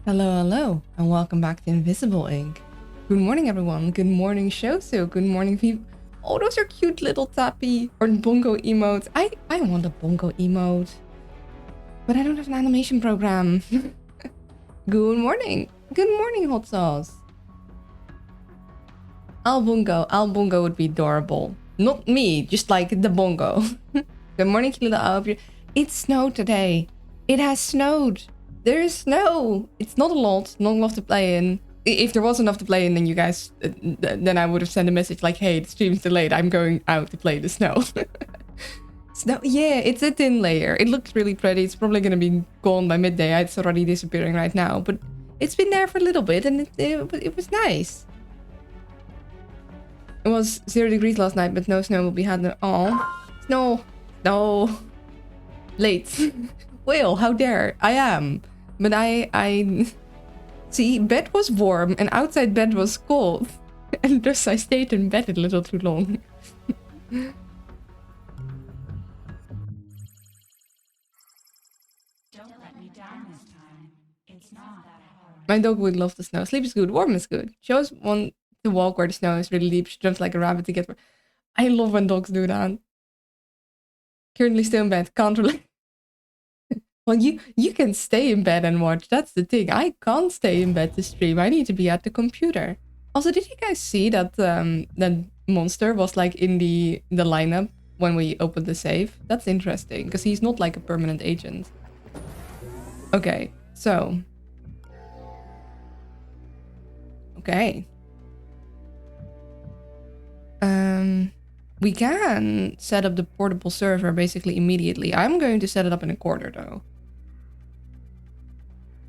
Hello, and welcome back to Invisible Ink. Good morning, everyone. Good morning, Shoso. Good morning, people. Oh, those are cute little tappy or bongo emotes. I want a bongo emote, but I don't have an animation program. Good morning. Good morning, hot sauce. Al bongo would be adorable. Not me, just like the bongo. Good morning, Kila. It snowed today. It has snowed. There is snow. It's not a lot to play in. If there was enough to play in, then you guys, then I would have sent a message like, hey, the stream's delayed. I'm going out to play the snow. Snow, yeah, it's a thin layer. It looks really pretty. It's probably going to be gone by midday. It's already disappearing right now, but it's been there for a little bit and it was nice. It was 0 degrees last night, but no snow will be had. Oh, snow. No. Late. Well, how dare. I am. But I... See, bed was warm and outside bed was cold. And thus I stayed in bed a little too long. Don't let me down this time. It's not that hard. My dog would love the snow. Sleep is good, warm is good. She always wants to walk where the snow is really deep. She jumps like a rabbit to get where... I love when dogs do that. Currently still in bed, can't relate. Well, you can stay in bed and watch. That's the thing. I can't stay in bed to stream. I need to be at the computer. Also, did you guys see that that monster was like in the lineup when we opened the save? That's interesting because he's not like a permanent agent. Okay, so okay. We can set up the portable server basically immediately. I'm going to set it up in a quarter though.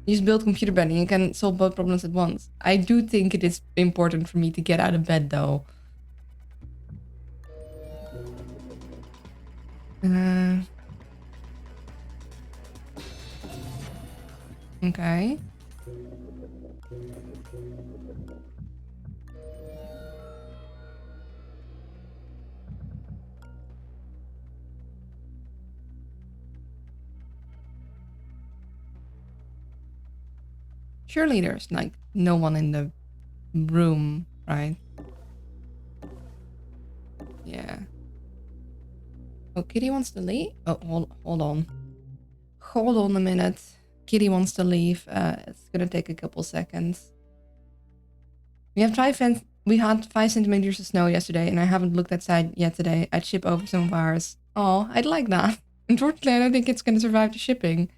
Just build computer bending and can solve both problems at once. I do think it is important for me to get out of bed though. Okay. Surely there's like no one in the room, right? Yeah. Oh, Kitty wants to leave? Oh, hold on. Hold on a minute. Kitty wants to leave. It's gonna take a couple seconds. We had 5 centimeters of snow yesterday, and I haven't looked outside yet today. I'd ship over some of ours. Oh, I'd like that. Unfortunately, I don't think it's gonna survive the shipping.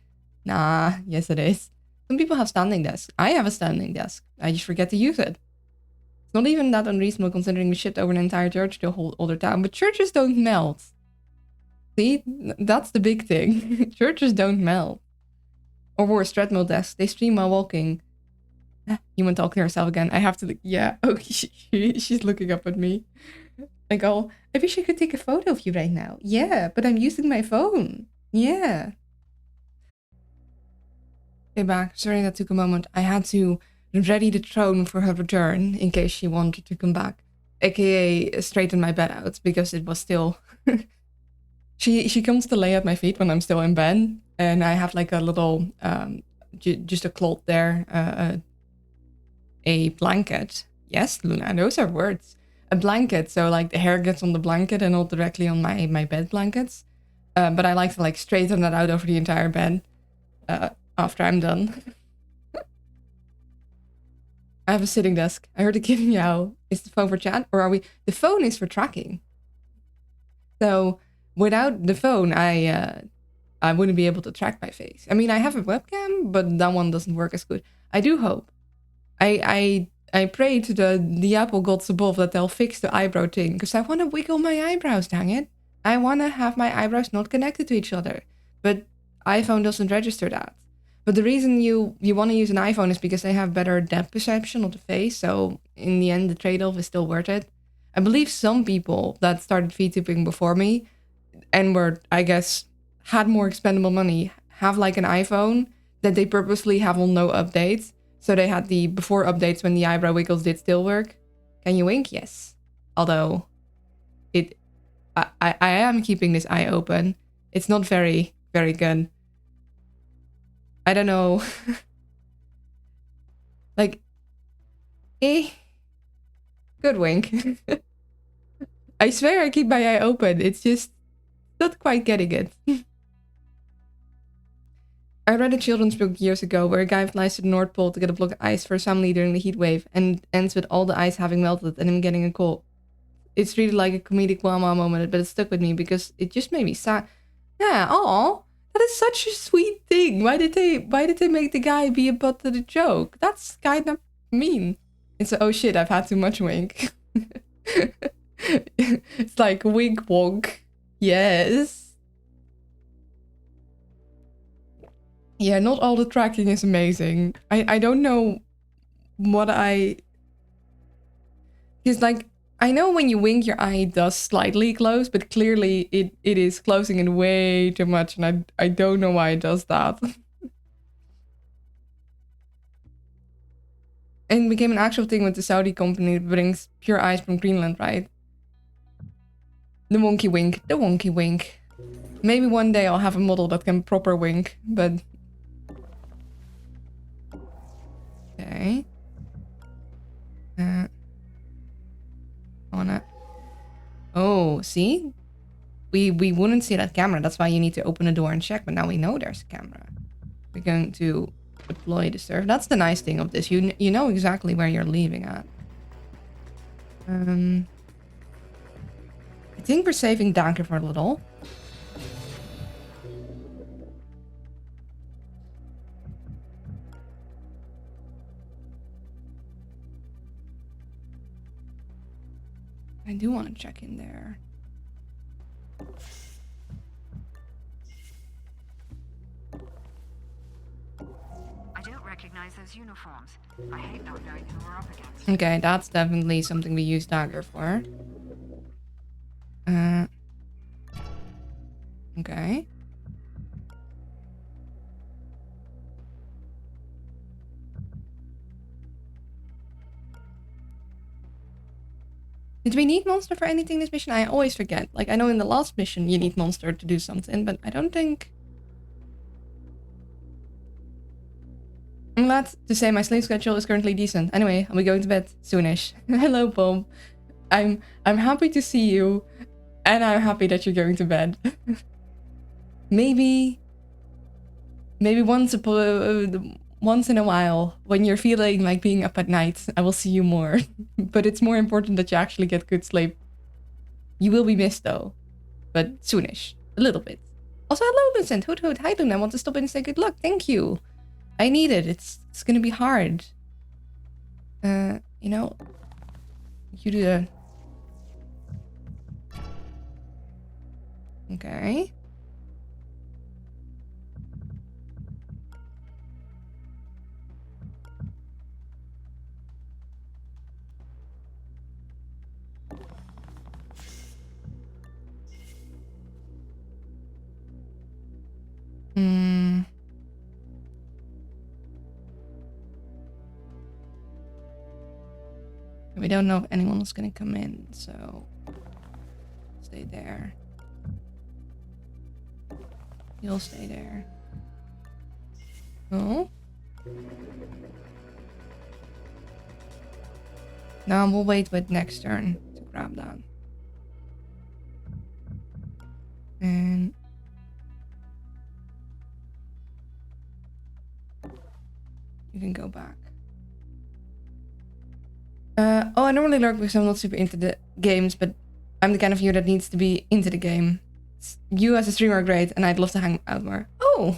Nah, yes it is. Some people have standing desks. I have a standing desk. I just forget to use it. It's not even that unreasonable considering we shipped over an entire church to a whole other town, but churches don't melt. See? That's the big thing. Churches don't melt. Or worse, treadmill desks. They stream while walking. Human talking to herself again. I have to look. Yeah. Oh, she's looking up at me. Like, oh, I wish I could take a photo of you right now. Yeah, but I'm using my phone. Yeah. Okay, back. Sorry that took a moment. I had to ready the throne for her return in case she wanted to come back. AKA straighten my bed out because it was still... She comes to lay at my feet when I'm still in bed. And I have like a little, just a cloth there, a blanket. Yes, Luna, those are words. A blanket, so like the hair gets on the blanket and not directly on my bed blankets. But I like to like straighten that out over the entire bed after I'm done. I have a sitting desk. I heard a kid meow. Is the phone for chat or are we? The phone is for tracking. So without the phone, I wouldn't be able to track my face. I mean, I have a webcam, but that one doesn't work as good. I do hope. I pray to the Apple gods above that they'll fix the eyebrow thing, because I want to wiggle my eyebrows, dang it. I want to have my eyebrows not connected to each other, but iPhone doesn't register that. But the reason you want to use an iPhone is because they have better depth perception of the face, so in the end, the trade-off is still worth it. I believe some people that started VTubing before me and were, I guess, had more expendable money, have like an iPhone that they purposely have on no updates. So they had the before updates when the eyebrow wiggles did still work. Can you wink? Yes. Although I am keeping this eye open. It's not very, very good. I don't know. Like, eh, good wink. I swear I keep my eye open. It's just not quite getting it. I read a children's book years ago where a guy flies to the North Pole to get a block of ice for his family during the heat wave and ends with all the ice having melted and him getting a cold. It's really like a comedic wow moment, but it stuck with me because it just made me sad. Yeah, aw, that is such a sweet thing. Why did they make the guy be a butt to the joke? That's kind of mean. It's a, oh shit, I've had too much wink. It's like wink wonk. Yes. Yeah, not all the tracking is amazing. I don't know what I... Because, like, I know when you wink, your eye does slightly close, but clearly it is closing in way too much, and I don't know why it does that. And it became an actual thing with the Saudi company that brings pure ice from Greenland, right? The wonky wink. The wonky wink. Maybe one day I'll have a model that can proper wink, but... Okay. Oh, see? We wouldn't see that camera. That's why you need to open the door and check. But now we know there's a camera. We're going to deploy the server. That's the nice thing of this. You know exactly where you're leaving at. I think we're saving Dagger for a little. I do want to check in there. I don't recognize those uniforms. I hate not knowing who we're up against. Okay, that's definitely something we use Dagger for. Okay. Did we need Monster for anything this mission? I always forget. Like, I know in the last mission you need Monster to do something, but I don't think... I'm glad to say my sleep schedule is currently decent. Anyway, I'll be going to bed soonish. Hello, Bob. I'm happy to see you, and I'm happy that you're going to bed. maybe once in a while, when you're feeling like being up at night, I will see you more. But it's more important that you actually get good sleep. You will be missed though, but soonish, a little bit. Also, hello, Vincent. Hoot hoot. Hi, Luna. I want to stop in and say good luck. Thank you. I need it. It's gonna be hard. You know, you do the... Okay. We don't know if anyone is gonna come in, so stay there. You'll stay there. Oh? Now we'll wait with next turn to grab that. And you can go back. Oh, I normally lurk because I'm not super into the games, but I'm the kind of viewer that needs to be into the game. You as a streamer are great, and I'd love to hang out more. Oh!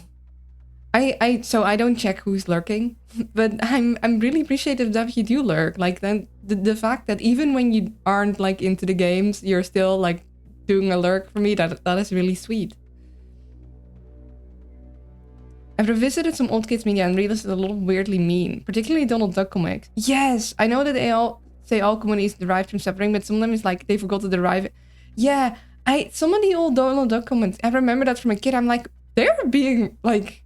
So I don't check who's lurking, but I'm really appreciative that you do lurk. Like, then the fact that even when you aren't like into the games, you're still like doing a lurk for me, that is really sweet. I've revisited some old kids media and realized it's a little weirdly mean, particularly Donald Duck comics. Yes, I know that they all say all comedy is derived from suffering, but some of them is like they forgot to derive it. Yeah, some of the old Donald Duck comments, I remember that from a kid. I'm like, they're being like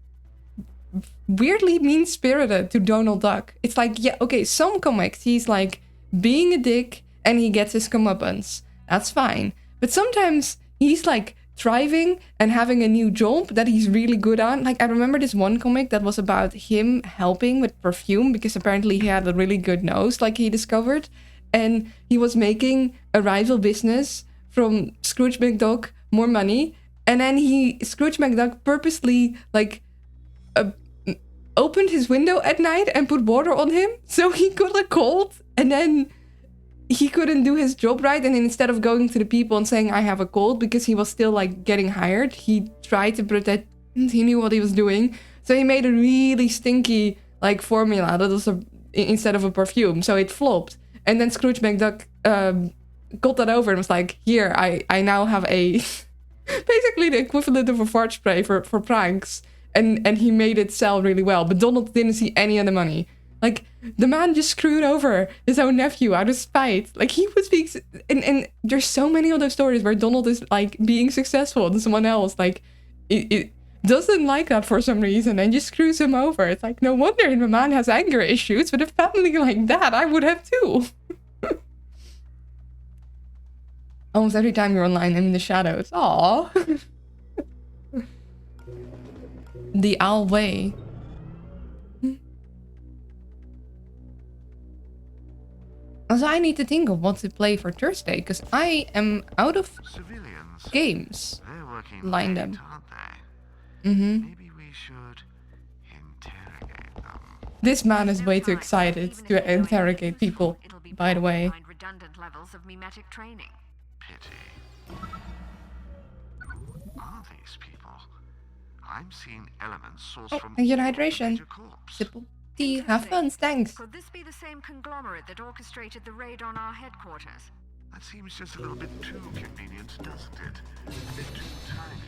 weirdly mean-spirited to Donald Duck. It's like, yeah, okay, some comics he's like being a dick and he gets his comeuppance. That's fine. But sometimes he's like thriving and having a new job that he's really good at. Like, I remember this one comic that was about him helping with perfume because apparently he had a really good nose, like he discovered. And he was making a rival business from Scrooge McDuck more money. And then Scrooge McDuck purposely, like, opened his window at night and put water on him so he got a cold. And then he couldn't do his job right, and instead of going to the people and saying I have a cold because he was still like getting hired, he tried to pretend he knew what he was doing. So he made a really stinky like formula that was instead of a perfume, so it flopped. And then Scrooge McDuck got that over and was like, here, I now have a basically the equivalent of a fart spray for pranks, and he made it sell really well, but Donald didn't see any of the money. Like, the man just screwed over his own nephew out of spite. Like, he was being... And there's so many of those stories where Donald is, like, being successful and someone else, like, it doesn't like that for some reason and just screws him over. It's like, no wonder if a man has anger issues. With a family like that, I would have too. Almost every time you're online, I'm in the shadows. Aww. The owl way. Also, I need to think of what to play for Thursday, because I am out of games lined up. Maybe we should interrogate them. This man is way too excited to interrogate people, by the way. Redundant levels of mimetic training. Pity. Who are these people? I'm seeing elements sourced from And your all of the hydration. major corps. Simple tea, have fun, thanks. Could this be the same conglomerate that orchestrated the raid on our headquarters? That seems just a little bit too convenient, doesn't it? A bit too tiny.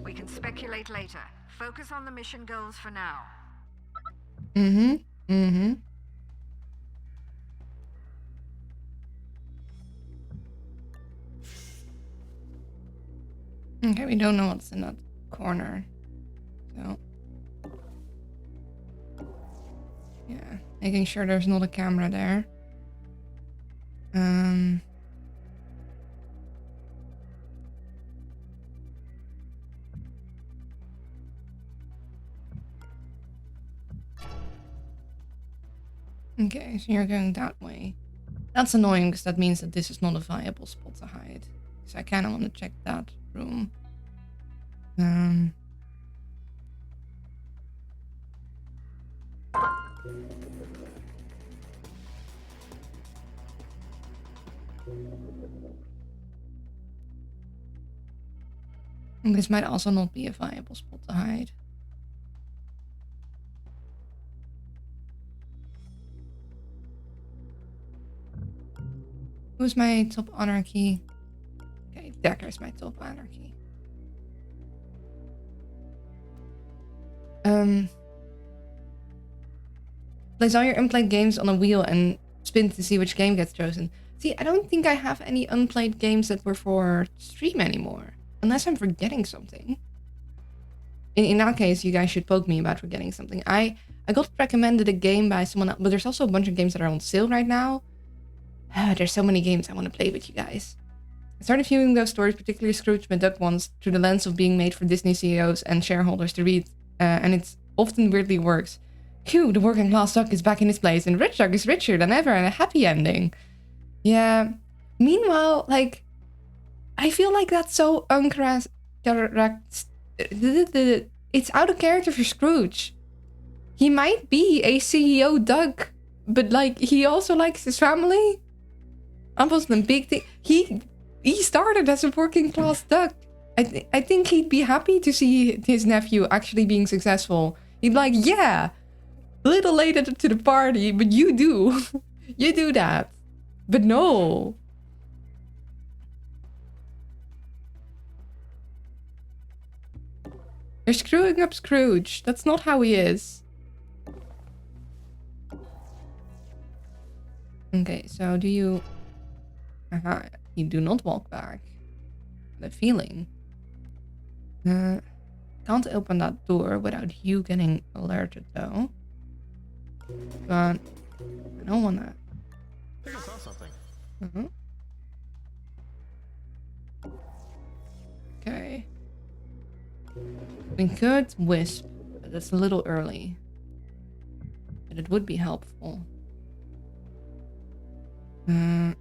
We can speculate later. Focus on the mission goals for now. Okay, we don't know what's in that corner. So... yeah, making sure there's not a camera there. Okay, so you're going that way. That's annoying because that means that this is not a viable spot to hide. So I kind of want to check that room. And this might also not be a viable spot to hide. Who's my top honor key? Okay, Decker's my top honor key. Place all your unplayed games on a wheel and spin to see which game gets chosen. See, I don't think I have any unplayed games that were for stream anymore. Unless I'm forgetting something. In that case, you guys should poke me about forgetting something. I got recommended a game by someone else, but there's also a bunch of games that are on sale right now. There's so many games I want to play with you guys. I started viewing those stories, particularly Scrooge McDuck ones, through the lens of being made for Disney CEOs and shareholders to read, and it often weirdly works. Phew, the working class duck is back in his place, and rich duck is richer than ever, and a happy ending. Yeah. Meanwhile, like, I feel like that's so it's out of character for Scrooge. He might be a CEO duck, but like he also likes his family. That wasn't a big thing. He started as a working class duck. I think he'd be happy to see his nephew actually being successful. He'd be like, yeah, a little later to the party, but you do. You do that. But no. You're screwing up Scrooge. That's not how he is. Okay, so do you... you do not walk back. The feeling. Can't open that door without you getting alerted, though. But I don't want that. I think I saw something. Okay. We could wisp, but that's a little early. But it would be helpful. Hmm.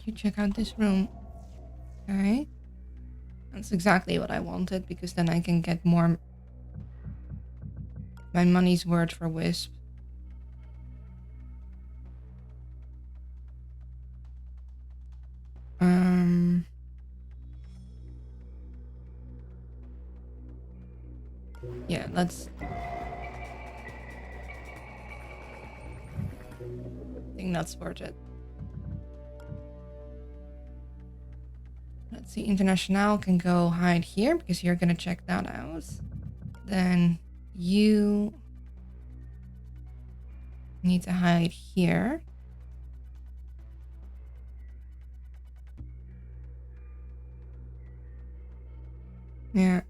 You check out this room. Okay. That's exactly what I wanted, because then I can get more my money's worth for Wisp. Yeah, let's... I think that's worth it. Let's see, International can go hide here because you're gonna check that out. Then you need to hide here. Yeah.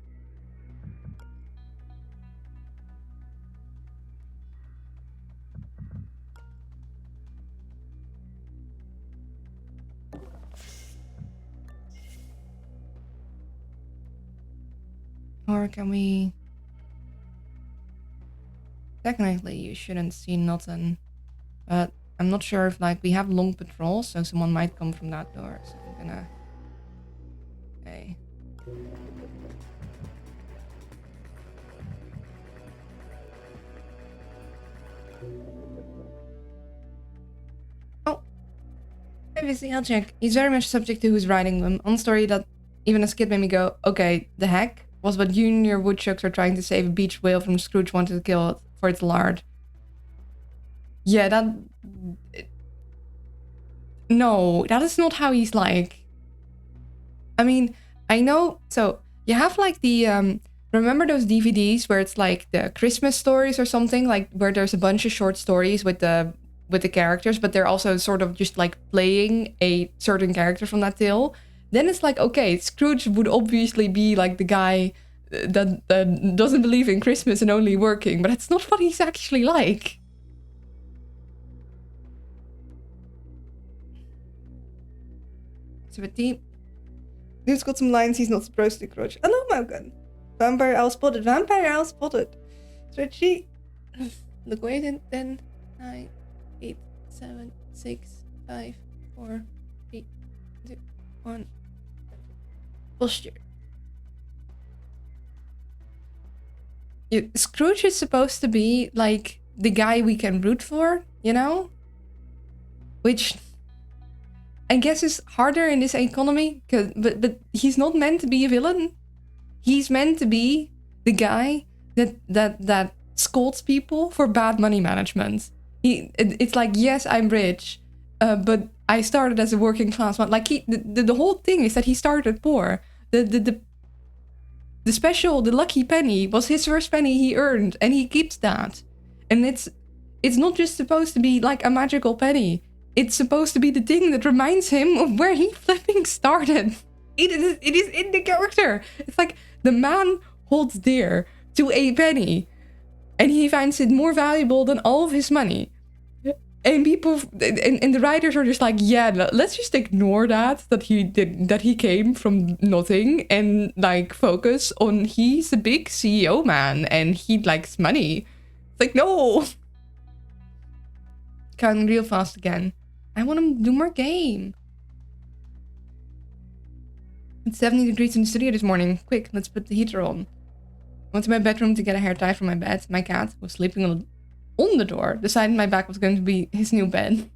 Or can we... Technically, you shouldn't see nothing. But I'm not sure if, like, we have long patrols, so someone might come from that door. So I'm gonna... Okay. Oh. Previously, I'll check. He's very much subject to who's writing them. On story that even as a kid made me go, okay, the heck? Was what Junior Woodchucks were trying to save a beach whale from Scrooge wanted to kill it for its lard. Yeah, that... No, that is not how he's like. I mean, I know... So, you have like the... remember those DVDs where it's like the Christmas stories or something? Like, where there's a bunch of short stories with the characters, but they're also sort of just like playing a certain character from that tale. Then it's like, okay, Scrooge would obviously be like the guy that doesn't believe in Christmas and only working, but that's not what he's actually like. So with Dude's got some lines he's not supposed to crutch. Hello, Malcolm. Vampire owl spotted. Vampire owl spotted. Stretchy. Look, wait in 10, 9, 8, 7, 6, 5, 4, 3, 2, 1. Posture. Scrooge is supposed to be like the guy we can root for, you know? Which I guess is harder in this economy, but he's not meant to be a villain. He's meant to be the guy that scolds people for bad money management. It's like, yes, I'm rich, but I started as a working class man. Like the whole thing is that he started poor. The lucky penny was his first penny he earned, and he keeps that. And it's not just supposed to be like a magical penny. It's supposed to be the thing that reminds him of where he flipping started. It is in the character. It's like the man holds dear to a penny, and he finds it more valuable than all of his money. And people and the writers are just like, yeah, let's just ignore that he came from nothing, and like focus on he's a big CEO man and he likes money. It's like, no. Counting real fast again. I want to do more game. It's 70 degrees in the studio this morning. Quick, let's put the heater on. Went to my bedroom to get a hair tie from my bed. My cat was sleeping on the door. Decided my back was going to be his new bed.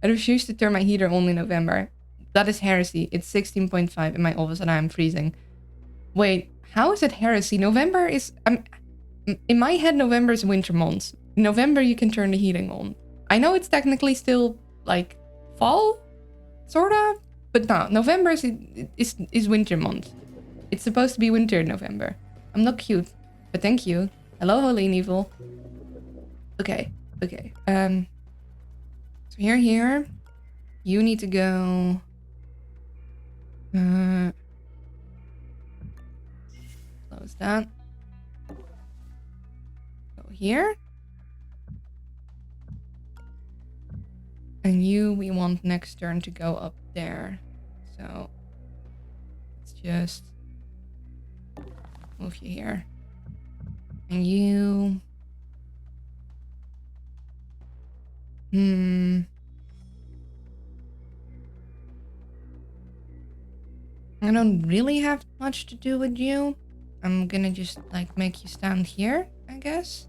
I refused to turn my heater on in November. That is heresy. It's 16.5 in my office and I am freezing. Wait, how is it heresy? November is... in my head, November is a winter month. In November, you can turn the heating on. I know it's technically still, like, fall? Sorta? But no, November is winter month. It's supposed to be winter in November. I'm not cute. But thank you. Hello, Holy and Evil. Okay. So here. You need to go. Close that. Go here. And we want next turn to go up there. So let's just move you here. And you... I don't really have much to do with you. I'm gonna just like make you stand here, I guess.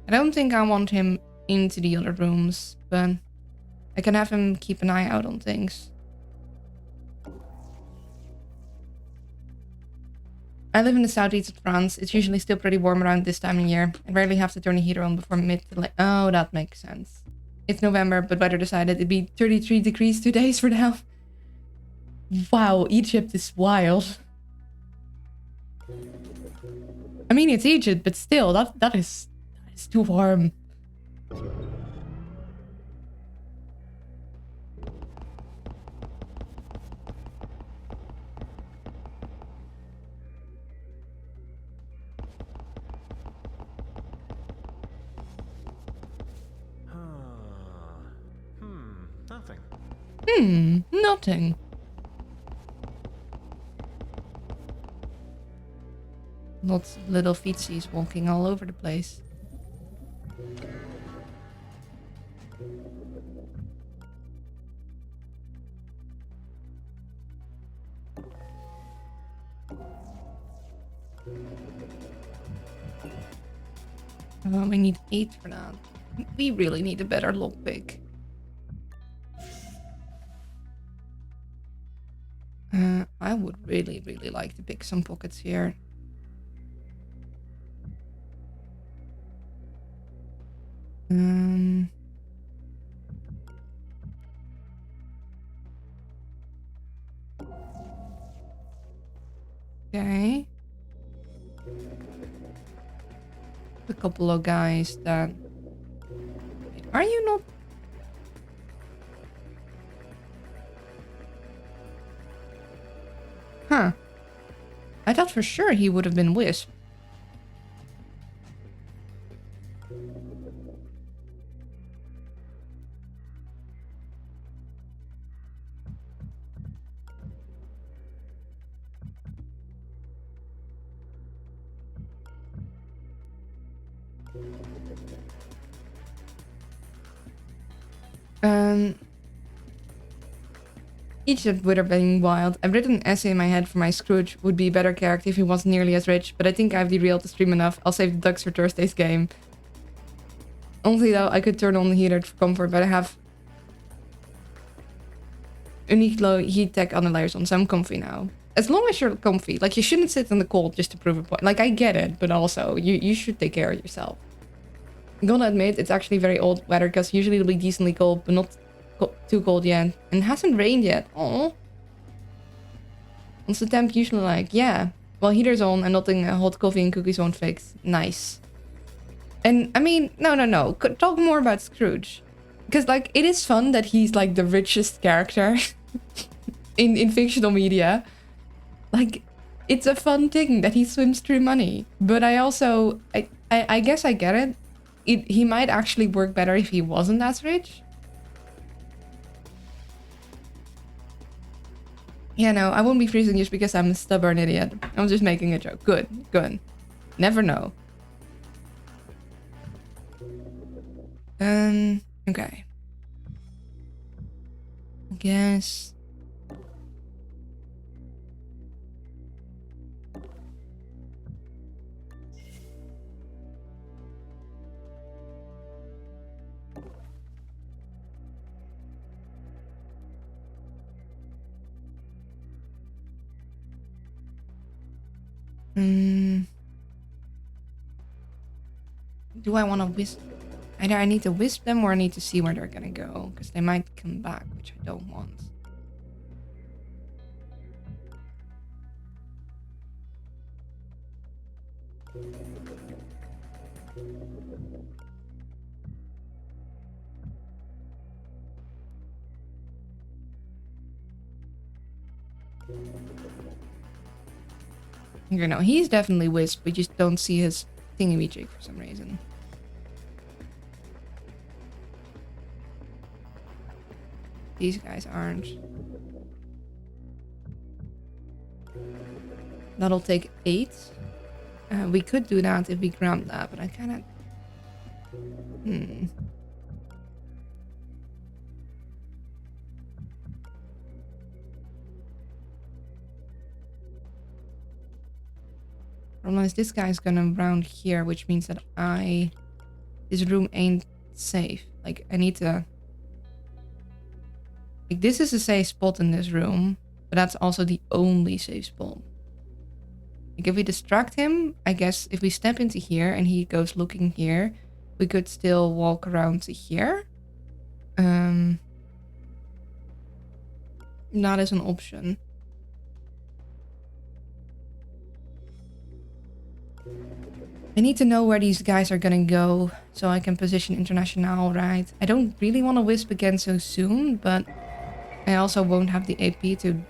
I don't think I want him into the other rooms, but I can have him keep an eye out on things. I live in the southeast of France. It's usually still pretty warm around this time of year. I rarely have to turn the heater on before mid to late. Oh, that makes sense. It's November, but weather decided it'd be 33 degrees 2 days for now. Wow, Egypt is wild. I mean, it's Egypt, but still, that is too warm. Nothing. Nothing. Lots of little feetsies walking all over the place. We need 8 for that. We really need a better lockpick. I would really like to pick some pockets here. Okay. A couple of guys that... Wait, are you not... Huh. I thought for sure he would have been Wisp. Egypt would have been wild. I've written an essay in my head for my Scrooge would be a better character if he wasn't nearly as rich, but I think I've derailed the stream enough. I'll save the ducks for Thursday's game. Honestly though, I could turn on the heater for comfort, but I have unique low heat tech underlayers on, so I'm comfy now. As long as you're comfy, like you shouldn't sit in the cold just to prove a point. Like I get it, but also you should take care of yourself. I'm gonna admit it's actually very old weather because usually it'll be decently cold, but not too cold yet, and it hasn't rained yet. Oh, what's the temp usually like? Yeah, well, heater's on and nothing hot coffee and cookies won't fix. Nice. And I mean, no. Talk more about Scrooge, because like it is fun that he's like the richest character in fictional media. Like, it's a fun thing that he swims through money. But I also, I guess I get it. He might actually work better if he wasn't as rich. Yeah, no, I won't be freezing just because I'm a stubborn idiot. I'm just making a joke. Good. Never know. Okay. I guess... Do I want to wisp? Either I need to wisp them or I need to see where they're gonna go, because they might come back, which I don't want. Okay, no, he's definitely Wisp. We just don't see his thingy-majig for some reason. These guys aren't. That'll take 8. We could do that if we grab that, but I cannot. Problem is, this guy's gonna round here, which means that this room ain't safe. Like, I need to... Like, this is a safe spot in this room, but that's also the only safe spot. Like, if we distract him, I guess if we step into here and he goes looking here, we could still walk around to here. That is an option. I need to know where these guys are gonna go so I can position International right. I don't really want to Wisp again so soon, but I also won't have the AP to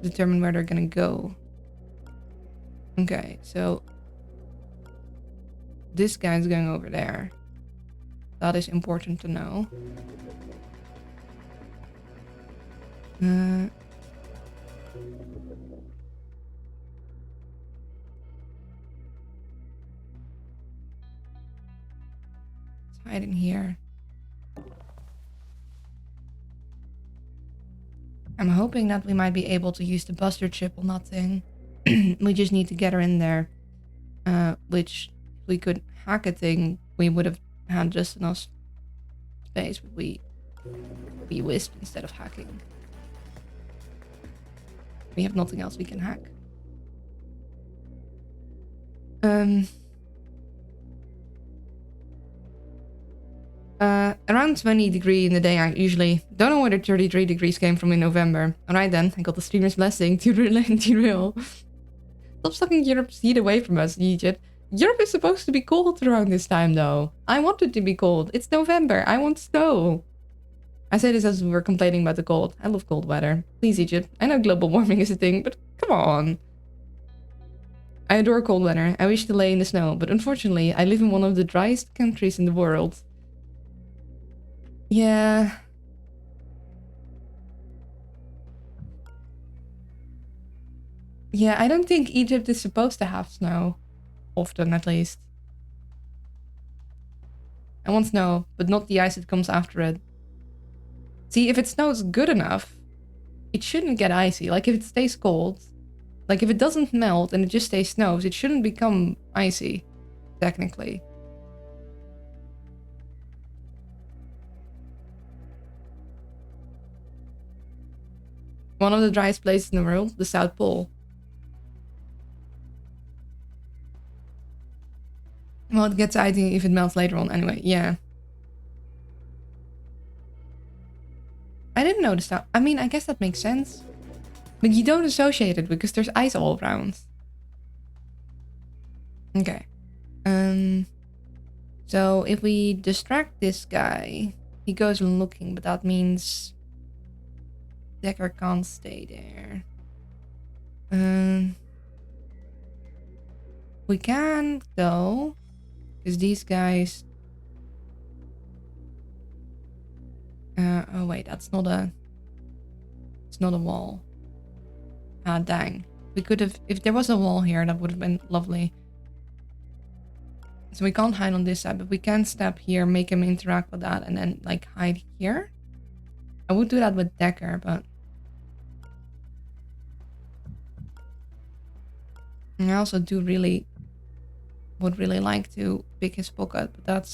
determine where they're gonna go. Okay, so this guy's going over there. That is important to know. Let's hide in here. I'm hoping that we might be able to use the buster chip on that thing. We just need to get her in there. Which, if we could hack a thing, we would have had just enough space, but we Wisp instead of hacking. We have nothing else we can hack. Around 20 degrees in the day, I usually don't know where the 33 degrees came from in November. Alright then, I got the streamer's blessing to derail. Stop sucking Europe's heat away from us, Egypt. Europe is supposed to be cold around this time though. I want it to be cold. It's November. I want snow. I say this as we're complaining about the cold. I love cold weather. Please, Egypt. I know global warming is a thing, but come on. I adore cold weather. I wish to lay in the snow, but unfortunately, I live in one of the driest countries in the world. Yeah. Yeah, I don't think Egypt is supposed to have snow. Often, at least. I want snow, but not the ice that comes after it. See, if it snows good enough, it shouldn't get icy. Like, if it stays cold, like, if it doesn't melt and it just stays snows, it shouldn't become icy, technically. One of the driest places in the world, the South Pole. Well, it gets icy if it melts later on anyway, yeah. I didn't notice that. I mean, I guess that makes sense. But you don't associate it because there's ice all around. Okay. So if we distract this guy, he goes looking, but that means Decker can't stay there. We can though, because these guys. Oh wait, that's not a. It's not a wall. Ah, dang. We could have, if there was a wall here, that would have been lovely. So we can't hide on this side, but we can step here, make him interact with that, and then like hide here. I would do that with Decker, but. And I also would really like to pick his pocket, but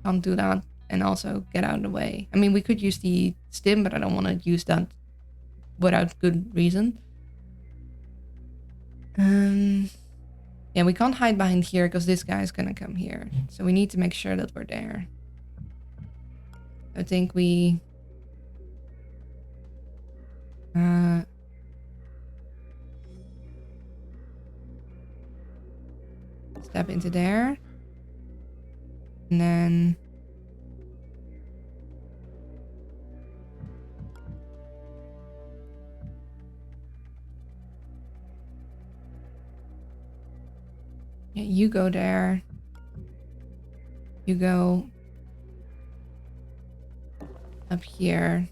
can't do that and also get out of the way. I mean, we could use the stim, but I don't want to use that without good reason. Yeah, we can't hide behind here because this guy is gonna come here. So we need to make sure that we're there. I think we... step into there. And then... yeah, you go there. You go up here.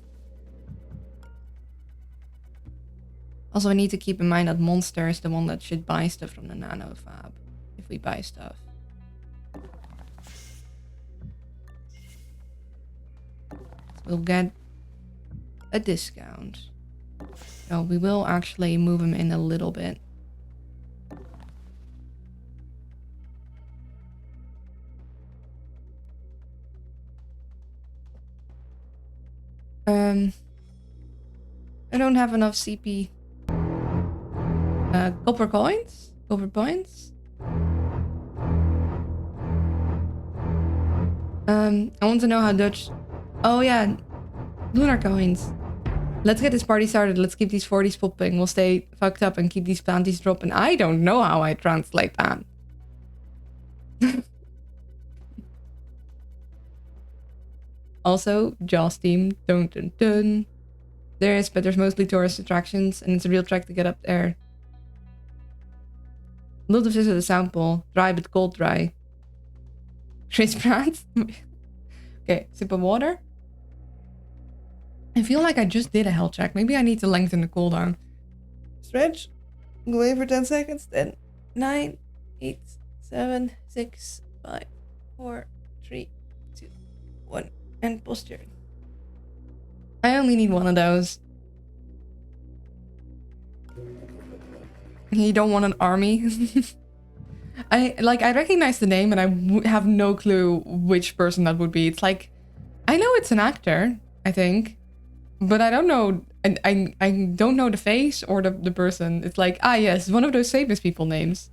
Also, I need to keep in mind that Monster is the one that should buy stuff from the Nano Fab. If we buy stuff. We'll get a discount. So we will actually move him in a little bit. I don't have enough CP. Copper coins? Copper points? I want to know how Dutch... Oh yeah, lunar coins. Let's get this party started. Let's keep these 40s popping. We'll stay fucked up and keep these panties dropping. I don't know how I translate that. Also, Jaws team. Dun dun dun. There is, but there's mostly tourist attractions, and it's a real trek to get up there. Love to visit the sound bowl. Dry but cold dry. Chris Pratt. Okay, sip of water. I feel like I just did a health check. Maybe I need to lengthen the cooldown. Stretch. Go away for 10 seconds. 10, 9, 8, 7, 6, 5, 4, 3, 2, 1. And posture. I only need one of those. You don't want an army? I recognize the name and I have no clue which person that would be. It's like, I know it's an actor, I think, but I don't know. I don't know the face or the person. It's like, ah yes, one of those famous people names.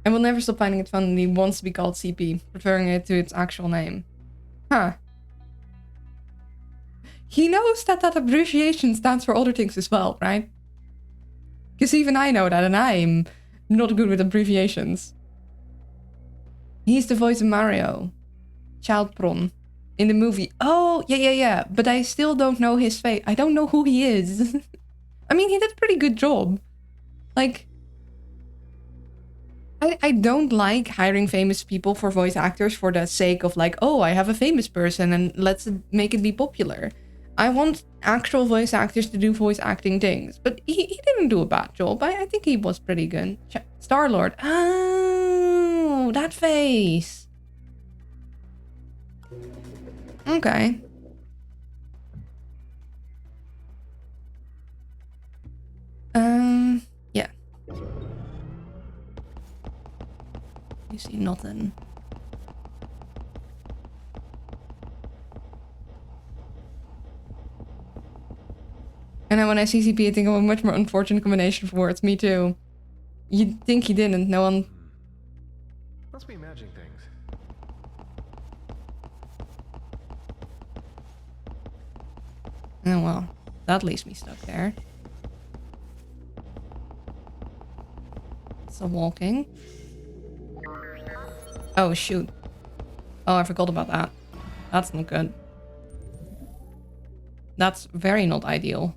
I will never stop finding it fun that he wants to be called CP, preferring it to its actual name. Huh. He knows that that abbreviation stands for other things as well, right? Because even I know that, and I'm not good with abbreviations. He's the voice of Mario. Childpron. In the movie. Oh, yeah. But I still don't know his face. I don't know who he is. I mean, he did a pretty good job. Like... I don't like hiring famous people for voice actors for the sake of like, oh, I have a famous person and let's make it be popular. I want actual voice actors to do voice acting things. But he didn't do a bad job. I think he was pretty good. Star-Lord. Oh, that face. Okay. Yeah. You see nothing. And then when I see CP, I think of a much more unfortunate combination of words. Me too. You'd think he didn't. No one... Must be imagining things. Oh well. That leaves me stuck there. So walking. Oh, shoot. Oh, I forgot about that. That's not good. That's very not ideal.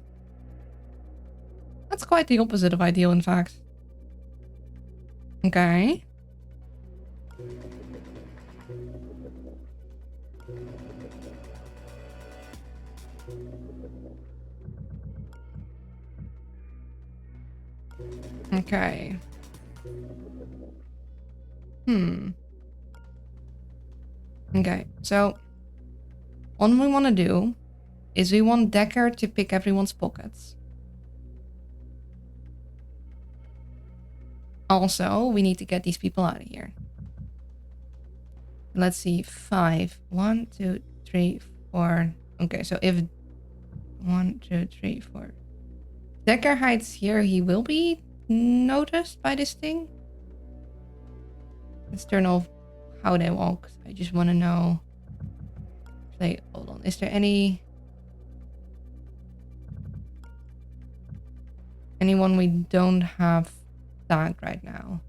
That's quite the opposite of ideal, in fact. Okay. Okay. Okay, so what we want to do is we want Decker to pick everyone's pockets. Also, we need to get these people out of here. Let's see, 5. 1, 2, 3, 4. Okay, so if 1, 2, 3, 4. Decker hides here, he will be noticed by this thing. Let's turn off how they walk. I just want to know. Play. Hold on. Is there anyone we don't have tagged right now.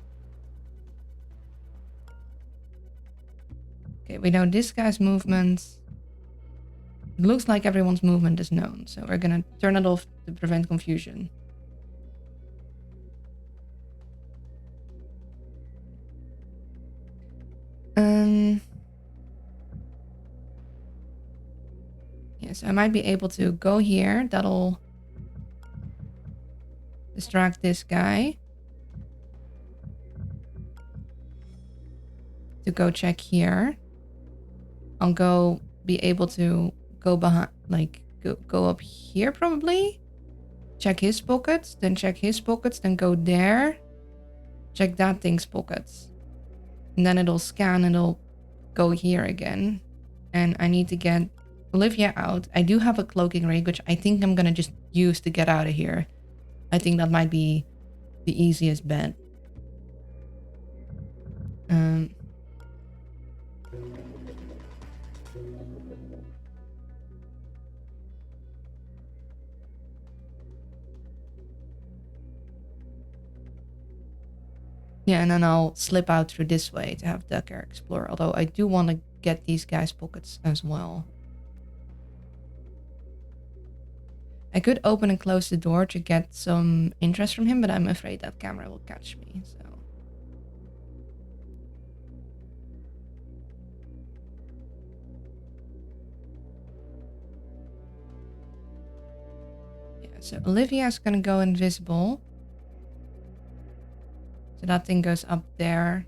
Okay, we know this guy's movements. It looks like everyone's movement is known, so we're gonna turn it off to prevent confusion. Yes, I might be able to go here. That'll distract this guy. To go check here. I'll go be able to go behind, like go up here probably. Check his pockets, then check his pockets, then go there. Check that thing's pockets. And then it'll scan and it'll go here again. And I need to get Olivia out. I do have a cloaking rig, which I think I'm gonna just use to get out of here. I think that might be the easiest bet. Yeah, and then I'll slip out through this way to have Ducker explore. Although I do want to get these guys' pockets as well. I could open and close the door to get some interest from him, but I'm afraid that camera will catch me, so... Yeah, so Olivia's gonna go invisible. So that thing goes up there.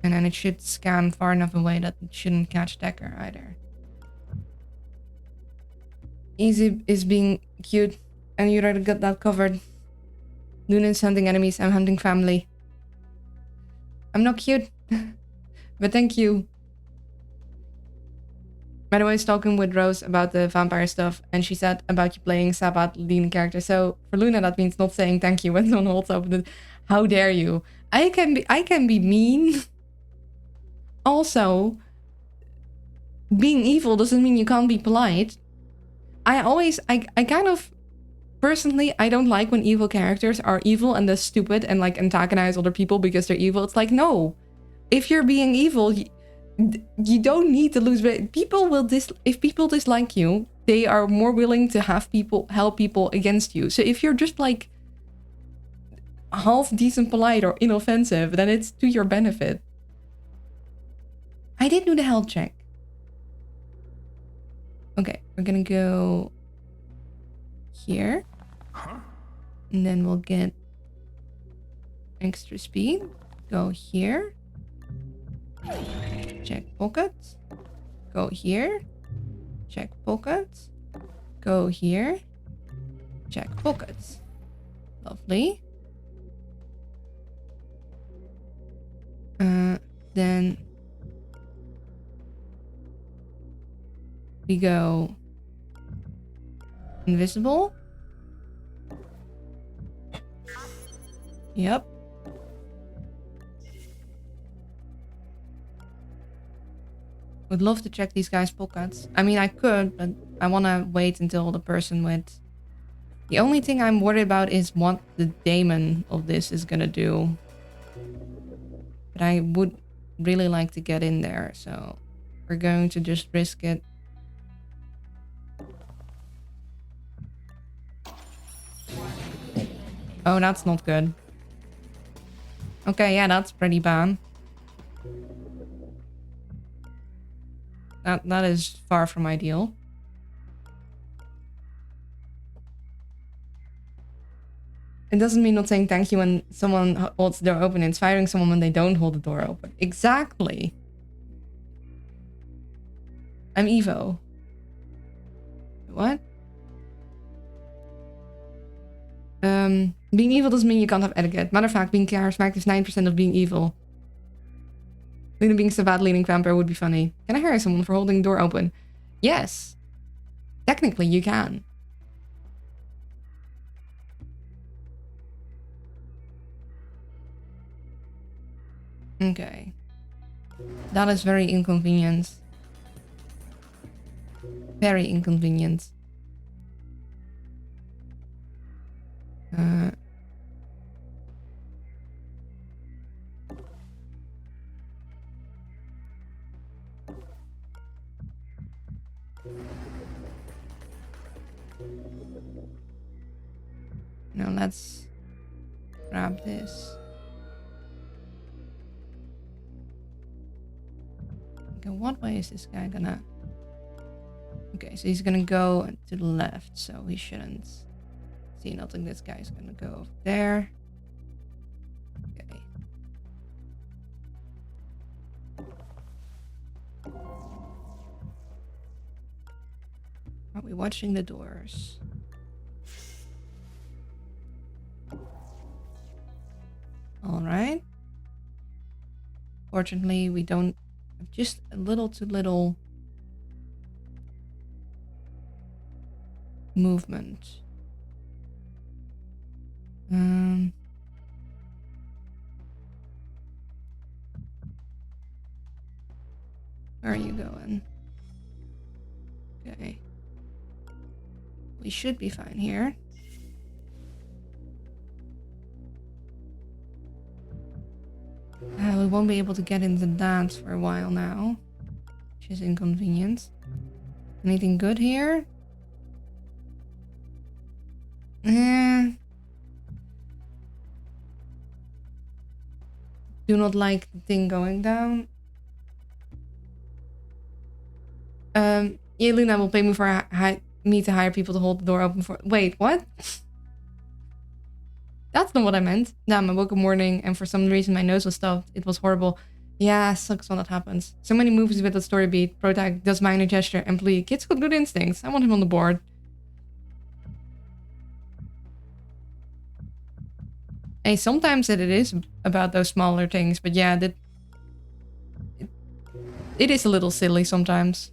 And then it should scan far enough away that it shouldn't catch Decker either. Easy is being cute, and you already got that covered. Luna is hunting enemies, I'm hunting family. I'm not cute, but thank you. By the way, I was talking with Rose about the vampire stuff, and she said about you playing Sabbath leading character. So for Luna, that means not saying thank you when someone holds up. How dare you? I can be mean. Also, being evil doesn't mean you can't be polite. I kind of personally, I don't like when evil characters are evil and they're stupid and like antagonize other people because they're evil. It's like, no, if you're being evil, you don't need to lose. People will if people dislike you, they are more willing to have people help people against you. So if you're just like half decent, polite, or inoffensive, then it's to your benefit. I did do the health check. Okay, we're gonna go here. And then we'll get extra speed. Go here. Check pockets. Go here. Check pockets. Go here. Check pockets. Lovely. Then we go invisible. Yep. Would love to check these guys' pockets. I mean, I could, but I want to wait until the person with... The only thing I'm worried about is what the daemon of this is gonna do. But I would really like to get in there, so we're going to just risk it. Oh, that's not good. Okay, yeah, that's pretty bad. That is far from ideal. It doesn't mean not saying thank you when someone holds the door open. It's firing someone when they don't hold the door open. Exactly. I'm Evo. What? Being evil doesn't mean you can't have etiquette. Matter of fact, being charismatic is 9% of being evil. Luna being so bad leaning vampire would be funny. Can I hire someone for holding the door open? Yes. Technically, you can. Okay. That is very inconvenient. Very inconvenient. Now let's grab this. Okay, what way is this guy gonna... Okay, so he's gonna go to the left, so he shouldn't see nothing. This guy's gonna go over there. Okay. Are we watching the doors? Alright. Fortunately, we don't have just a little too little movement. Where are you going? Okay. We should be fine here. We won't be able to get into the dance for a while now, which is inconvenient. Anything good here? Do not like the thing going down. Yeah, Luna will pay me for me to hire people to hold the door open for... Wait, what? That's not what I meant. Damn, I woke up morning and for some reason my nose was stuffed. It was horrible. Yeah, sucks when that happens. So many movies with that story beat. Protag does minor gesture. Employee, kid's got good instincts. I want him on the board. Hey, sometimes it is about those smaller things, but yeah, it is a little silly sometimes.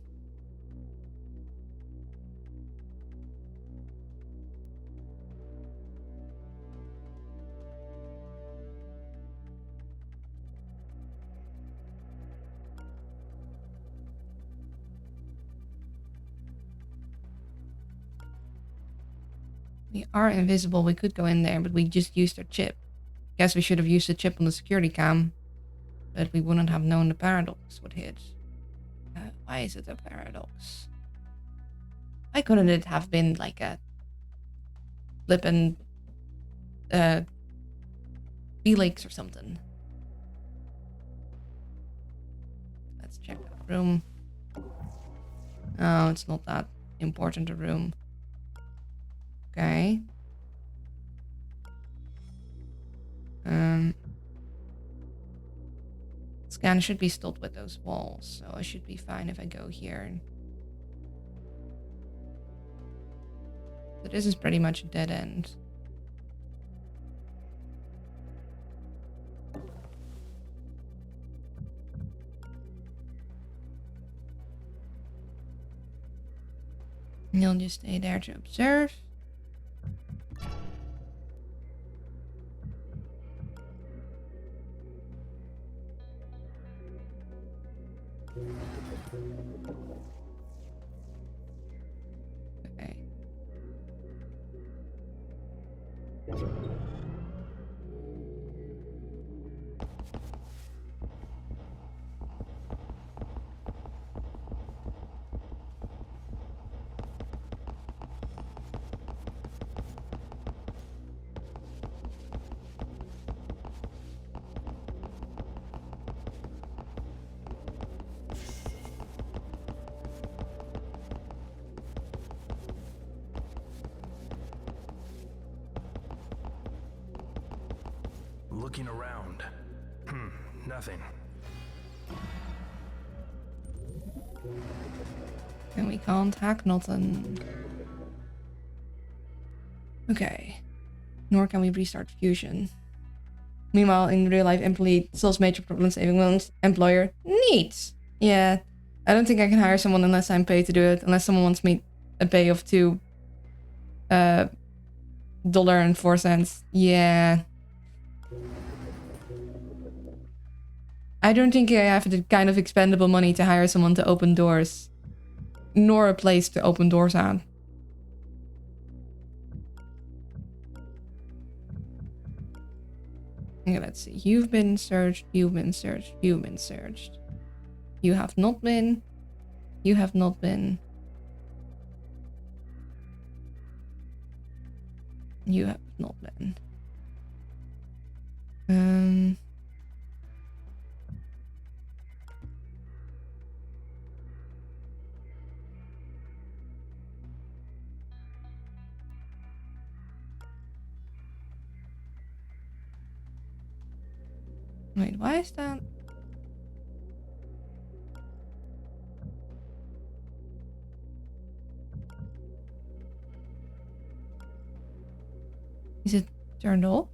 We are invisible. We could go in there, but we just used our chip. Guess we should have used the chip on the security cam, but we wouldn't have known the paradox would hit. Why is it a paradox? Why couldn't it have been like a flippin' Felix or something? Let's check that room. Oh, it's not that important a room. Okay. Scan should be stopped with those walls, so I should be fine if I go here. So this is pretty much a dead end. And you'll just stay there to observe. Okay. Looking around. Nothing. And we can't hack nothing. Okay. Nor can we restart fusion. Meanwhile, in real life, employee solves major problem saving loans. Employer, neat. Yeah. I don't think I can hire someone unless I'm paid to do it. Unless someone wants me a pay of $2.04. Yeah. I don't think I have the kind of expendable money to hire someone to open doors. Nor a place to open doors at. Okay, let's see. You've been searched. You've been searched. You've been searched. You have not been. You have not been. You have not been. Wait, why is that? Is it turned off?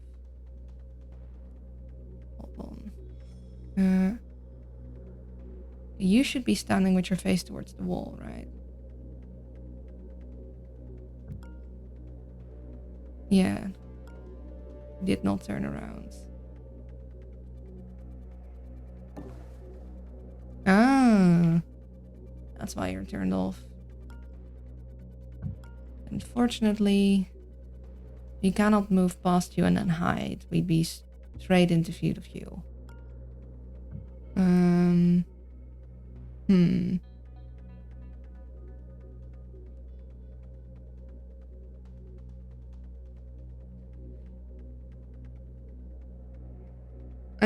Hold on. You should be standing with your face towards the wall, right? Yeah. Did not turn around. Ah. That's why you're turned off. Unfortunately, we cannot move past you and then hide. We'd be straight into field of view. And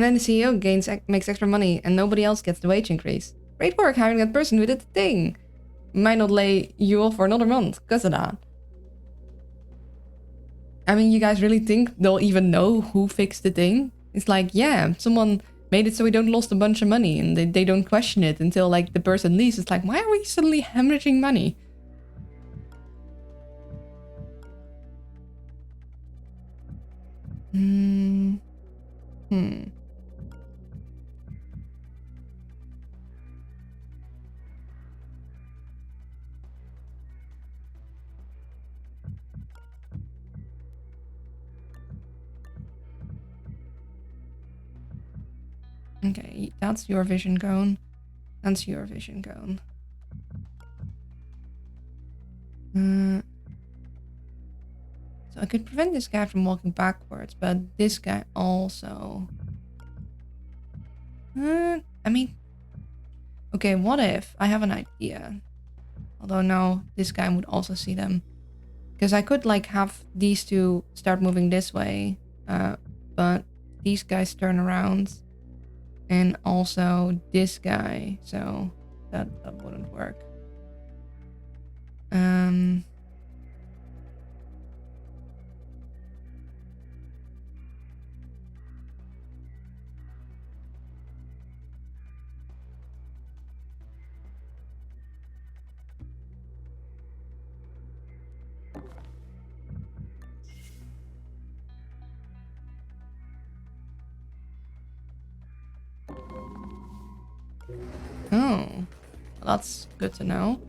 then the CEO makes extra money and nobody else gets the wage increase. Great work hiring that person who did the thing. We might not lay you off for another month because of that. I mean, you guys really think they'll even know who fixed the thing? It's like, yeah, someone made it so we don't lost a bunch of money and they don't question it until like the person leaves. It's like, why are we suddenly hemorrhaging money? Okay, that's your vision cone. That's your vision cone. So I could prevent this guy from walking backwards, but this guy also... I mean... Okay, what if I have an idea? Although no, this guy would also see them. Because I could like have these two start moving this way. But these guys turn around. And also this guy. So that wouldn't work. Oh, well, that's good to know.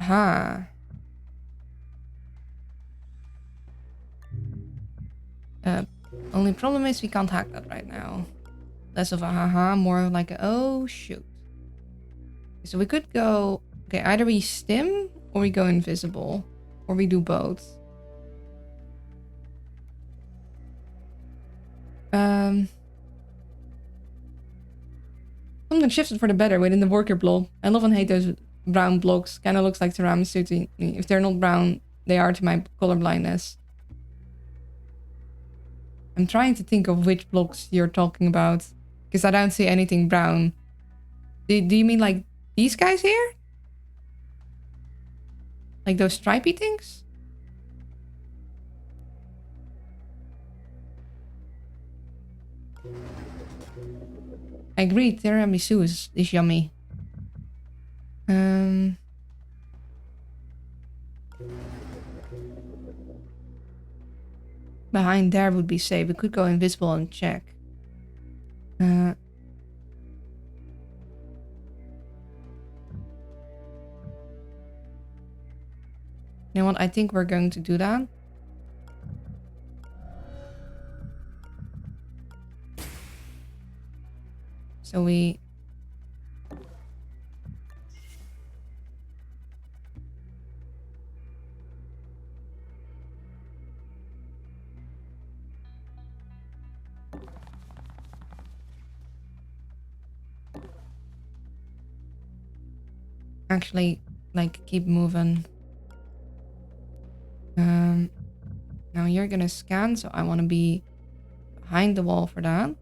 Aha. Only problem is we can't hack that right now. Less of a haha, more like a oh shoot. So we could go... Okay, either we stim or we go invisible. Or we do both. Something shifted for the better within the worker block. I love and hate those brown blocks. Kinda looks like tiramisu to me. If they're not brown, they are to my color blindness. I'm trying to think of which blocks you're talking about. Because I don't see anything brown. Do you mean like these guys here? Like those stripy things? I agree, tiramisu is yummy. Behind there would be safe. We could go invisible and check. You know what? I think we're going to do that. So we... actually like keep moving. Now you're gonna scan, so I want to be behind the wall for that.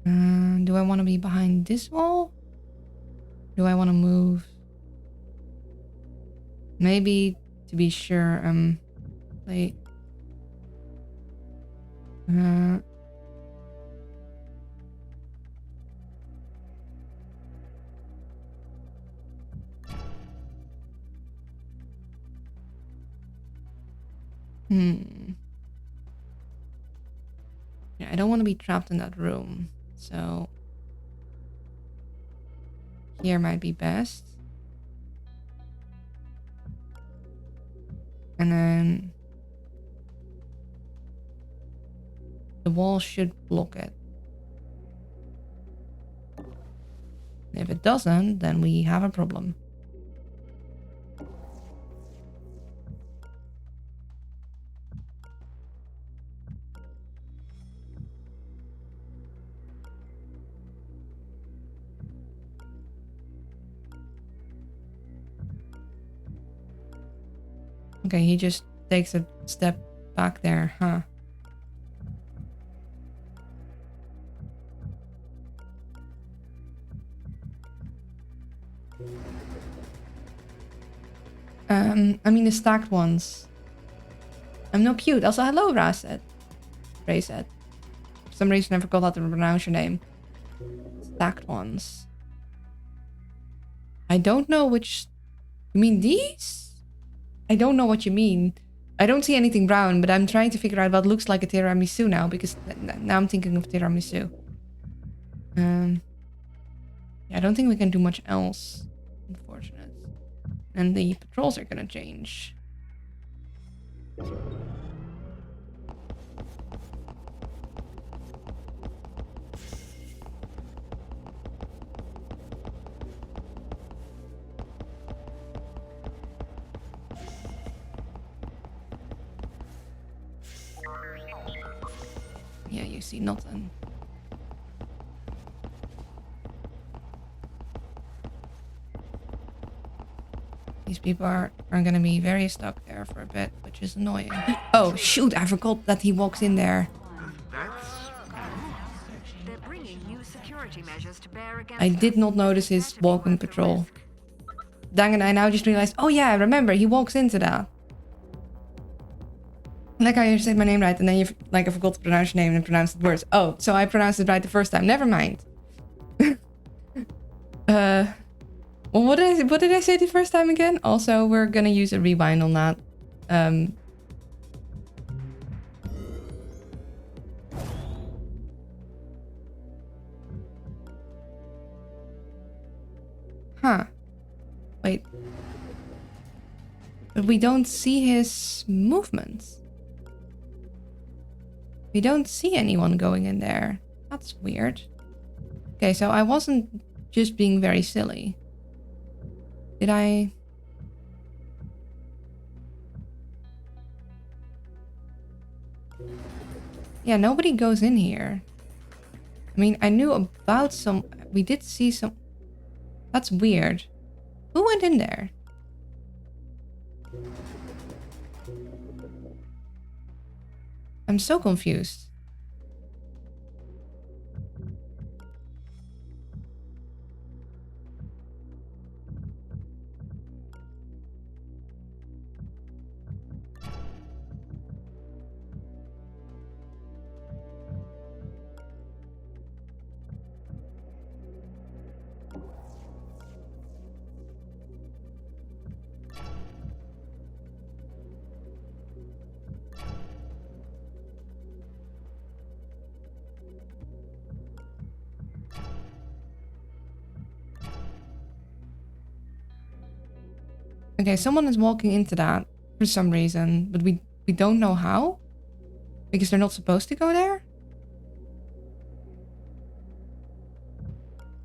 Do I want to be behind this wall? Do I want to move? Maybe to be sure. Like. Yeah, I don't want to be trapped in that room, so here might be best. And then the wall should block it. If it doesn't, then we have a problem. Okay, he just takes a step back there, huh? I mean the stacked ones. I'm no cute. Also, hello, Ray said. For some reason, I forgot how to pronounce your name. Stacked ones. I don't know which... You mean these? I don't know what you mean. I don't see anything brown, but I'm trying to figure out what looks like a tiramisu now, because now I'm thinking of tiramisu. Yeah, I don't think we can do much else. Unfortunate. And the patrols are gonna change. Yeah, you see nothing. These people are gonna be very stuck there for a bit, which is annoying. Oh, shoot, I forgot that he walks in there. They're bringing new security measures to bear against I did not notice his walking patrol. Dang it, I now just realized, oh yeah, I remember, he walks into that. Like I said my name right, and then you I forgot to pronounce your name and pronounce the words. Oh, so I pronounced it right the first time. Never mind. Well, what did I say the first time again? Also, we're gonna use a rewind on that. Huh. Wait. But we don't see his movements. We don't see anyone going in there. That's weird. Okay, so I wasn't just being very silly. Did I... Yeah, nobody goes in here. I mean, I knew about some... We did see some... That's weird. Who went in there? I'm so confused. Okay, someone is walking into that for some reason, but we don't know how. Because they're not supposed to go there?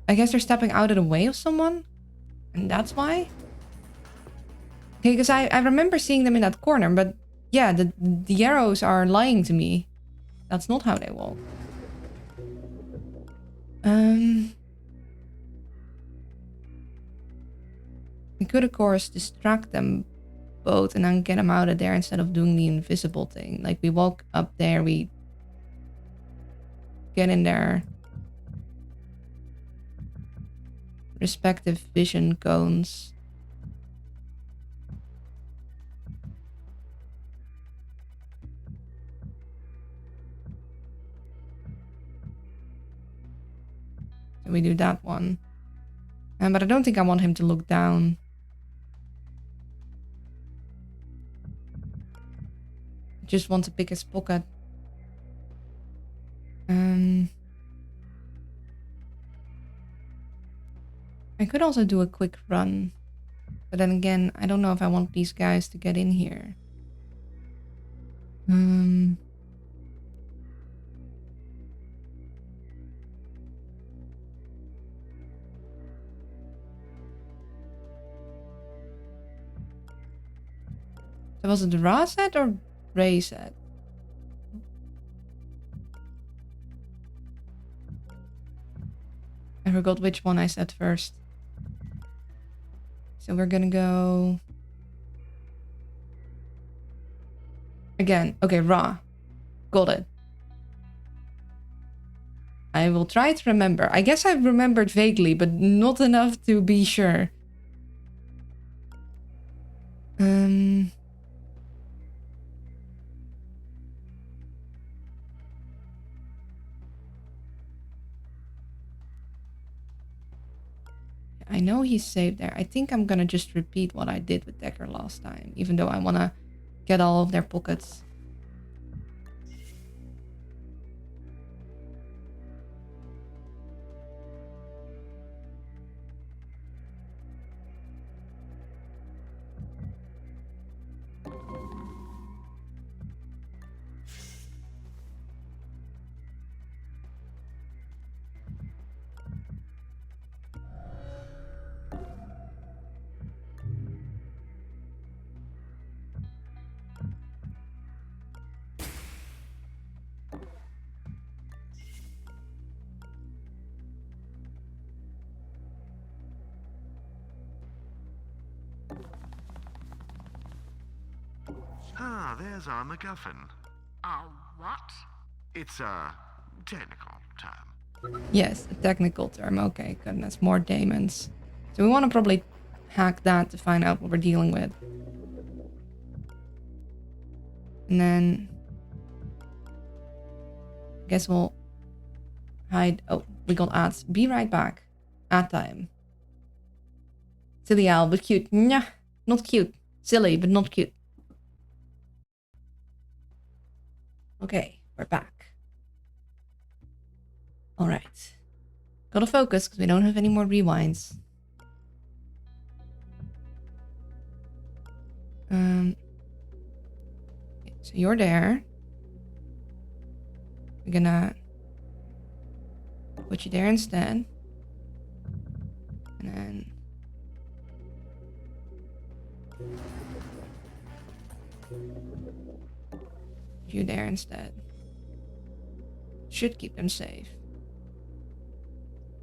I guess they're stepping out of the way of someone? And that's why? Okay, because I remember seeing them in that corner, but yeah, the arrows are lying to me. That's not how they walk. We could, of course, distract them both and then get them out of there instead of doing the invisible thing. Like, we walk up there, we get in their respective vision cones. So we do that one. But I don't think I want him to look down. I just want to pick his pocket. I could also do a quick run. But then again, I don't know if I want these guys to get in here. So was it Ra set or Ray set? I forgot which one I said first. So we're gonna go... Again. Okay, Ra. Got it. I will try to remember. I guess I've remembered vaguely, but not enough to be sure. I know he's saved there. I think I'm gonna just repeat what I did with Decker last time, even though I wanna get all of their pockets. Ah, there's our MacGuffin. What? It's a technical term. Yes, a technical term. Okay, goodness, more daemons. So we want to probably hack that to find out what we're dealing with. And then... I guess we'll hide... Oh, we got ads. Be right back. Ad time. Silly owl, but cute. Nah, not cute. Silly, but not cute. Okay, we're back. Alright. Gotta focus because we don't have any more rewinds. Okay, so you're there. We're gonna put you there instead. And then you there instead. Should keep them safe.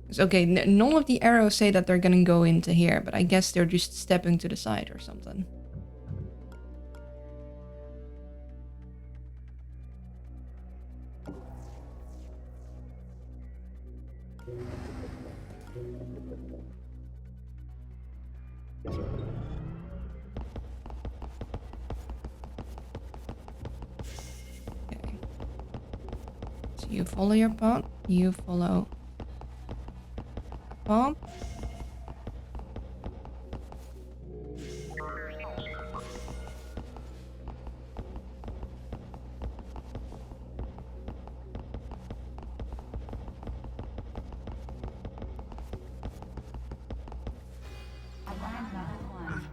It's okay, none of the arrows say that they're gonna go into here, but I guess they're just stepping to the side or something. You follow your path, you follow path.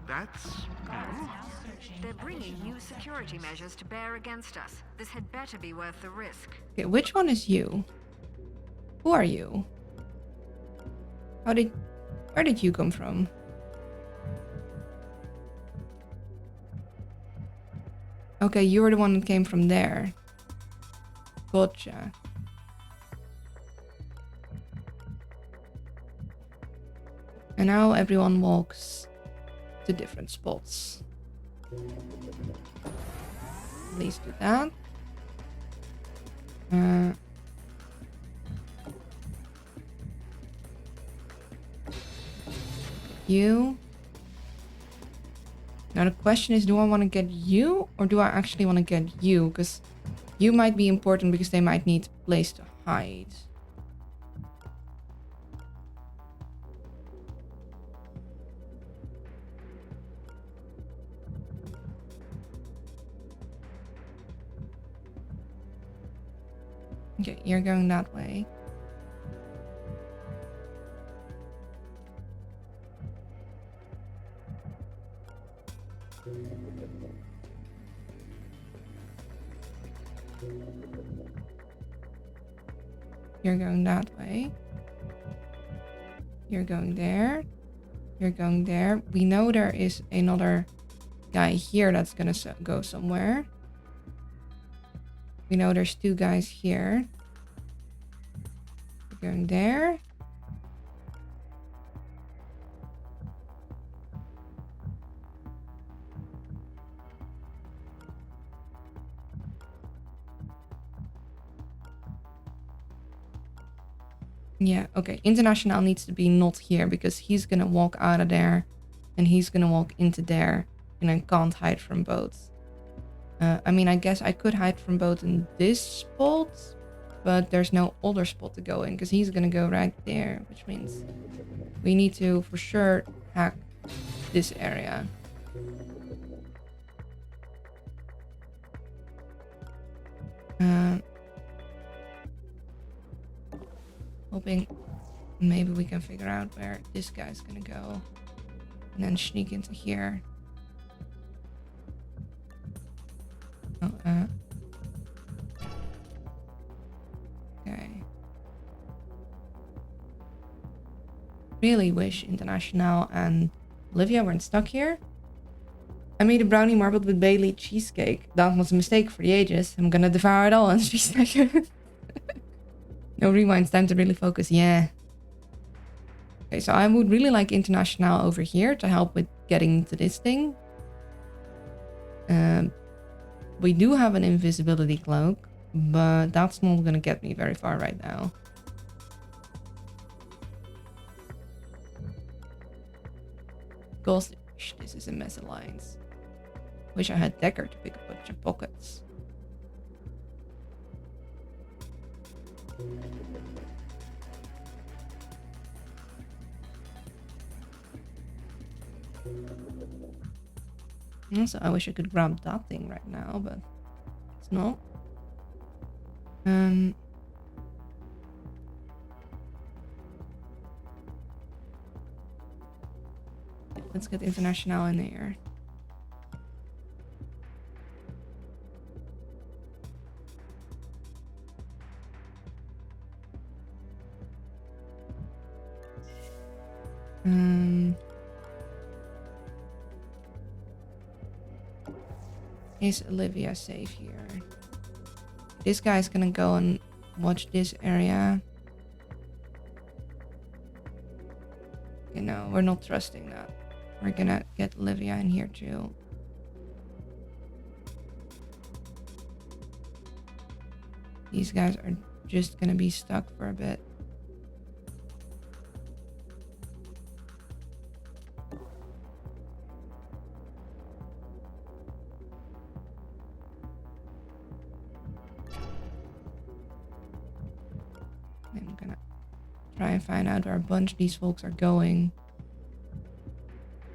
That's... They're bringing new security measures to bear against us. This had better be worth the risk. Okay, which one is you? Who are you? Where did you come from? Okay, you were the one that came from there. Gotcha. And now everyone walks to different spots. At least do that. You. Now the question is, do I want to get you or do I actually want to get you? Because you might be important because they might need a place to hide. Okay, you're going that way. You're going that way. You're going there. You're going there. We know there is another guy here that's gonna go somewhere. We know there's 2 guys here. You're going there. Yeah, okay. International needs to be not here because he's gonna walk out of there and he's gonna walk into there and I can't hide from both. I mean, I guess I could hide from both in this spot, but there's no other spot to go in because he's gonna go right there, which means we need to for sure hack this area. Hoping maybe we can figure out where this guy's gonna go and then sneak into here. Oh, okay. Really wish International and Olivia weren't stuck here. I made a brownie marbled with Bailey cheesecake. That was a mistake for the ages. I'm gonna devour it all in 3 seconds. No rewinds, time to really focus. Yeah. Okay, so I would really like International over here to help with getting to this thing. We do have an invisibility cloak, but that's not gonna get me very far right now. Gosh, this is a mess of lines. Wish I had Decker to pick a bunch of pockets. Also, I wish I could grab that thing right now, but it's not. Let's get International in here. Is Olivia safe here? This guy's gonna go and watch this area. You know, we're not trusting that. We're gonna get Olivia in here too. These guys are just gonna be stuck for a bit. I'm gonna try and find out where a bunch of these folks are going.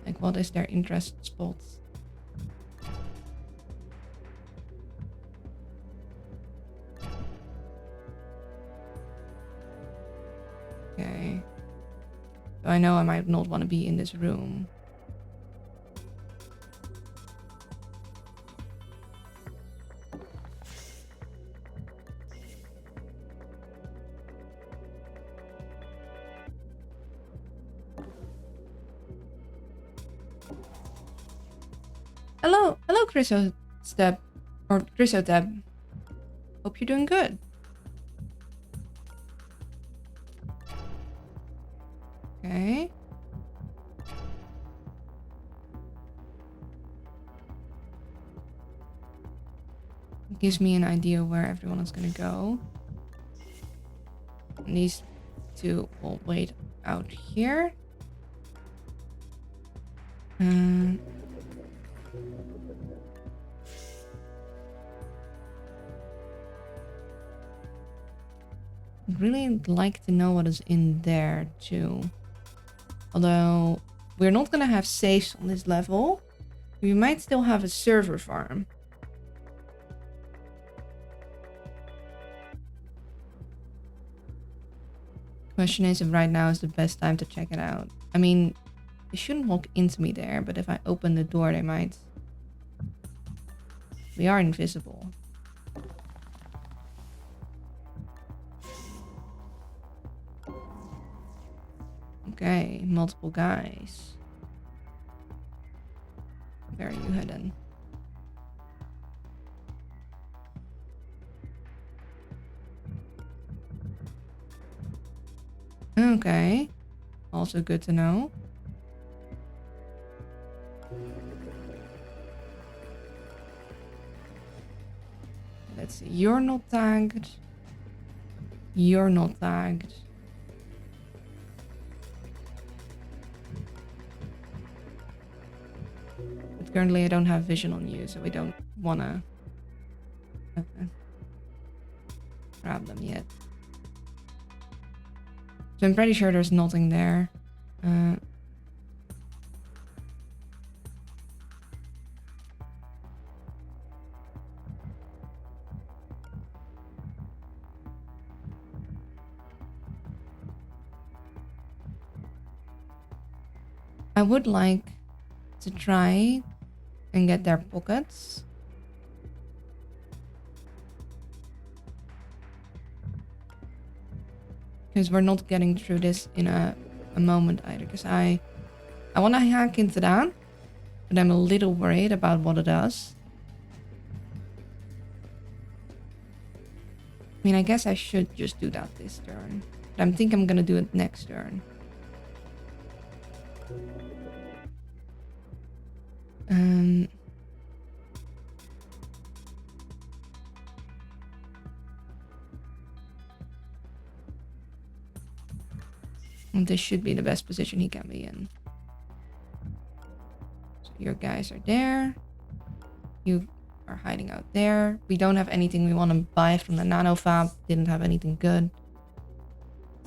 Like, what is their interest spots? Okay. So I know I might not want to be in this room. Hello, Chrysotep, or Chrysotep. Hope you're doing good. Okay. It gives me an idea where everyone is gonna go. And these two will wait out here. I'd really like to know what is in there too. Although we're not gonna have safes on this level. We might still have a server farm. Question is if right now is the best time to check it out. I mean, they shouldn't walk into me there, but if I open the door, they might. We are invisible. Okay, multiple guys. Where are you heading? Okay. Also good to know. Let's see. You're not tagged. You're not tagged. But currently I don't have vision on you, so we don't wanna grab them yet. So I'm pretty sure there's nothing there. I would like to try and get their pockets. Because we're not getting through this in a moment either. Because I want to hack into that. But I'm a little worried about what it does. I mean, I guess I should just do that this turn. But I think I'm going to do it next turn. This should be the best position he can be in. So your guys are there. You are hiding out there. We don't have anything we want to buy from the nano fab. Didn't have anything good.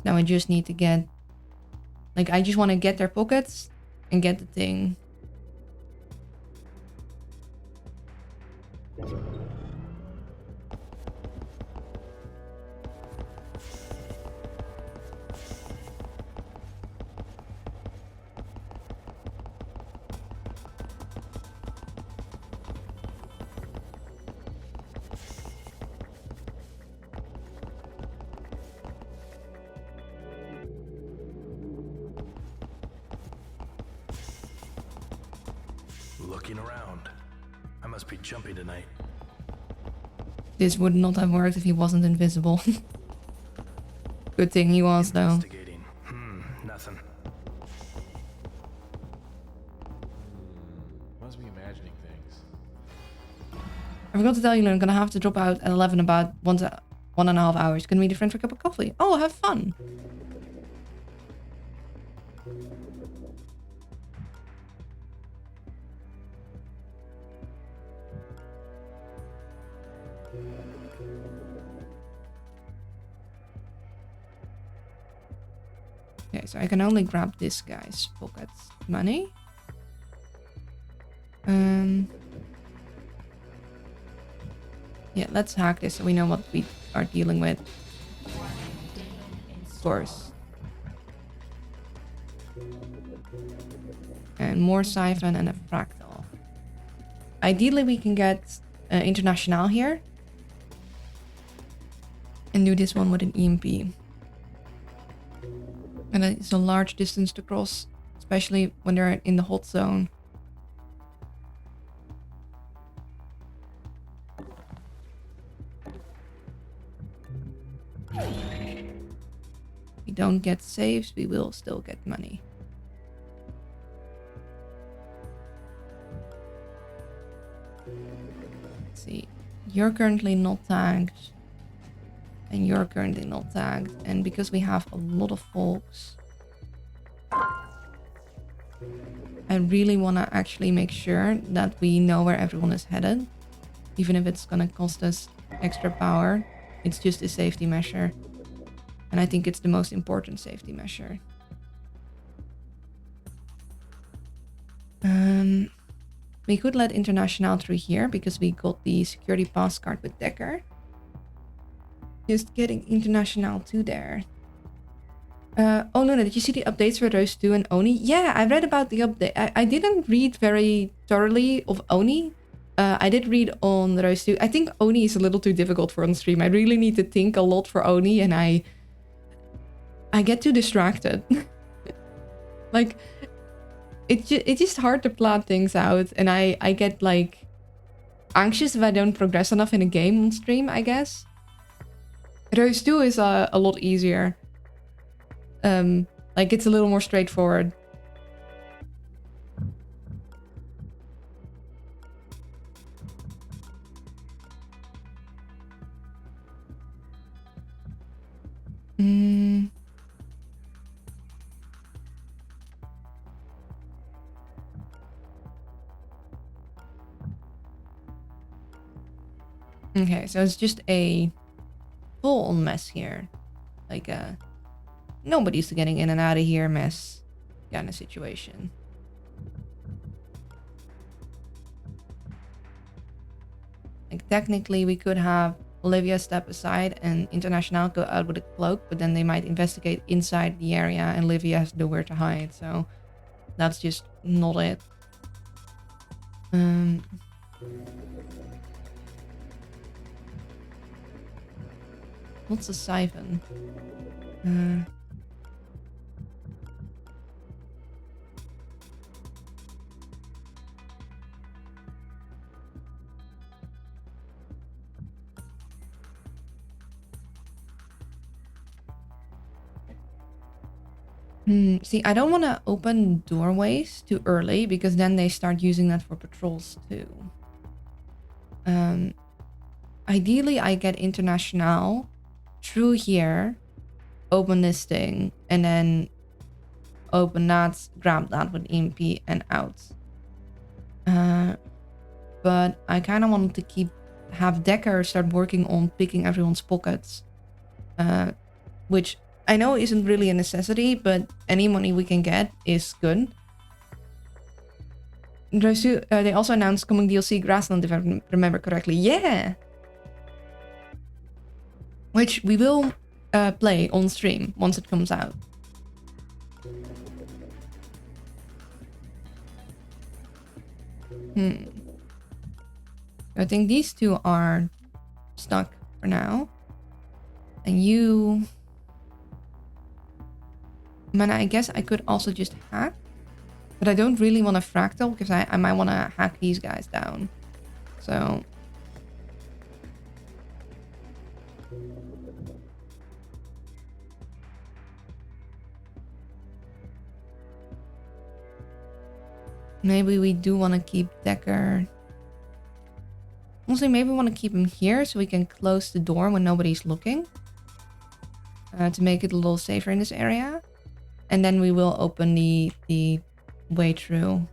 Now I just need to get... Like, I just want to get their pockets and get the thing. Looking around. I must be jumpy tonight. This would not have worked if he wasn't invisible. Good thing he was, though. Investigating. Nothing. Must be imagining things. I forgot to tell you, I'm gonna have to drop out at 11 about 1.5 hours. Gonna meet a friend for a cup of coffee. Oh, have fun. Okay, so I can only grab this guy's pocket money. Yeah, let's hack this so we know what we are dealing with. Of course. And more siphon and a fractal. Ideally, we can get International here. And do this one with an EMP. And it's a large distance to cross, especially when they're in the hot zone. We don't get saves, we will still get money. Let's see. You're currently not tagged. And you're currently not tagged. And because we have a lot of folks, I really want to actually make sure that we know where everyone is headed. Even if it's going to cost us extra power, it's just a safety measure. And I think it's the most important safety measure. We could let International through here because we got the security pass card with Decker. Just getting International to there. Oh, Luna, did you see the updates for Rose 2 and Oni? Yeah, I read about the update. I didn't read very thoroughly of Oni. I did read on Rose 2. I think Oni is a little too difficult for on stream. I really need to think a lot for Oni, and I get too distracted. Like, it's just hard to plan things out, and I get, like, anxious if I don't progress enough in a game on stream, I guess. Rose 2 is a lot easier. Like, it's a little more straightforward. Okay, so it's just a full-on mess here. Like, nobody's getting in and out of here mess kind of situation. Like, technically, we could have Olivia step aside and International go out with a cloak, but then they might investigate inside the area and Olivia has nowhere to hide, so that's just not it. What's a siphon? See, I don't want to open doorways too early because then they start using that for patrols too. Ideally, I get International through here, open this thing, and then open that, grab that with EMP and out. But I kind of want to have Decker start working on picking everyone's pockets, which I know isn't really a necessity, but any money we can get is good. They also announced coming DLC Grassland, if I remember correctly. Yeah! Which we will play on stream once it comes out. I think these two are stuck for now. And you... Man, I guess I could also just hack. But I don't really want to fractal because I might want to hack these guys down. So... Maybe we do want to keep Decker. Also, maybe we want to keep him here so we can close the door when nobody's looking. To make it a little safer in this area. And then we will open the way through.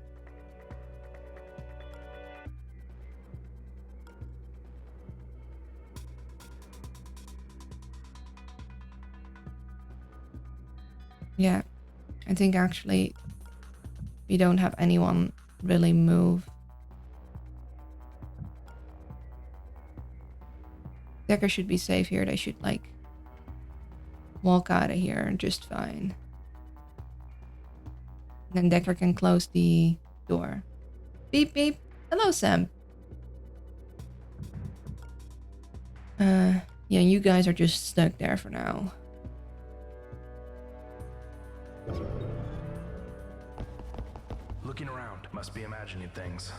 Yeah, I think actually we don't have anyone really move. Decker should be safe here. They should like walk out of here just fine. Then Decker can close the door. Beep beep. Hello, Sam. Yeah, you guys are just stuck there for now. Looking around, must be imagining things.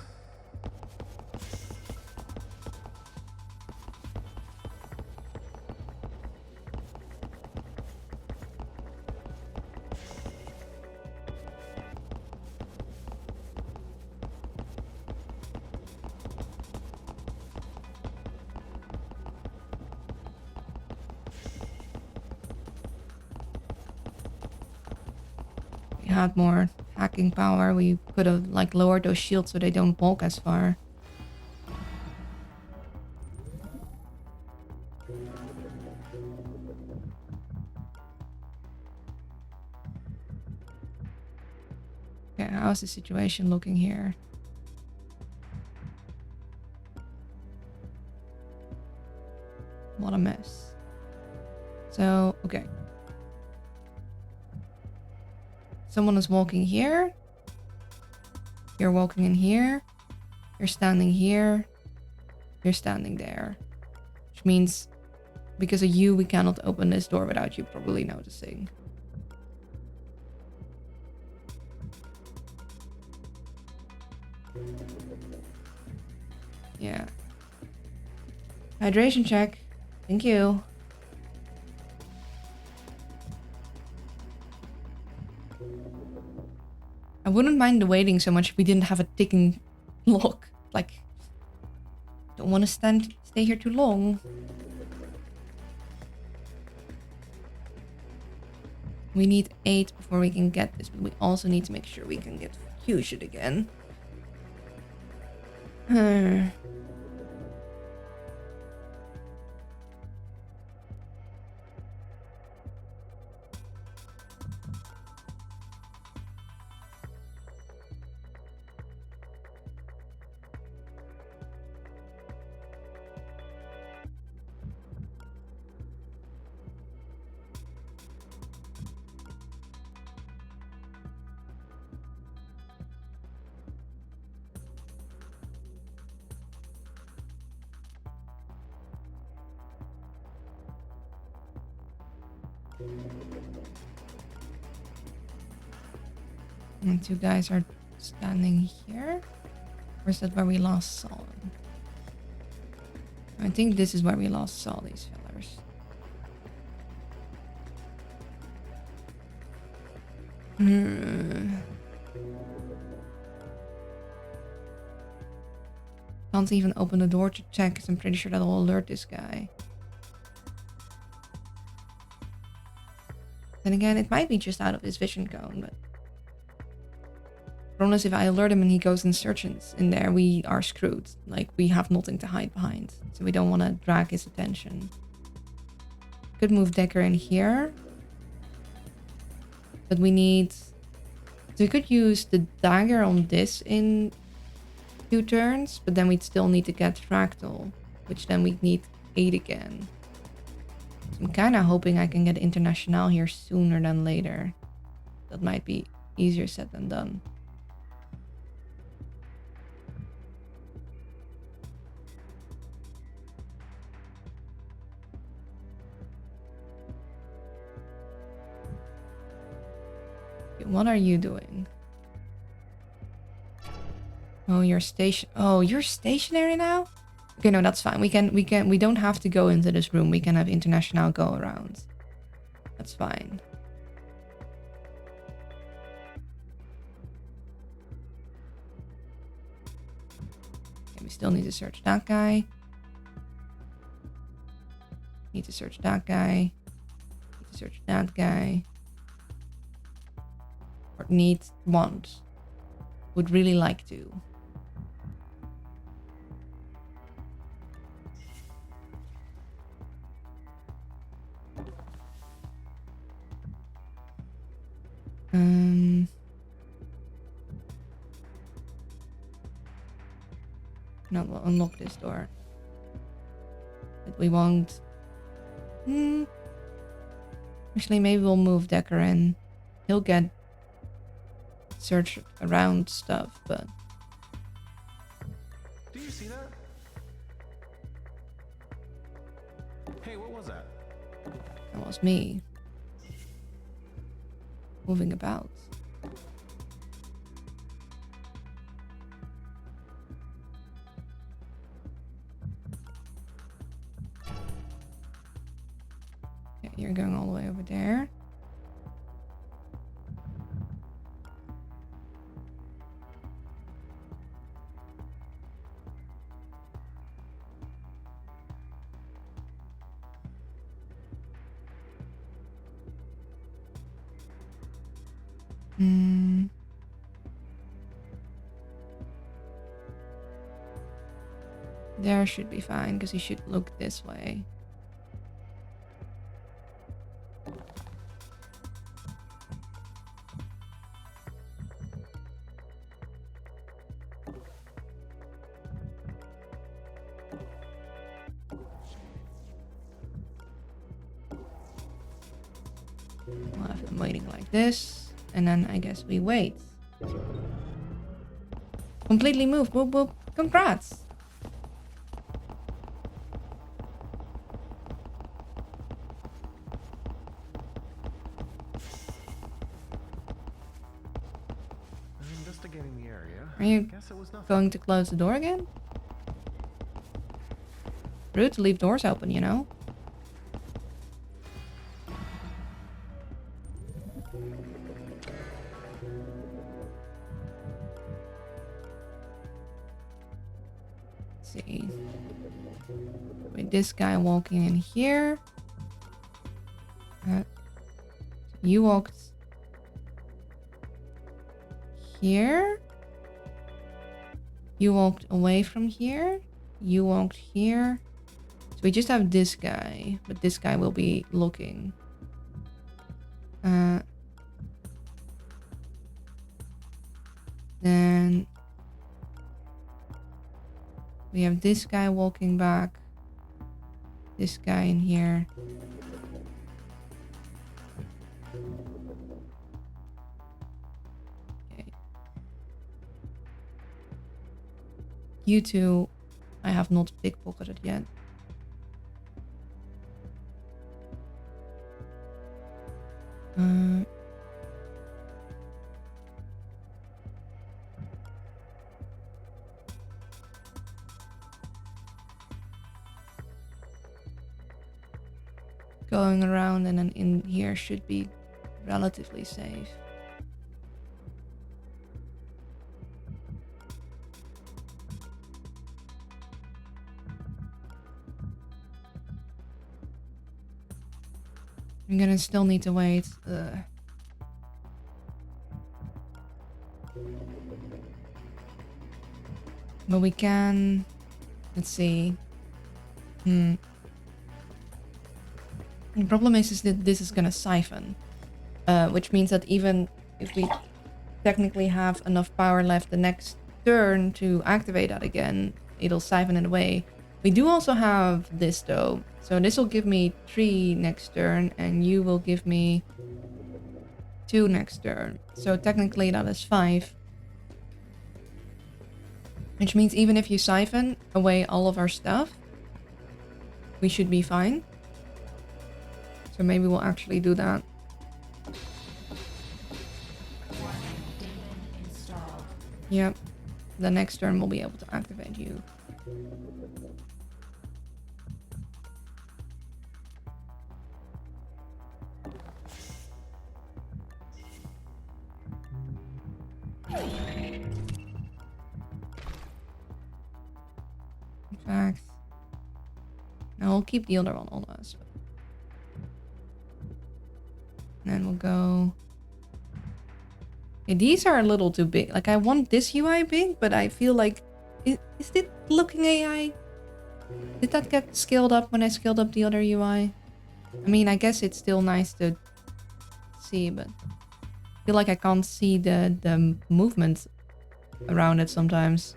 had more hacking power, we could have like lowered those shields so they don't bulk as far. Okay, how's the situation looking here? What a mess. So, okay. Someone is walking here. You're walking in here. You're standing here. You're standing there. Which means because of you, we cannot open this door without you probably noticing. Yeah. Hydration check. Thank you. I wouldn't mind the waiting so much if we didn't have a ticking clock. Like, don't want to stay here too long. We need 8 before we can get this, but we also need to make sure we can get use it again. And 2 guys are standing here. Or is that where we last saw them? I think this is where we last saw these fellers. Can't even open the door to check because I'm pretty sure that'll alert this guy. Then again, it might be just out of his vision cone, but... Honest, if I alert him and he goes and searches in there, we are screwed. Like, we have nothing to hide behind. So we don't want to drag his attention. Could move Decker in here. But we need... So we could use the dagger on this in 2 turns, but then we'd still need to get Fractal, which then we'd need 8 again. So I'm kind of hoping I can get International here sooner than later. That might be easier said than done. What are you doing? Oh, you're stationary now? Okay, no, that's fine. We don't have to go into this room. We can have International go around. That's fine. Okay, we still need to search that guy. Need to search that guy. Need to search that guy. Or want. Would really like to. No, we'll unlock this door. But we won't. Actually, maybe we'll move Decker in. He'll get search around stuff, but... Do you see that? Hey, what was that? That was me. Moving about. Yeah, you're going all the way over there. Hmm. There should be fine because he should look this way. We'll have them waiting like this. And then I guess we wait. Completely moved. Whoop whoop. Congrats. I'm investigating the area. Are you Guess it was nothing. going to close the door again? Rude to leave doors open, you know? Let's see. With this guy walking in here. You walked here. You walked away from here. You walked here. So we just have this guy, but this guy will be looking. Then we have this guy walking back. This guy in here. Okay. You two, I have not pickpocketed yet. Going around and then in here should be relatively safe. I'm gonna still need to wait. But we can... Let's see. The problem is that this is gonna siphon. Which means that even if we technically have enough power left the next turn to activate that again, it'll siphon it away. We do also have this though. So this will give me 3 next turn and you will give me 2 next turn. So technically that is 5. Which means even if you siphon away all of our stuff, we should be fine. So maybe we'll actually do that. Yep. The next turn we'll be able to activate you. In fact, now we'll keep the other one on us. And then we'll go... Okay, these are a little too big. Like, I want this UI big, but I feel like... Is it looking AI? Did that get scaled up when I scaled up the other UI? I mean, I guess it's still nice to see, but... I feel like I can't see the movement around it sometimes.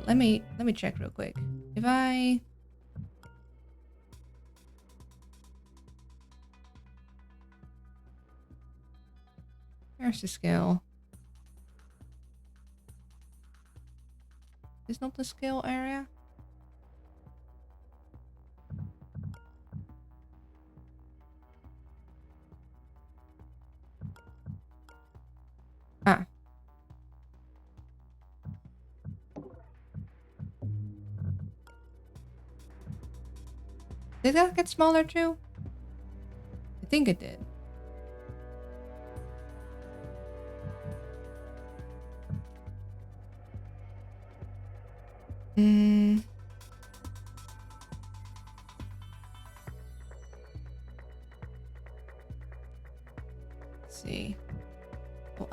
Wait, let me check real quick. If I... Where's the scale? Is not the scale area? Ah. Did that get smaller too? I think it did.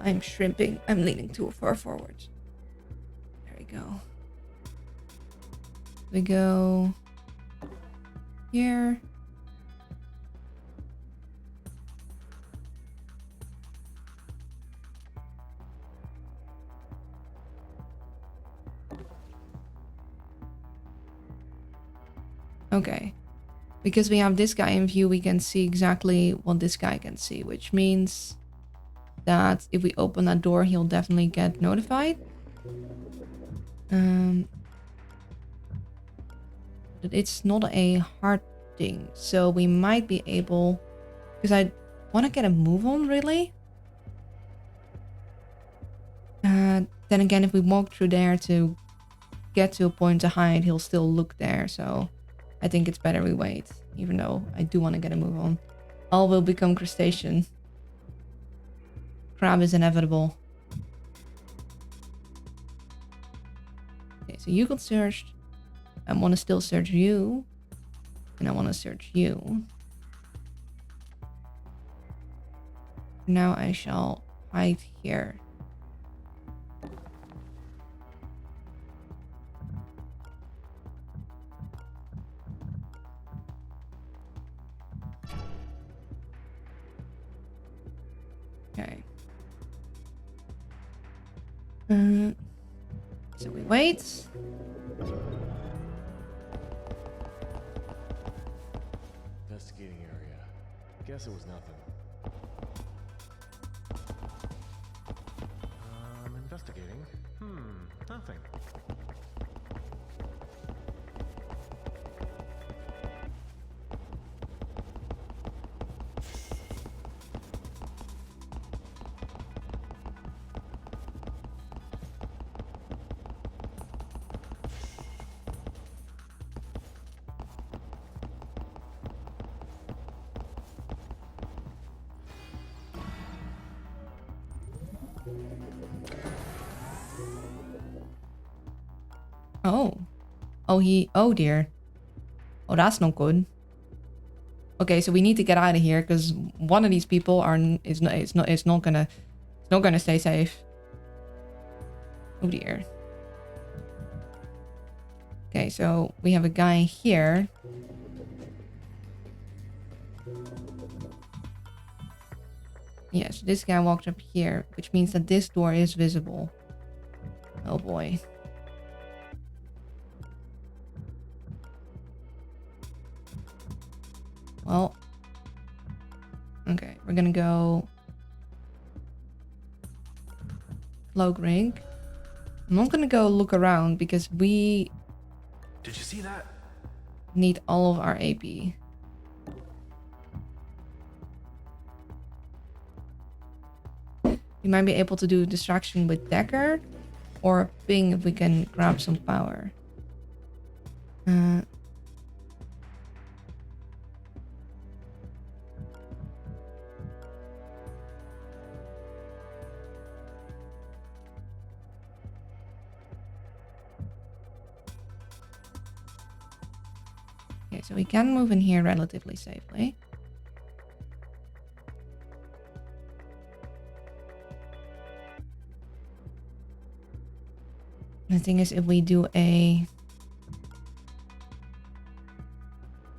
I'm shrimping. I'm leaning too far forward. There we go. We go here. Okay. Because we have this guy in view, we can see exactly what this guy can see, which means that if we open that door, he'll definitely get notified. But it's not a hard thing, so we might be able, because I want to get a move on, really. Then again, if we walk through there to get to a point to hide, he'll still look there, so I think it's better we wait, even though I do want to get a move on. All will become crustacean. Crab is inevitable. Okay, so you got searched. I want to still search you. And I want to search you. Now I shall hide here. Okay. So we wait. Investigating area. Guess it was nothing. Investigating. Nothing. Oh. Oh dear. Oh, that's not good. Okay, so we need to get out of here because one of these people is not gonna stay safe. Oh dear. Okay, so we have a guy here. Yes, this guy walked up here, which means that this door is visible. Oh boy. Well, okay, we're gonna go cloak rig. I'm not gonna go look around because we Did you see that? need all of our AP. We might be able to do distraction with Decker or ping if we can grab some power. Okay, so we can move in here relatively safely. The thing is, if we do a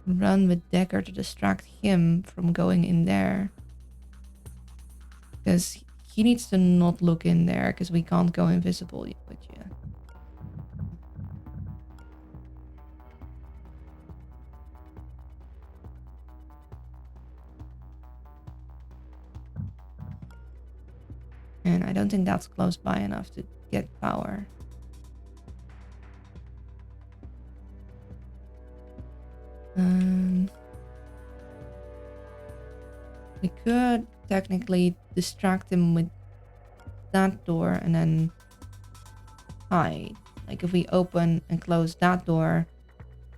run with Decker to distract him from going in there, because he needs to not look in there because we can't go invisible with you. And I don't think that's close by enough to get power. We could technically distract him with that door and then hide. Like if we open and close that door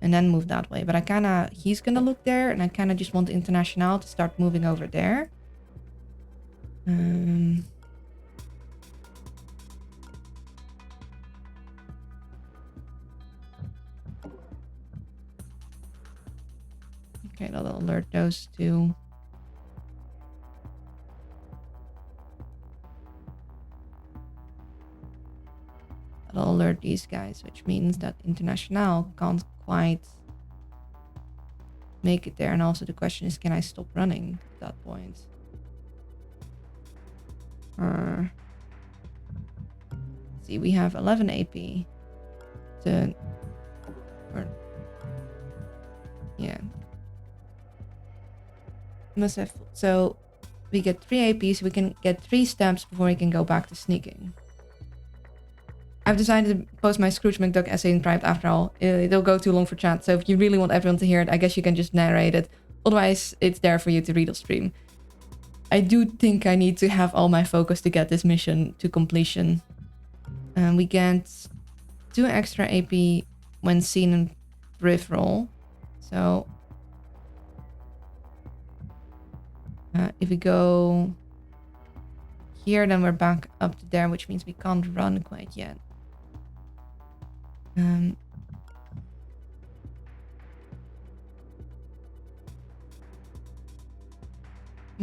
and then move that way. But he's gonna look there and I kinda just want the International to start moving over there. Okay, that'll alert those two. these guys, which means that International can't quite make it there. And also the question is, can I stop running at that point? See, we have 11 AP yeah. Must have, so we get 3 APs, we can get 3 steps before we can go back to sneaking. I've decided to post my Scrooge McDuck essay in private after all. It'll go too long for chat, so if you really want everyone to hear it, I guess you can just narrate it. Otherwise, it's there for you to read on stream. I do think I need to have all my focus to get this mission to completion. We get 2 extra AP when seen in peripheral. So if we go here, then we're back up to there, which means we can't run quite yet. I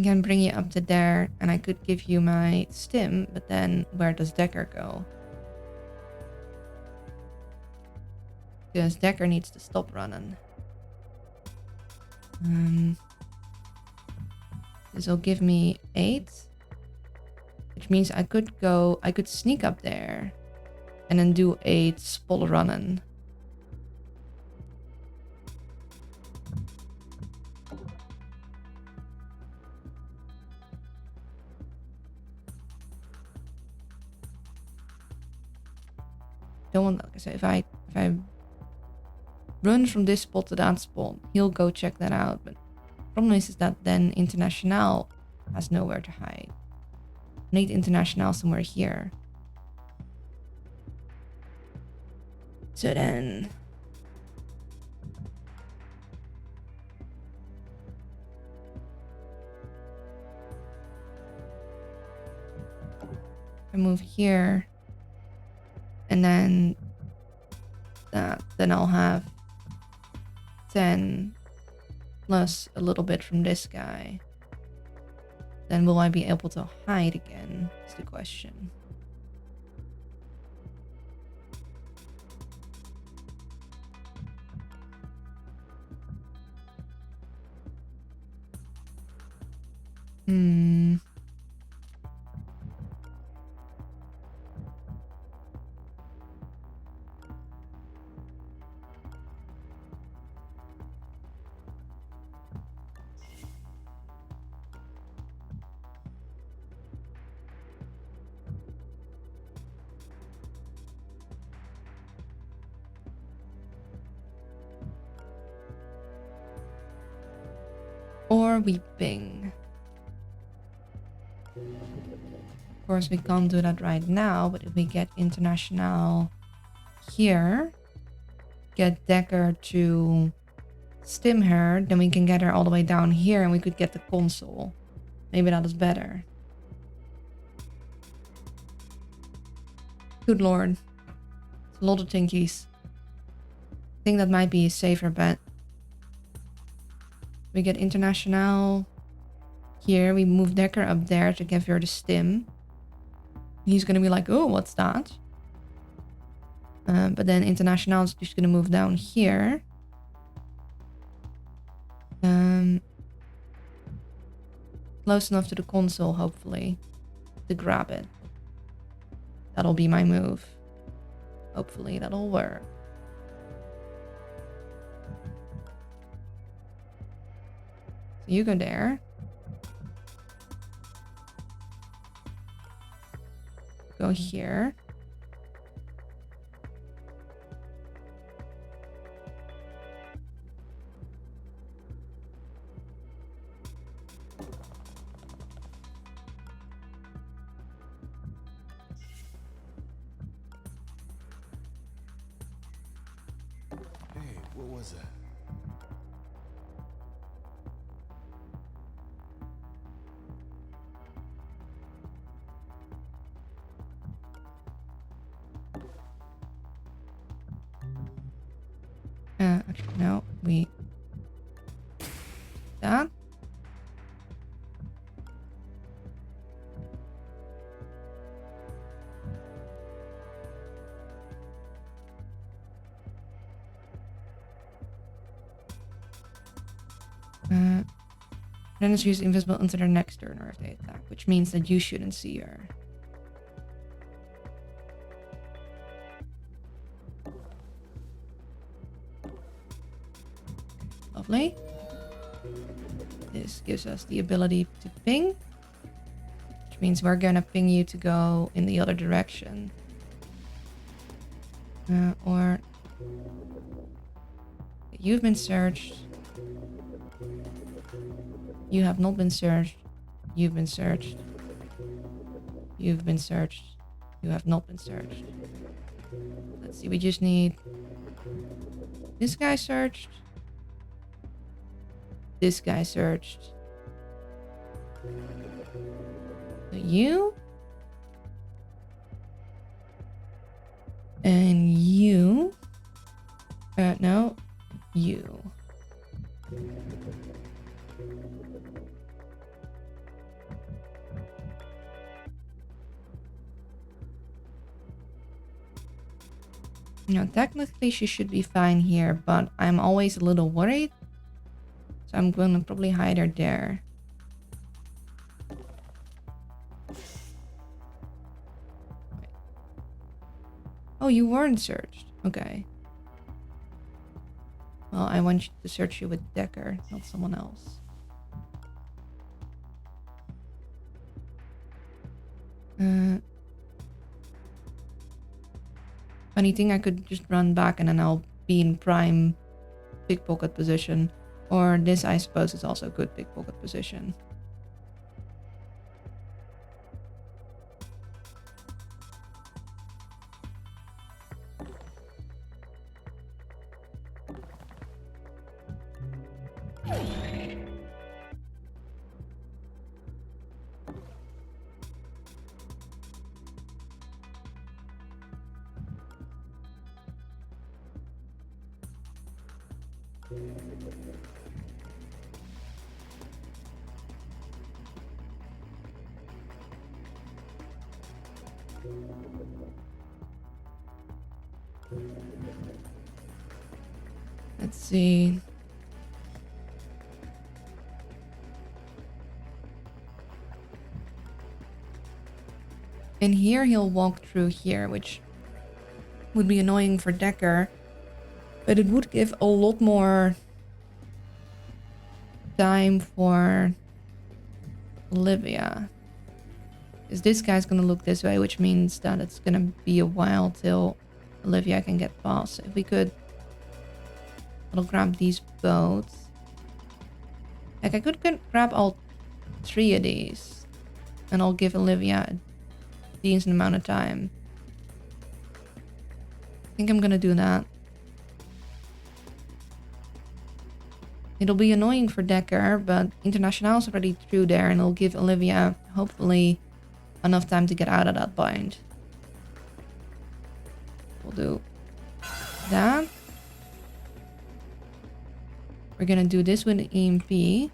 can bring you up to there, and I could give you my stim, but then where does Decker go? Because Decker needs to stop running. This will give me 8. Which means I could sneak up there and then do 8 spol running. Don't want that. So if I run from this spot to that spot, he'll go check that out. But the problem is that then International has nowhere to hide. I need International somewhere here. So then I move here, and then that, then I'll have 10 plus a little bit from this guy. Then will I be able to hide again, is the question. Or we ping. Of course, we can't do that right now, but if we get International here, get Decker to stim her, then we can get her all the way down here and we could get the console. Maybe that is better. Good lord. It's a lot of tinkies. I think that might be a safer bet. We get International here. We move Decker up there to give her the stim. He's gonna be like, oh, what's that? But then International is just gonna move down here. Close enough to the console, hopefully, to grab it. That'll be my move. Hopefully that'll work. So you go there. Go here. Hey, what was that? Actually, no, we... That? Then is used invisible until their next turn or if they attack, which means that you shouldn't see her. Lovely. This gives us the ability to ping, which means we're gonna ping you to go in the other direction. Or you've been searched. You have not been searched. You've been searched. You've been searched. You have not been searched. Let's see, we just need this guy searched. This guy searched. You. And you. No. You. Now, technically she should be fine here, but I'm always a little worried. So I'm gonna probably hide her there. Oh, you weren't searched. Okay. Well, I want you to search you with Decker, not someone else. Funny thing, I could just run back and then I'll be in prime pickpocket position. Or this, I suppose, is also a good pickpocket position. Let's see. And here he'll walk through here, which would be annoying for Decker, but it would give a lot more time for Olivia. Because this guy's gonna look this way, which means that it's gonna be a while till Olivia can get past. So if we could, I'll grab these boats. Like I could grab all 3 of these, and I'll give Olivia a decent amount of time. I think I'm gonna do that. It'll be annoying for Decker, but International's already through there, and it'll give Olivia, hopefully, enough time to get out of that bind. We'll do that. We're gonna do this with the EMP.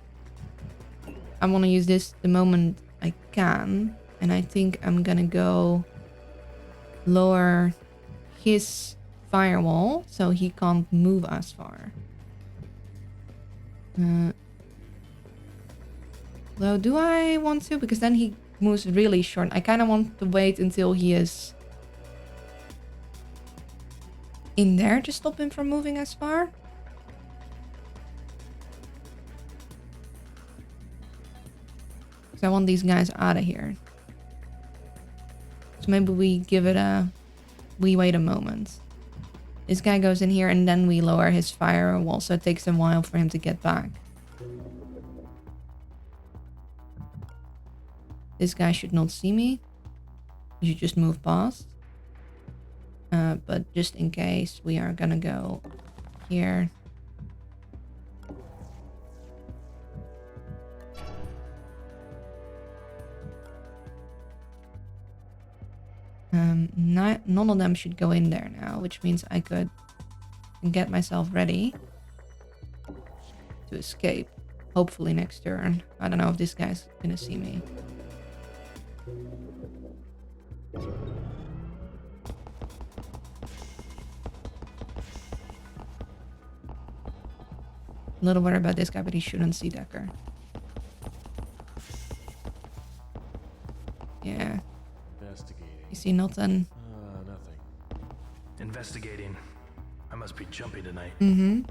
I want to use this the moment I can, and I think I'm gonna go lower his firewall so he can't move as far. Though, do I want to? Because then he moves really short. I kind of want to wait until he is in there to stop him from moving as far. Because I want these guys out of here. So maybe we give it a... We wait a moment. This guy goes in here and then we lower his firewall, so it takes a while for him to get back. This guy should not see me. He should just move past. But just in case, we are gonna go here. None of them should go in there now, which means I could get myself ready to escape. Hopefully next turn. I don't know if this guy's gonna see me. A little worried about this guy, but he shouldn't see Decker. see nothing. Nothing. Investigating. I must be jumpy tonight. Mm-hmm.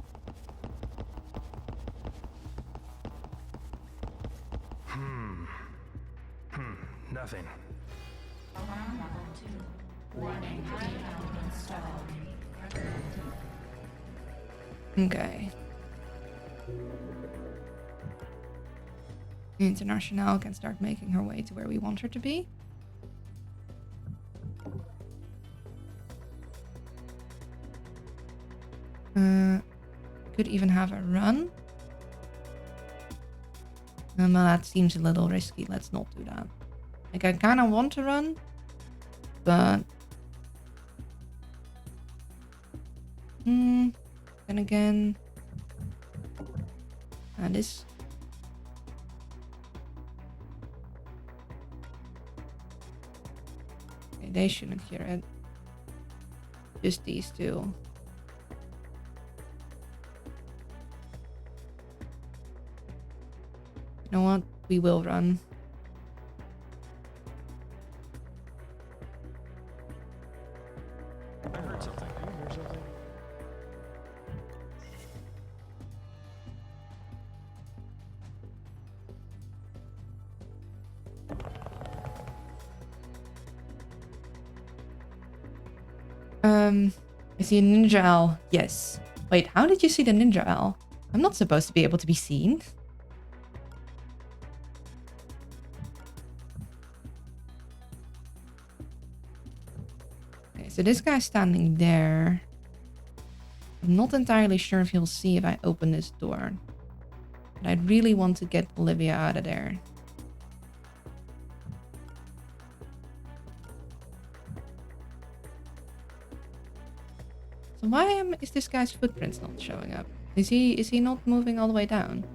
Nothing. Alarm level 2. Warning, development installed. Okay. International can start making her way to where we want her to be. Could even have a run. Well, that seems a little risky. Let's not do that. Like, I kind of want to run, but... then again... And this... Okay, they shouldn't hear it. Just these two. You know what? We will run. I heard something. Did you hear something? I see a ninja owl. Yes. Wait, how did you see the ninja owl? I'm not supposed to be able to be seen. Okay, so this guy's standing there. I'm not entirely sure if he'll see if I open this door. But I really want to get Olivia out of there. So why is this guy's footprints not showing up? Is he not moving all the way down?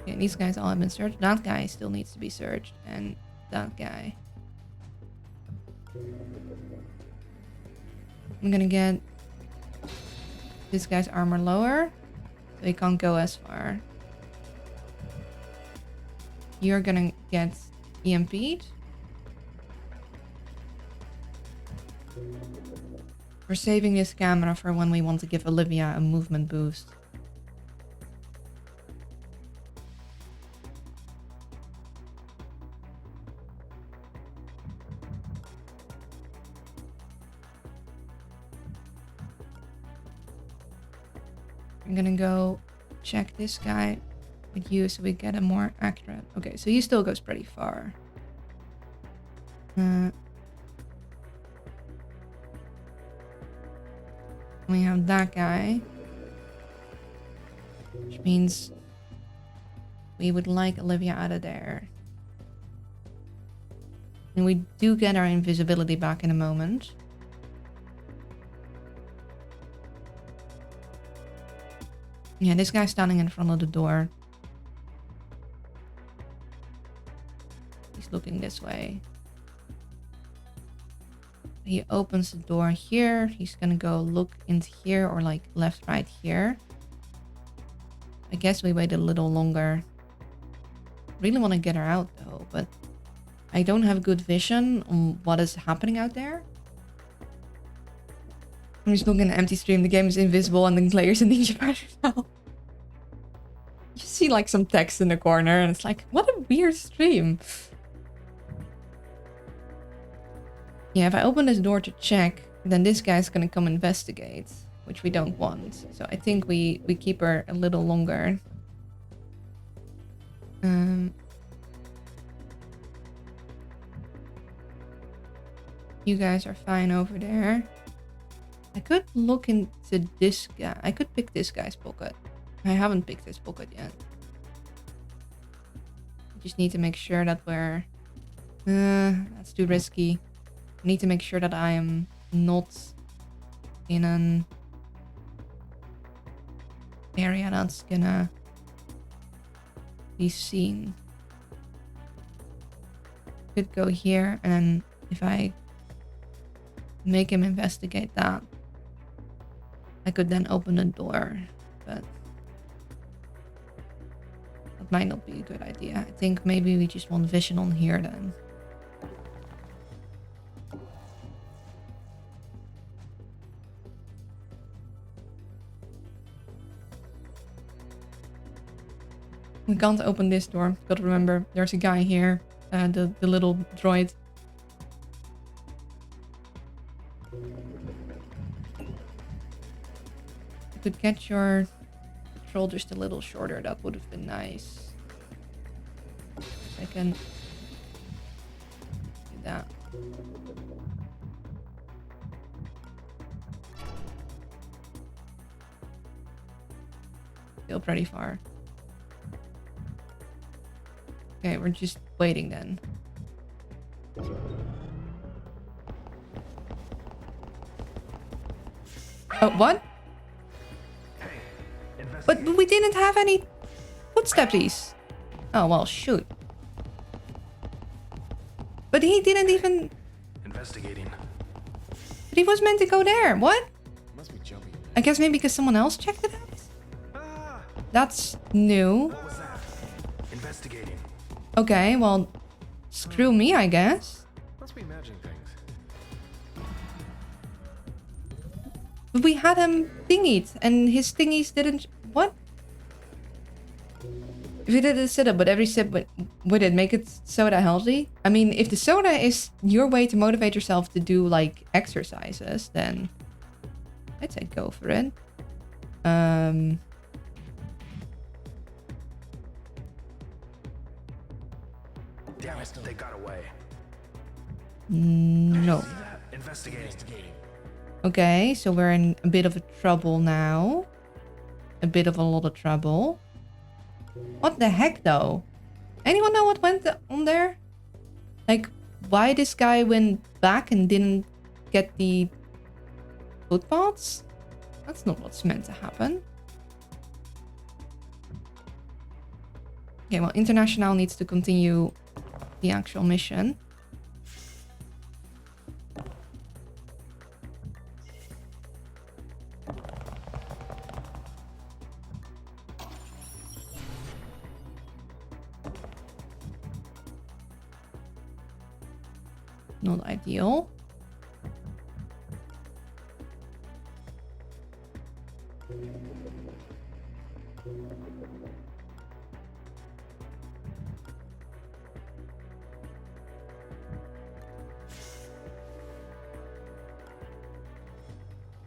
Okay, these guys all have been searched. That guy still needs to be searched, and that guy. I'm gonna get this guy's armor lower, so he can't go as far. You're gonna get EMP'd. We're saving this camera for when we want to give Olivia a movement boost. I'm gonna go check this guy with you so we get a more accurate... Okay, so he still goes pretty far. We have that guy. Which means we would like Olivia out of there. And we do get our invisibility back in a moment. Yeah, this guy's standing in front of the door. He's looking this way. He opens the door here. He's gonna go look into here or like left, right here. I guess we wait a little longer. Really want to get her out though, but I don't have good vision on what is happening out there. I'm just looking at an empty stream. The game is invisible and the players in Ninja Battle now. You see like some text in the corner and it's like, what a weird stream. Yeah, if I open this door to check, then this guy's gonna come investigate, which we don't want. So I think we keep her a little longer. You guys are fine over there. I could look into this guy. I could pick this guy's pocket. I haven't picked his pocket yet. I just need to make sure that we're... that's too risky. I need to make sure that I am not in an area that's gonna be seen. Could go here, and then if I make him investigate that, I could then open the door, but might not be a good idea. I think maybe we just want vision on here then. We can't open this door. Gotta remember, there's a guy here. The little droid. You could get your control just a little shorter. That would have been nice. I can do that. Still pretty far. Okay, we're just waiting then. Oh, what? But we didn't have any footsteppies. Oh, well, shoot. But he didn't even... Investigating. But he was meant to go there. What? Must be jumpy. I guess maybe because someone else checked it out? That's new. What was that? Investigating. Okay, well, screw me, I guess. Must be imagining things. But we had him thingied, and his thingies didn't... What? If you did a sit-up, but every sip would it make it soda healthy? I mean, if the soda is your way to motivate yourself to do, like, exercises, then I'd say go for it. Damn it, they got away. No. Investigating. Okay, so we're in a bit of a trouble now. A bit of a lot of trouble. What the heck, though? Anyone know what went on there? Like, why this guy went back and didn't get the footpaths? That's not what's meant to happen. Okay, well, International needs to continue the actual mission. Not ideal.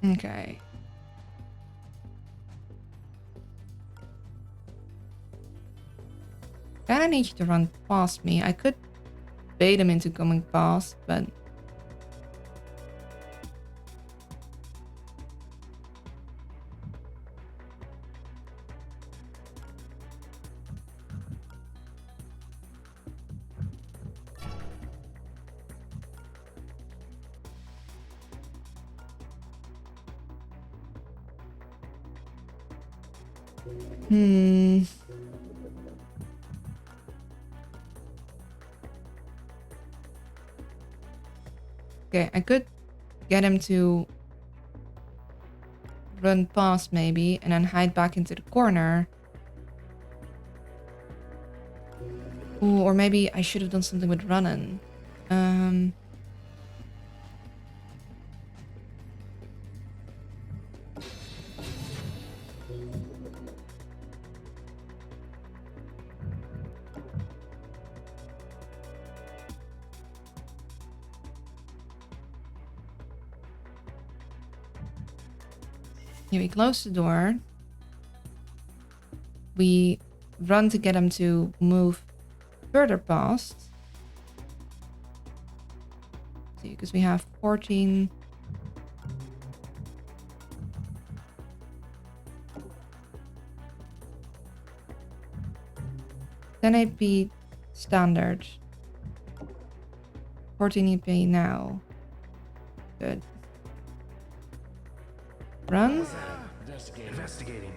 Okay. Kinda need you to run past me. I could bait him into coming past, but... Okay, I could get him to run past maybe and then hide back into the corner. Ooh, or maybe I should have done something with running. Here we close the door. We run to get him to move further past. See, because we have 14. Then AP standard. 14 AP now. Good. Run. Investigating.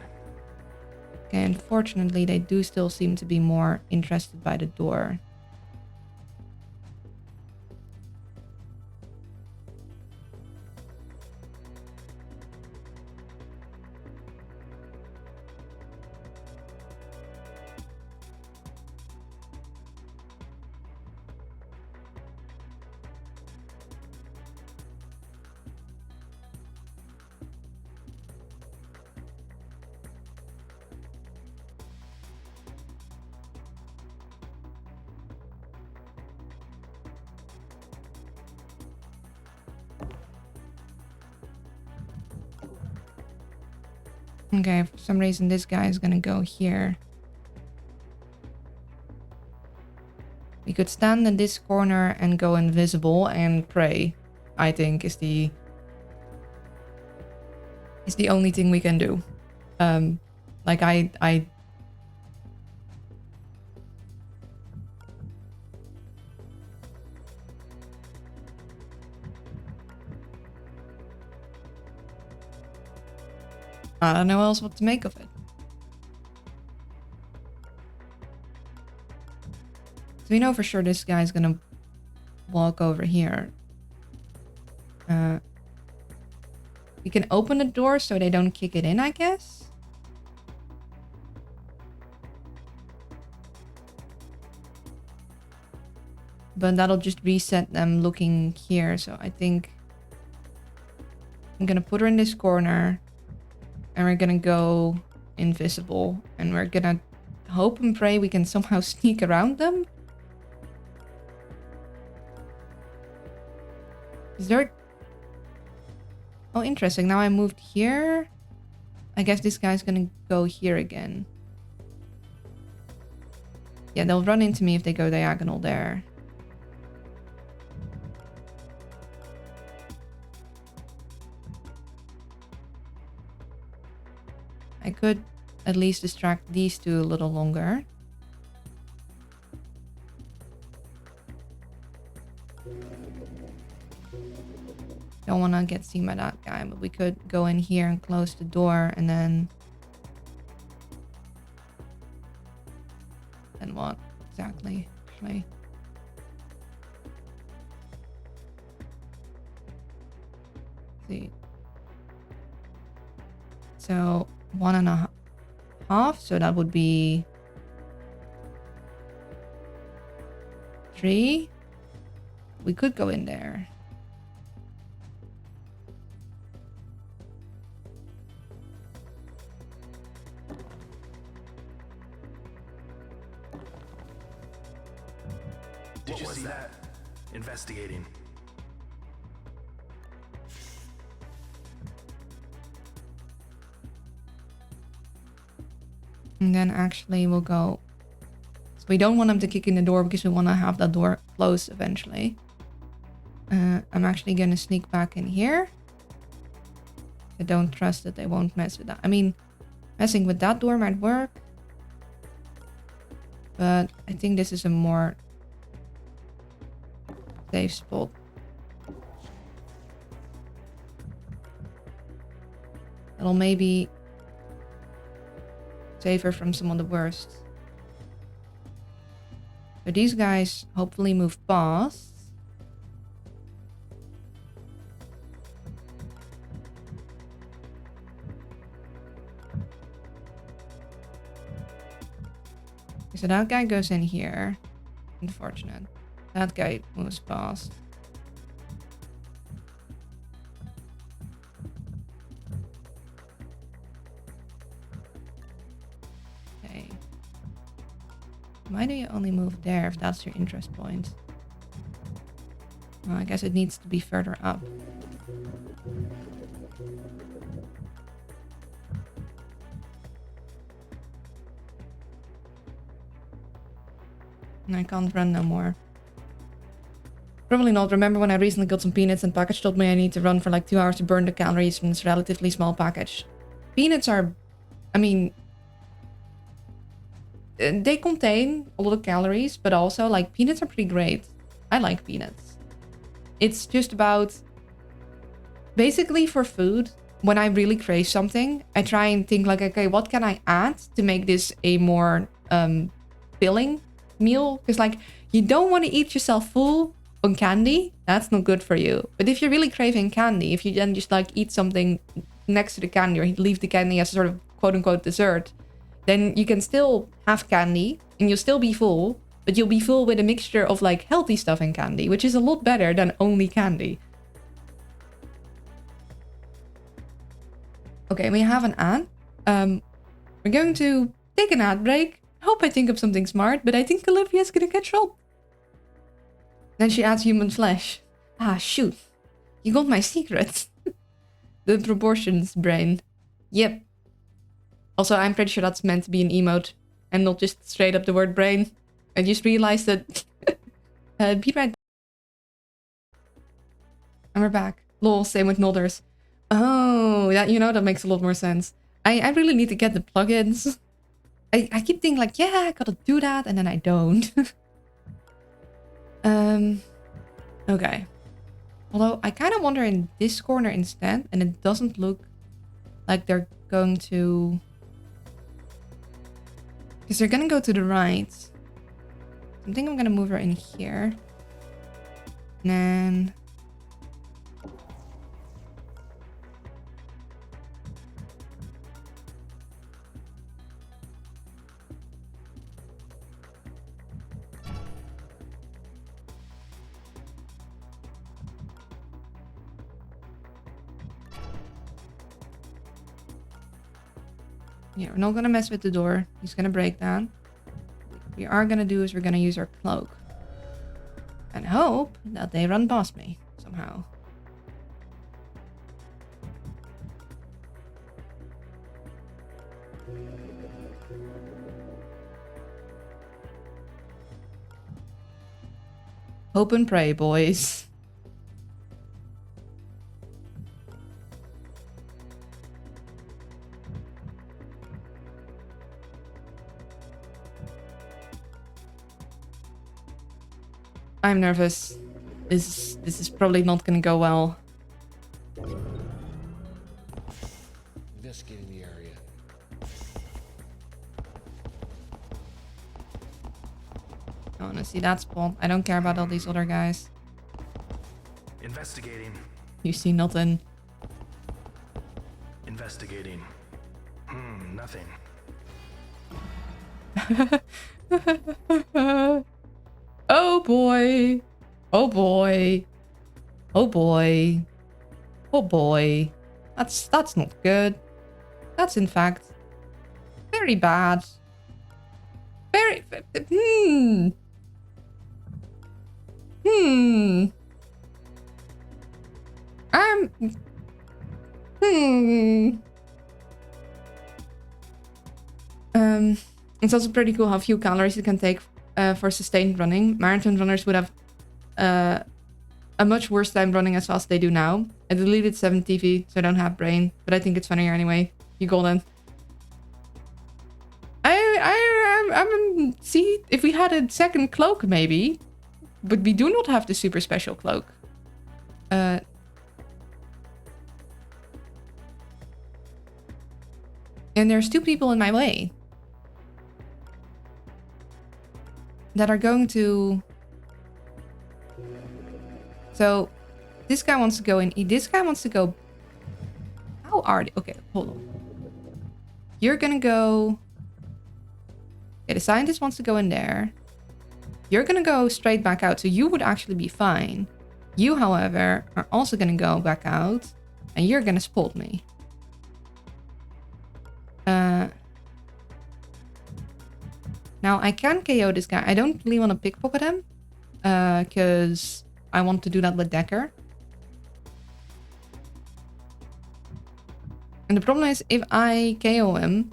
Okay, unfortunately, they do still seem to be more interested by the door. Okay, for some reason this guy is gonna go here. We could stand in this corner and go invisible and pray, I think is the only thing we can do. Like I don't know else what to make of it. So we know for sure this guy's gonna walk over here. We can open the door so they don't kick it in, I guess. But that'll just reset them looking here. So I think I'm gonna put her in this corner. And we're gonna go invisible. And we're gonna hope and pray we can somehow sneak around them. Is there... Oh, interesting. Now I moved here. I guess this guy's gonna go here again. Yeah, they'll run into me if they go diagonal there. I could at least distract these two a little longer. Don't want to get seen by that guy, but we could go in here and close the door and then... Then what exactly? Actually. See. So 1.5, so that would be 3. We could go in there. Did you see that? Investigating. And then actually we'll go... So we don't want them to kick in the door because we want to have that door closed eventually. I'm actually going to sneak back in here. I don't trust that they won't mess with that. I mean, messing with that door might work. But I think this is a more safe spot. It'll maybe save her from some of the worst. So these guys hopefully move past. So that guy goes in here. Unfortunate. That guy moves past. Okay. Why do you only move there if that's your interest point? Well, I guess it needs to be further up. And I can't run no more. Probably not. Remember when I recently got some peanuts and package told me I need to run for like 2 hours to burn the calories from this relatively small package. Peanuts are... I mean... They contain a lot of calories, but also like peanuts are pretty great. I like peanuts. It's just about... Basically for food, when I really crave something, I try and think like, okay, what can I add to make this a more filling meal? Because like, you don't want to eat yourself full on candy. That's not good for you. But if you're really craving candy, if you then just like eat something next to the candy or leave the candy as a sort of quote-unquote dessert, then you can still have candy and you'll still be full, but you'll be full with a mixture of like healthy stuff and candy, which is a lot better than only candy. Okay, we have an ad. We're going to take an ad break. Hope I think of something smart, but I think Olivia's gonna get shot. Then she adds human flesh. Ah, shoot. You got my secret. The proportions brain. Yep. Also, I'm pretty sure that's meant to be an emote and not just straight up the word brain. I just realized that. Be right back. And we're back. Lol, same with Nodders. Oh, that, you know, that makes a lot more sense. I really need to get the plugins. I keep thinking like, yeah, I gotta do that, and then I don't. Okay. Although I kind of wonder in this corner instead, and it doesn't look like they're going to... Because they're gonna go to the right. I think I'm gonna move her in here. And then... Yeah, we're not gonna mess with the door. He's gonna break that. What we are gonna do is we're gonna use our cloak. And hope that they run past me somehow. Hope and pray, boys. I'm nervous. This is probably not gonna go well. Investigating the area. I wanna see that spot. I don't care about all these other guys. Investigating. You see nothing. Investigating. Nothing. Oh boy. Oh boy. Oh boy. Oh boy. That's not good. That's in fact very bad. Very It's also pretty cool how few calories you can take for sustained running. Marathon runners would have a much worse time running as fast as they do now. I deleted 7 TV, so I don't have brain, but I think it's funnier anyway. You golden. See, if we had a second cloak, maybe, but we do not have the super special cloak. And there's 2 people in my way that are going to... So, this guy wants to go in. This guy wants to go... How are they? Okay, hold on. You're gonna go... Okay, the scientist wants to go in there. You're gonna go straight back out, so you would actually be fine. You, however, are also gonna go back out, and you're gonna spot me. Now, I can KO this guy. I don't really want to pickpocket him, because I want to do that with Decker. And the problem is, if I KO him,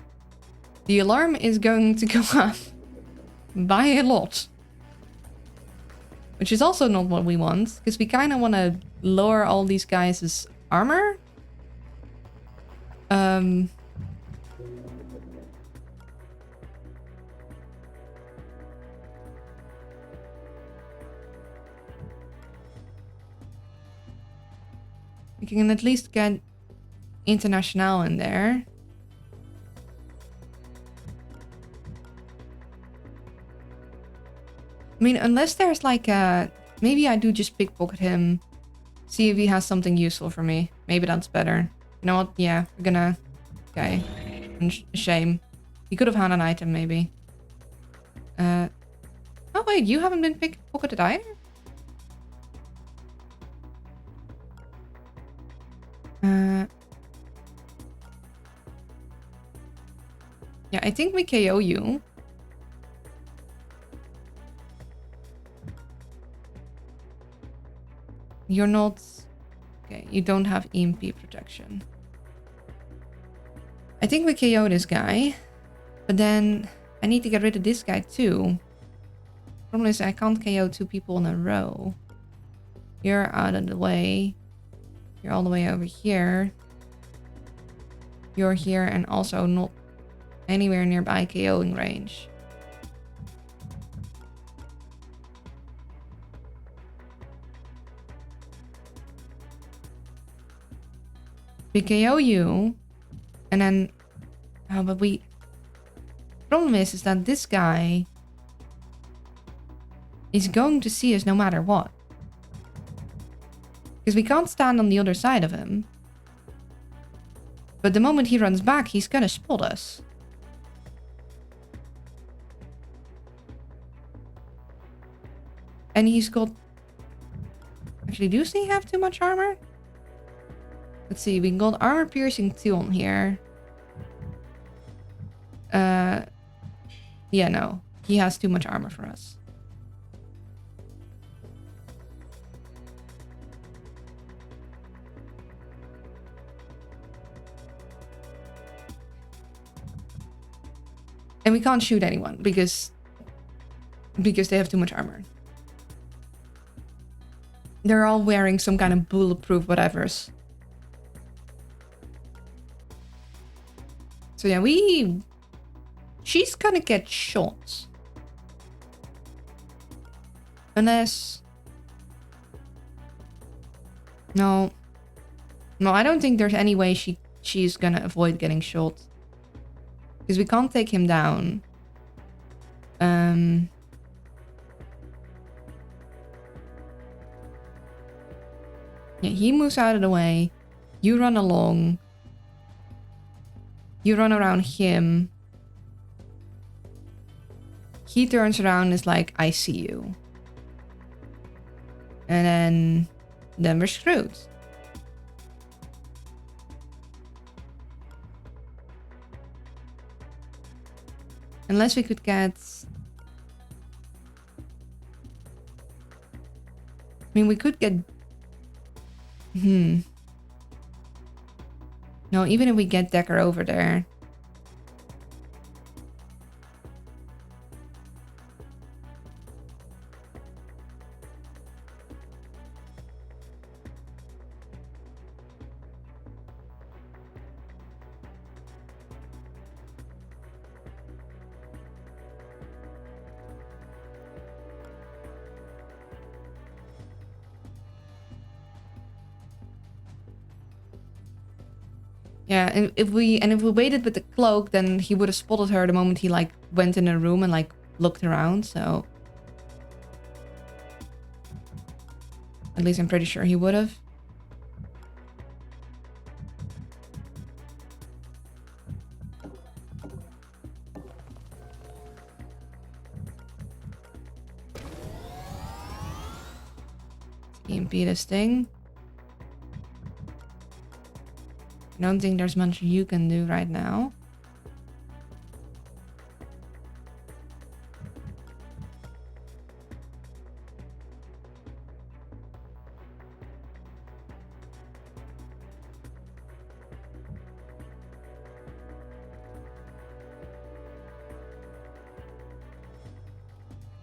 the alarm is going to go off by a lot. Which is also not what we want, because we kind of want to lower all these guys' armor. We can at least get International in there. I mean, unless there's like a... Maybe I do just pickpocket him. See if he has something useful for me. Maybe that's better. You know what? Yeah, we're gonna... Okay. Shame. He could have had an item, maybe. Oh, wait. You haven't been pickpocketed either? Yeah, I think we KO you. You're not... Okay, you don't have EMP protection. I think we KO this guy. But then I need to get rid of this guy too. Problem is I can't KO 2 people in a row. You're out of the way. You're all the way over here. You're here and also not anywhere nearby KOing range. We KO you. And then... Oh, but we... Problem is that this guy... is going to see us no matter what. Because we can't stand on the other side of him. But the moment he runs back, he's gonna spot us. And he's got... Actually, does he have too much armor? Let's see, we got armor piercing 2 on here. Yeah, no. He has too much armor for us. And we can't shoot anyone because they have too much armor. They're all wearing some kind of bulletproof whatevers. So yeah, she's gonna get shot. Unless... No, I don't think there's any way she's gonna avoid getting shot. Because we can't take him down. Yeah, he moves out of the way. You run along. You run around him. He turns around and is like, I see you. And then we're screwed. Unless we could get... I mean, we could get... No, even if we get Decker over there... Yeah, and if we waited with the cloak, then he would have spotted her the moment he like went in a room and like looked around, so at least I'm pretty sure he would have. EMP this thing. I don't think there's much you can do right now.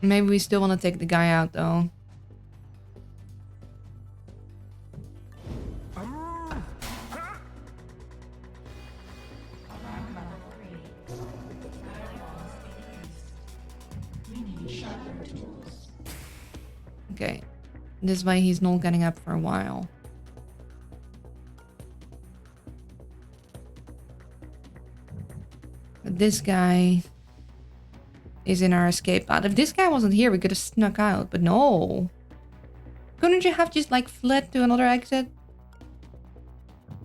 Maybe we still want to take the guy out though. Okay, this way he's not getting up for a while. But this guy is in our escape pod. If this guy wasn't here, we could have snuck out, but no. Couldn't you have just like fled to another exit?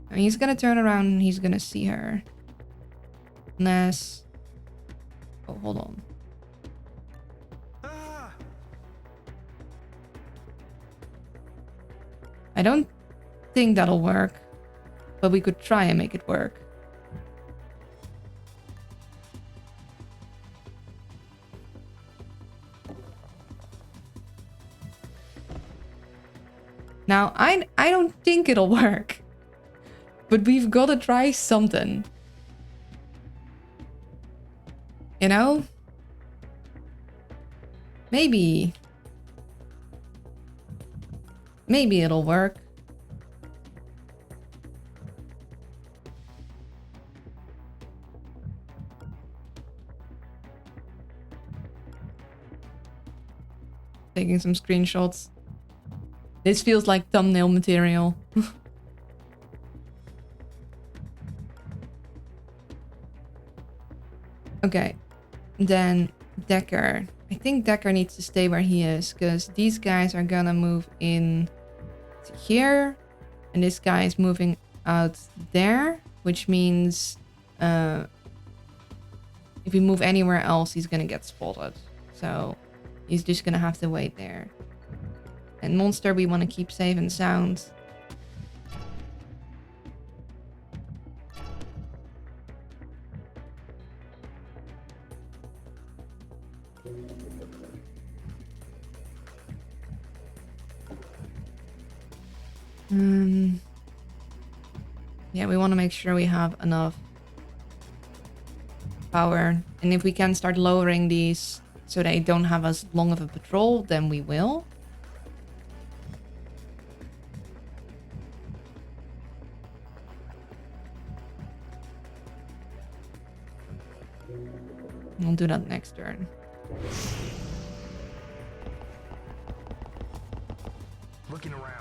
I mean, he's gonna turn around and he's gonna see her. Unless... Oh, hold on. I don't think that'll work, but we could try and make it work. Now, I don't think it'll work, but we've got to try something. You know? Maybe. Maybe it'll work. Taking some screenshots. This feels like thumbnail material. Okay. Then Decker. I think Decker needs to stay where he is because these guys are gonna move in to here. And this guy is moving out there, which means if we move anywhere else, he's gonna get spotted. So he's just gonna have to wait there. And Monster, we want to keep safe and sound. Yeah, we want to make sure we have enough power. And if we can start lowering these so they don't have as long of a patrol, then we will. We'll do that next turn. Looking around.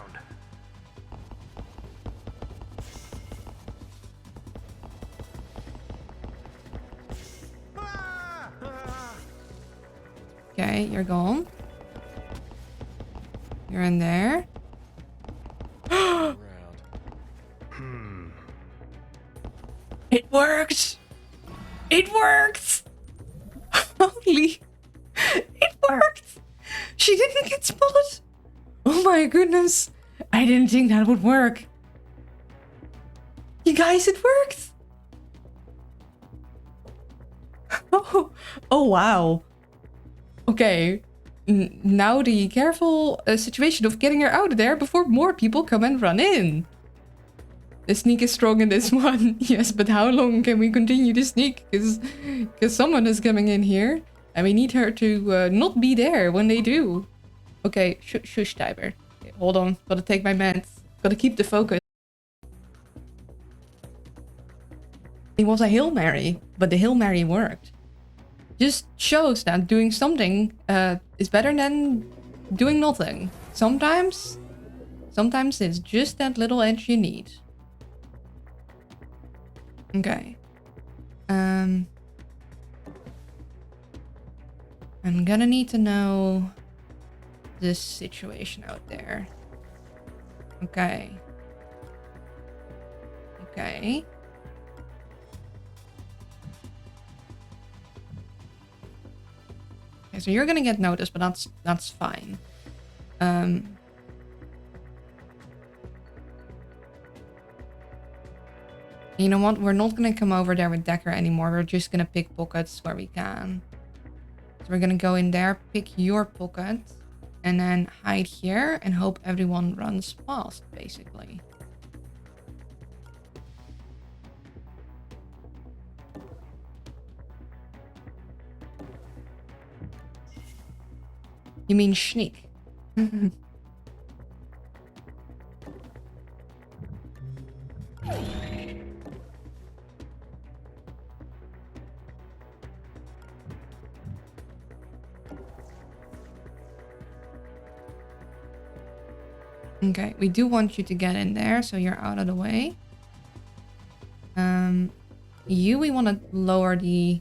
Okay, you're gone. You're in there. Around. It worked! It worked! Holy... It worked! She didn't get spotted! Oh my goodness! I didn't think that would work. You guys, it worked! Oh wow. Okay. Now the careful situation of getting her out of there before more people come and run in. The sneak is strong in this one. Yes, but how long can we continue to sneak? Because someone is coming in here. And we need her to not be there when they do. Okay, shush, Tiber. Okay, hold on. Gotta take my meds. Gotta keep the focus. It was a Hail Mary, but the Hail Mary worked. Just shows that doing something is better than doing nothing. Sometimes it's just that little edge you need. Okay. I'm gonna need to know this situation out there. Okay. Okay. Okay, so you're gonna get noticed, but that's fine. You know what? We're not gonna come over there with Decker anymore. We're just gonna pick pockets where we can. So we're gonna go in there, pick your pocket, and then hide here and hope everyone runs past, basically. You mean sneak? Okay, we do want you to get in there, so you're out of the way. We want to lower the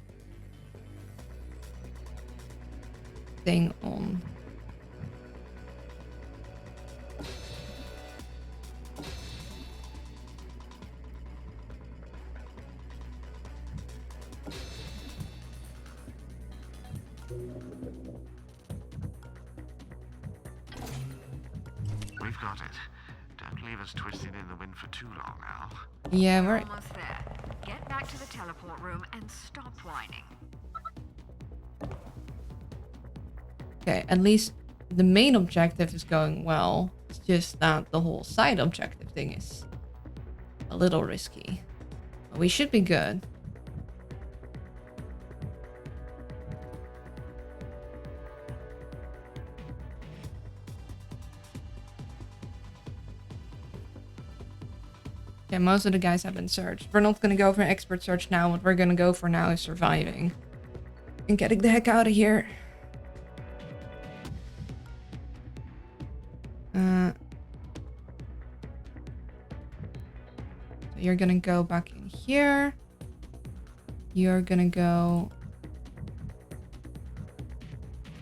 thing on. We've got it. Don't leave us twisted in the wind for too long now. Yeah, we're Almost there. Get back to the teleport room and stop whining. okay. At least the main objective is going well. It's just that the whole side objective thing is a little risky. But we should be good. Okay, most of the guys have been searched. We're not gonna go for an expert search now. What we're gonna go for now is surviving. And getting the heck out of here. So you're gonna go back in here. You're gonna go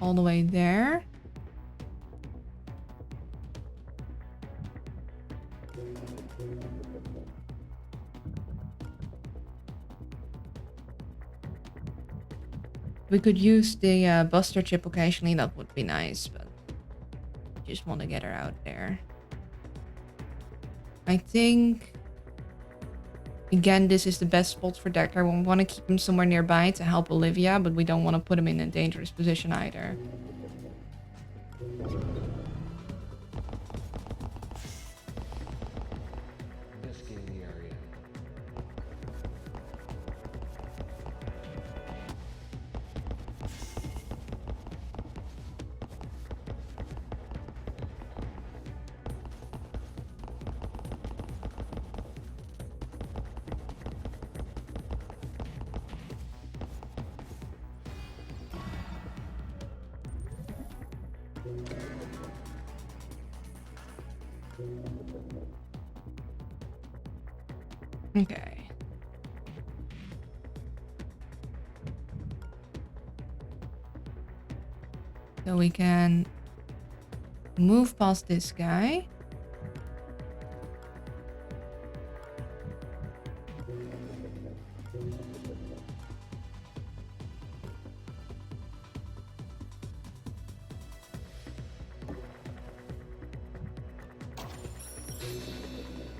all the way there. We could use the buster chip occasionally, that would be nice, but just want to get her out there. I think, again, this is the best spot for Decker. We want to keep him somewhere nearby to help Olivia, but we don't want to put him in a dangerous position either. Investigating the area. Okay. So we can move past this guy.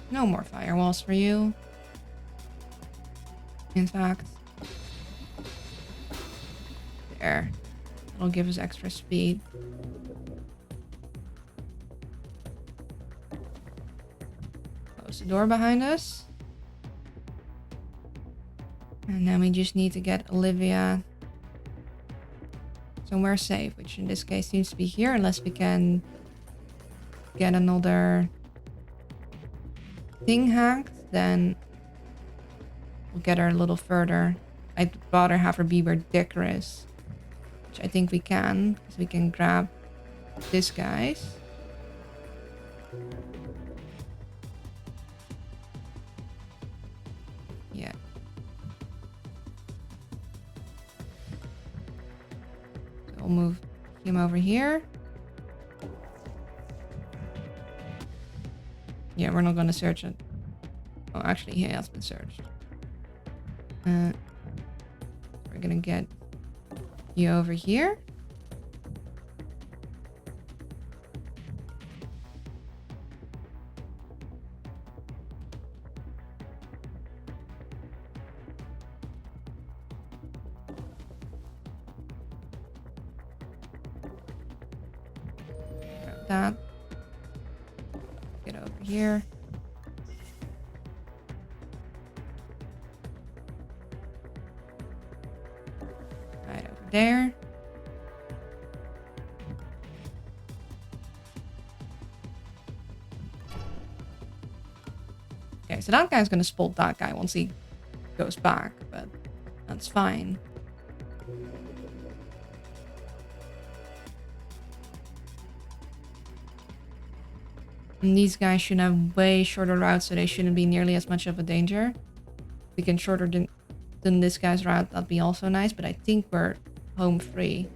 No more firewalls for you. In fact, there. It'll give us extra speed. Close the door behind us. And then we just need to get Olivia somewhere safe, which in this case seems to be here, unless we can get another thing hacked, then we'll get her a little further. I'd rather have her be where Decker is, which I think we can, because we can grab this guy's. Yeah. So we'll move him over here. Yeah, we're not gonna search it. Oh, actually, he has been searched. We're gonna get you over here. Grab that. Get over here. Right over there. Okay, so that guy's gonna spot that guy once he goes back, but that's fine. And these guys should have way shorter routes, so they shouldn't be nearly as much of a danger. If we can shorter than this guy's route, that'd be also nice, but I think we're home free.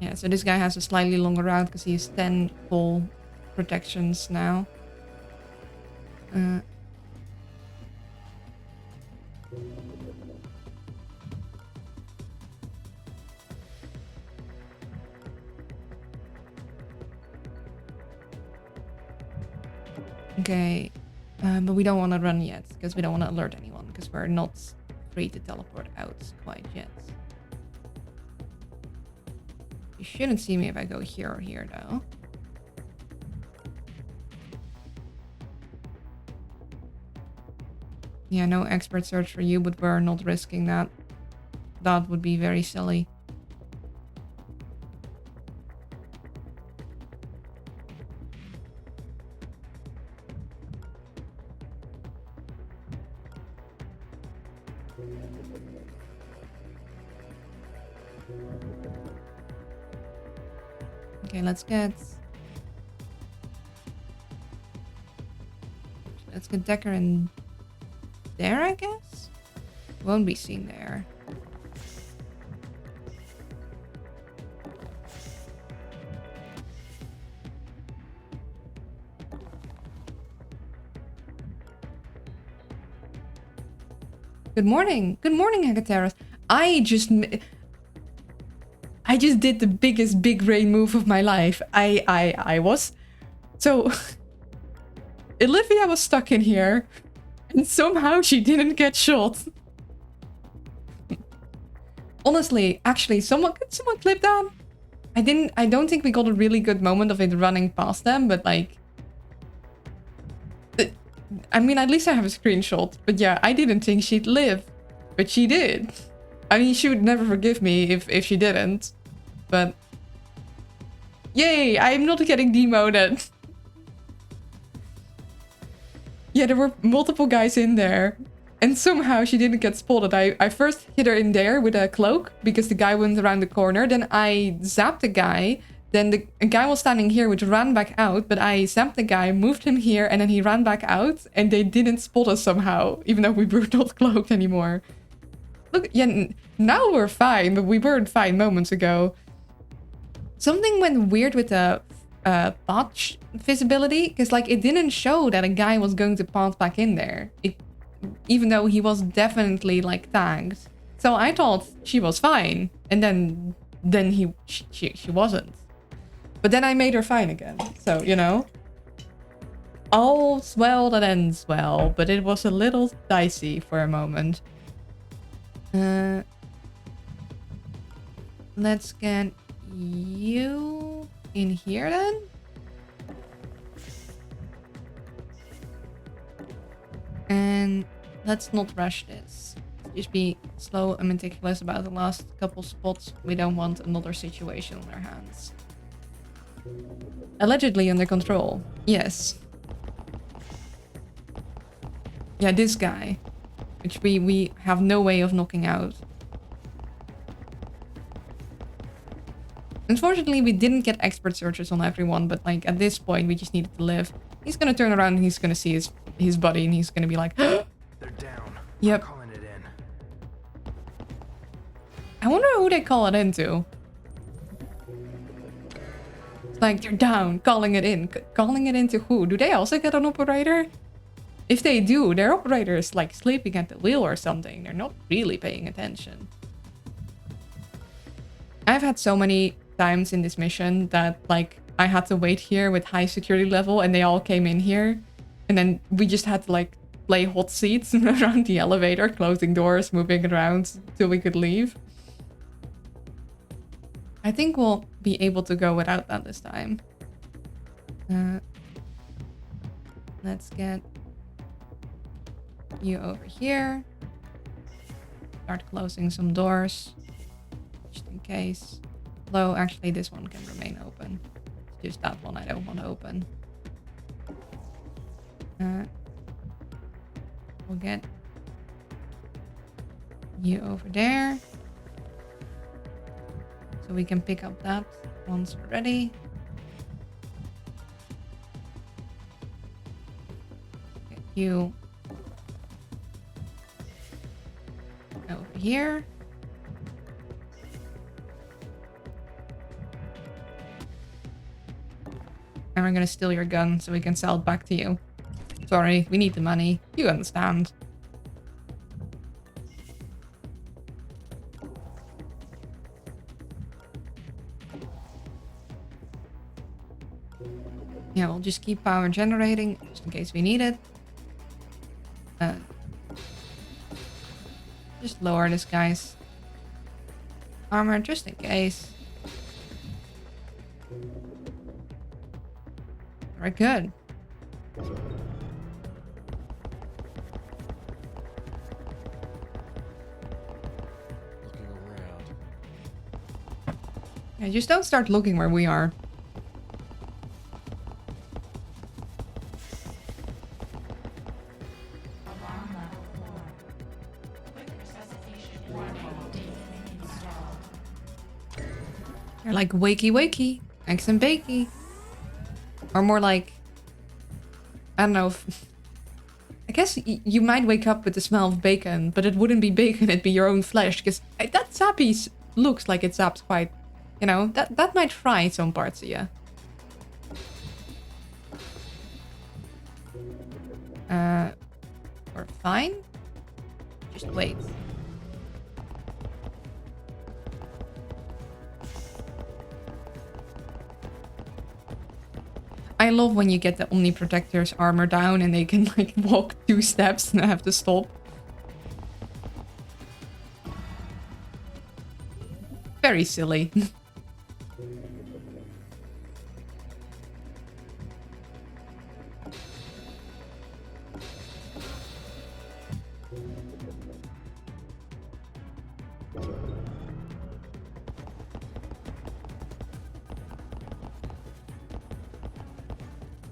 Yeah, so this guy has a slightly longer route because he has 10 full protections now. Okay, but we don't want to run yet because we don't want to alert anyone because we're not free to teleport out quite yet. You shouldn't see me if I go here or here, though. Yeah, no expert search for you, but we're not risking that. That would be very silly. Okay, let's get Decker in there, I guess? Won't be seen there. Good morning. Good morning, Hagateros. I just did the biggest big brain move of my life. I was... So... Olivia was stuck in here. And somehow she didn't get shot. Honestly, actually, could someone clip that? I don't think we got a really good moment of it running past them, but like... I mean, at least I have a screenshot. But yeah, I didn't think she'd live. But she did. I mean, she would never forgive me if she didn't. But... Yay! I'm not getting demoted. Yeah, there were multiple guys in there. And somehow she didn't get spotted. I first hit her in there with a cloak because the guy went around the corner. Then I zapped the guy. Then a guy was standing here which ran back out. But I zapped the guy, moved him here, and then he ran back out. And they didn't spot us somehow. Even though we were not cloaked anymore. Look, yeah, now we're fine. But we weren't fine moments ago. Something went weird with the path visibility. Because like it didn't show that a guy was going to path back in there. Even though he was definitely like tagged. So I thought she was fine. And then she wasn't. But then I made her fine again. So, you know. All's well that ends well. But it was a little dicey for a moment. Let's get you in here then. And let's not rush this. Just be slow and meticulous about the last couple spots. We don't want another situation on our hands. Allegedly under control. Yes. Yeah, this guy. Which we have no way of knocking out. Unfortunately, we didn't get expert searches on everyone, but like at this point, we just needed to live. He's gonna turn around and he's gonna see his buddy and he's gonna be like, They're down. Yep. I'm calling it in. I wonder who they call it into. It's like, they're down, calling it in. Calling it into who? Do they also get an operator? If they do, their operator is like sleeping at the wheel or something. They're not really paying attention. I've had so many times in this mission that like I had to wait here with high security level and they all came in here. And then we just had to like play hot seats around the elevator, closing doors, moving around till we could leave. I think we'll be able to go without that this time. Let's get you over here. Start closing some doors. Just in case. Although, actually, this one can remain open. It's just that one I don't want to open. We'll get you over there. So we can pick up that once we're ready. Get you over here. And we're gonna steal your gun so we can sell it back to you. Sorry, we need the money. You understand. Yeah, we'll just keep power generating just in case we need it. Just lower this guy's armor just in case. Very good. Looking around. Yeah, just don't start looking where we are. Alarm level 4. Quick resuscitation warning installed. You're like wakey wakey, eggs and bakey. Or more like, I don't know if, I guess you might wake up with the smell of bacon, but it wouldn't be bacon, it'd be your own flesh, because that zappy looks like it zaps quite, you know, that might fry some parts of you. We're fine. Just wait. I love when you get the Omni Protector's armor down and they can like walk 2 steps and have to stop. Very silly.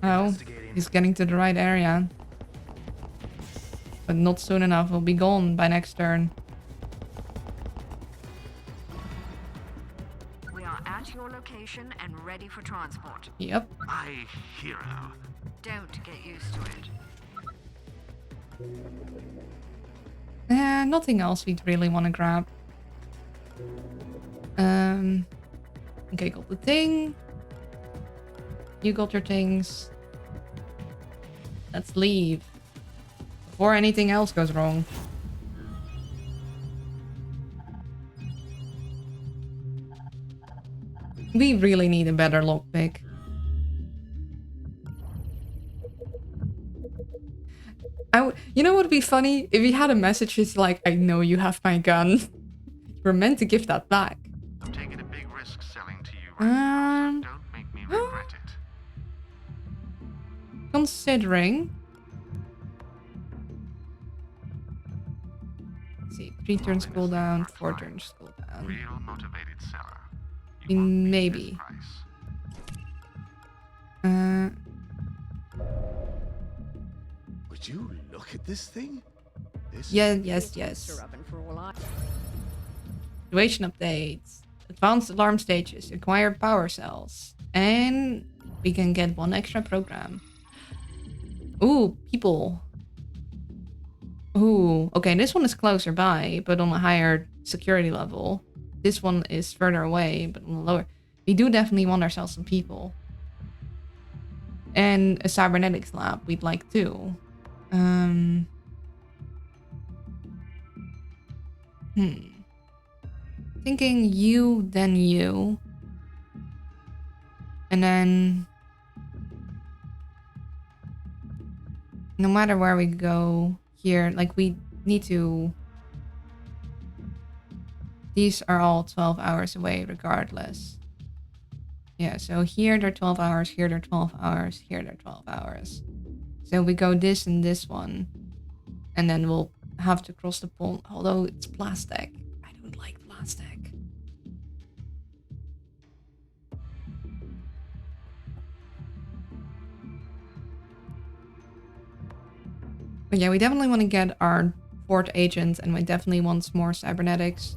Oh, he's getting to the right area. But not soon enough, we'll be gone by next turn. We are at your location and ready for transport. Yep. My hero. Don't get used to it. Nothing else we'd really want to grab. Okay, got the thing. You got your things. Let's leave. Before anything else goes wrong. We really need a better lockpick. You know what would be funny? If he had a message that's like, I know you have my gun. You were meant to give that back. I'm taking a big risk selling to you right now, so don't make me regret it. Considering... Let's see, 3 turns cooldown, 4 turns cooldown. Real motivated seller. You won't beat Maybe. this price. Would you look at this thing? This Yes. Situation updates. Advanced alarm stages. Acquired power cells. And we can get 1 extra program. Ooh, people. Ooh, okay, this one is closer by, but on a higher security level. This one is further away, but on a lower. We do definitely want ourselves some people. And a cybernetics lab we'd like too. Thinking you, then you. And then... no matter where we go here, like we need to... These are all 12 hours away regardless. Yeah, so here they're 12 hours, here they're 12 hours, here they're 12 hours. So we go this and this one. And then we'll have to cross the pond, although it's plastic. I don't like plastic. But yeah, we definitely want to get our 4th agent, and we definitely want more cybernetics.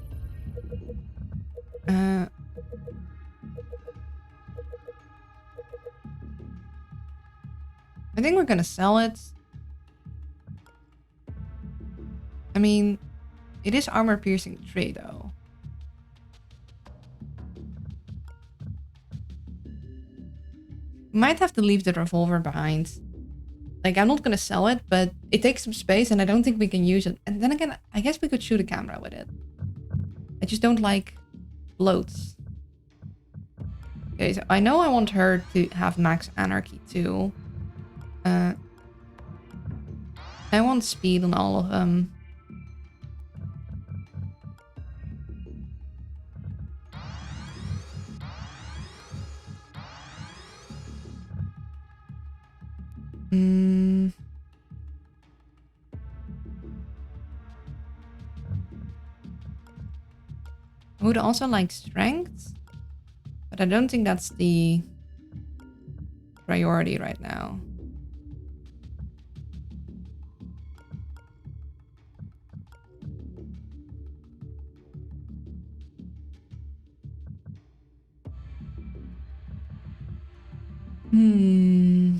I think we're gonna sell it. I mean, it is armor piercing 3 though. Might have to leave the revolver behind. Like, I'm not gonna sell it, but it takes some space and I don't think we can use it. And then again, I guess we could shoot a camera with it. I just don't like floats. Okay, so I know I want her to have max anarchy too. I want speed on all of them. Mm. I would also like strength, but I don't think that's the priority right now. Hmm.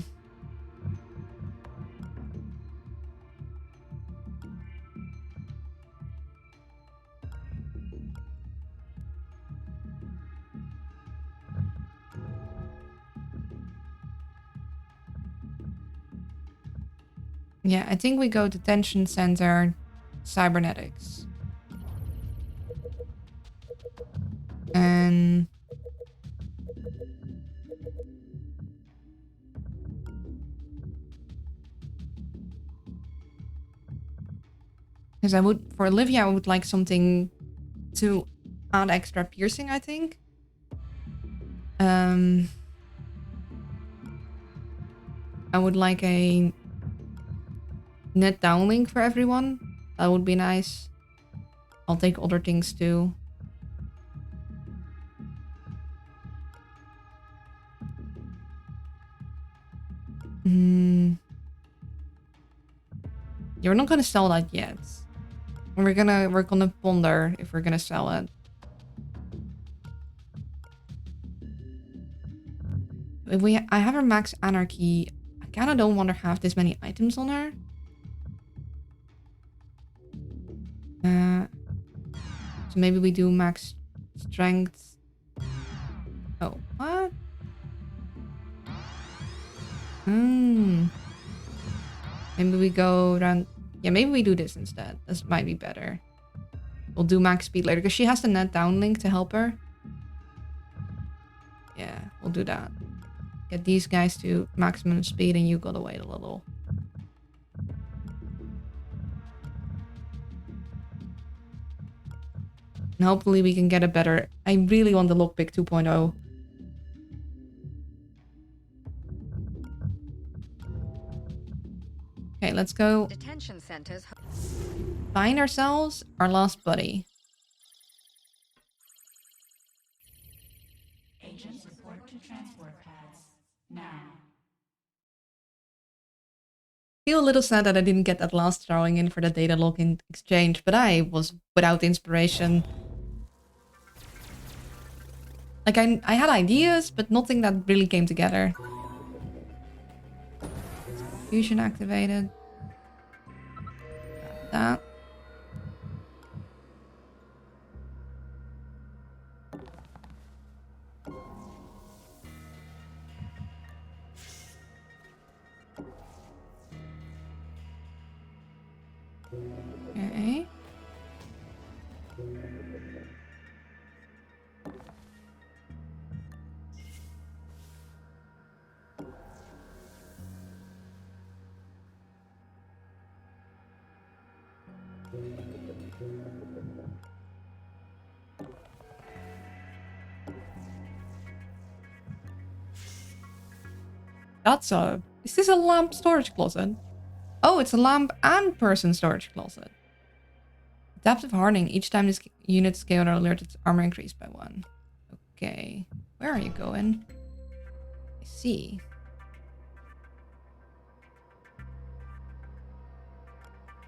Yeah, I think we go detention center, cybernetics. And because I would, for Olivia, I would like something to add extra piercing, I think. I would like a net downlink for everyone. That would be nice. I'll take other things too. You're not gonna sell that yet. We're gonna ponder if we're gonna sell it. If I have her max anarchy, I kinda don't want her to have this many items on her. So maybe we do max strength. Oh, what? Maybe we go around. Yeah, maybe we do this instead. This might be better. We'll do max speed later because she has the net downlink to help her. Yeah, we'll do that. Get these guys to maximum speed and you gotta wait a little. And hopefully we can get a better... I really want the lockpick 2.0. Okay, let's go Detention centers. find ourselves our last buddy. Agents report to transport pads. Now. Feel a little sad that I didn't get that last drawing in for the data login exchange, but I was without inspiration. Like, I had ideas, but nothing that really came together. Fusion activated. That. Okay. That's a... Is this a lamp storage closet? Oh, it's a lamp and person storage closet. Adaptive hardening. Each time this unit scaled or alerted, its armor increased by 1. Okay. Where are you going? I see.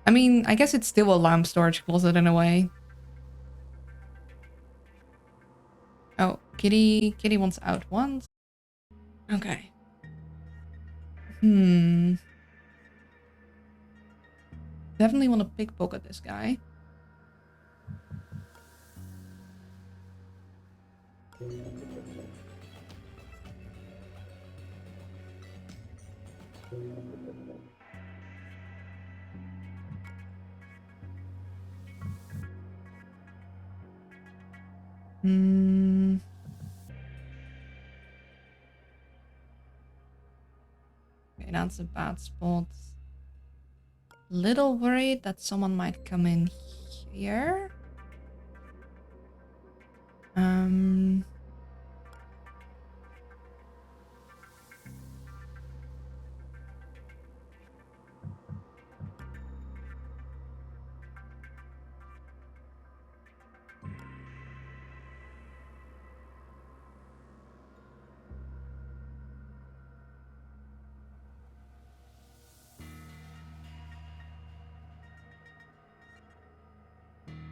I mean, I guess it's still a lamp storage closet in a way. Oh, Kitty wants out once. Okay. Definitely want to pickpocket this guy. Okay, that's a bad spot. Little worried that someone might come in here.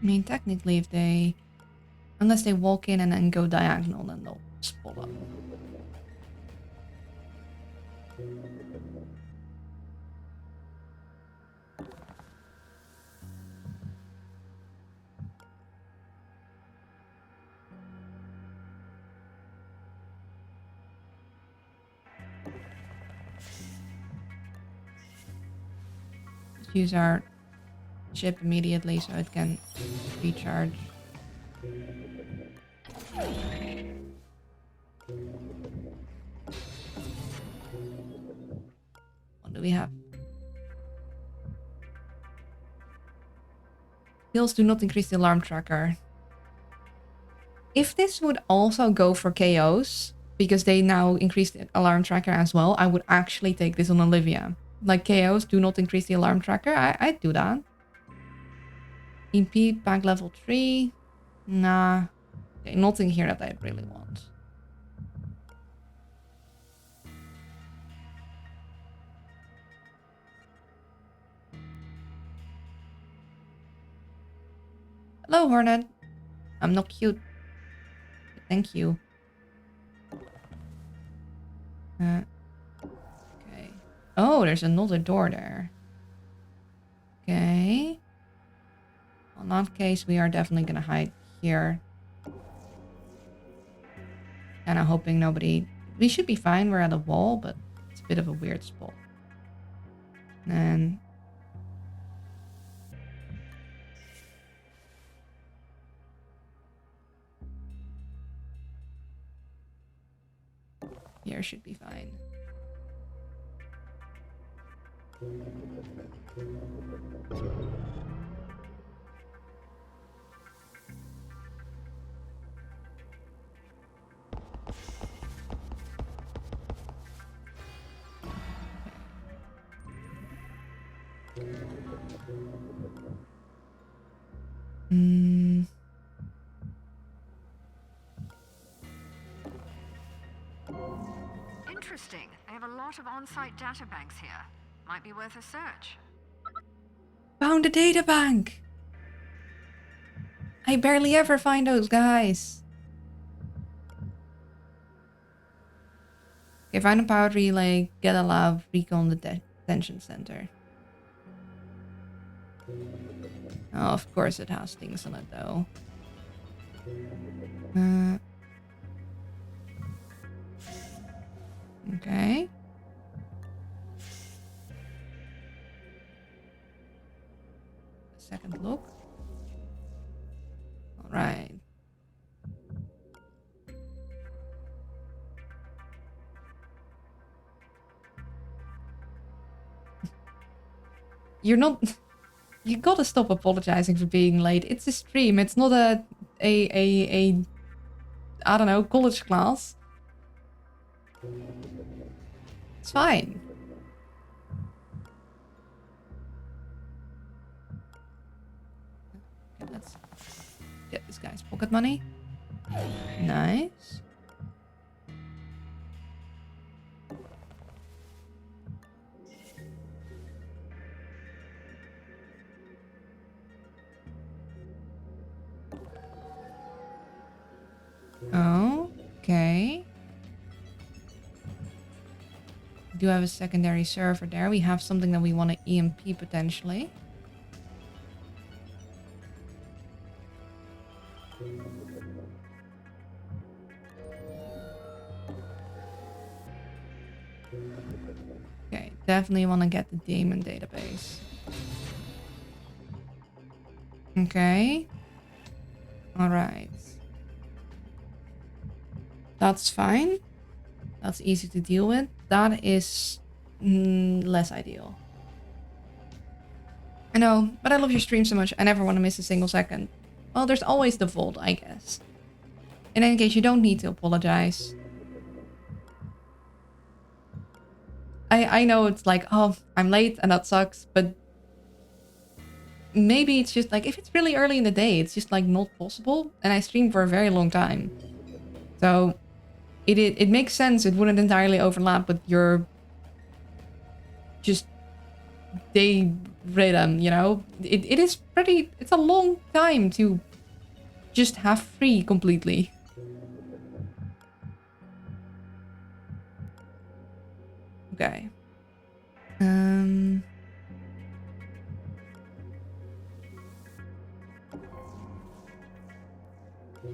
I mean, technically, if they... Unless they walk in and then go diagonal, then they'll spot up. Use our chip immediately so it can recharge. What do we have? Kills do not increase the alarm tracker. If this would also go for KOs, because they now increase the alarm tracker as well, I would actually take this on Olivia. Like KOs do not increase the alarm tracker. I'd do that. EP pack level 3. Nah. Okay, nothing here that I really want. Hello, Hornet. I'm not cute. But thank you. Okay. Oh, there's another door there. Okay. In that case, we are definitely gonna hide here. And I'm hoping nobody... We should be fine. We're at a wall, but it's a bit of a weird spot. And... Here should be fine. Interesting. They have a lot of on-site data banks here. Might be worth a search. Found a data bank! I barely ever find those guys. Okay, find a power relay, get a lab, recon the detention center. Oh, of course it has things on it though. Okay. Second look. All right. You're not... You gotta stop apologizing for being late. It's a stream. It's not a I don't know, college class. It's fine. Okay, let's get this guy's pocket money. Nice. Okay. We do have a secondary server there. We have something that we want to EMP potentially. Okay, definitely want to get the daemon database. Okay. All right. That's fine. That's easy to deal with. That is less ideal. I know, but I love your stream so much. I never want to miss a single second. Well, there's always the vault, I guess. In any case, you don't need to apologize. I know it's like, oh, I'm late and that sucks, but maybe it's just like, if it's really early in the day, it's just like not possible. And I streamed for a very long time. So it makes sense. It wouldn't entirely overlap with your just day rhythm, you know? It is pretty... It's a long time to just have free completely. Okay.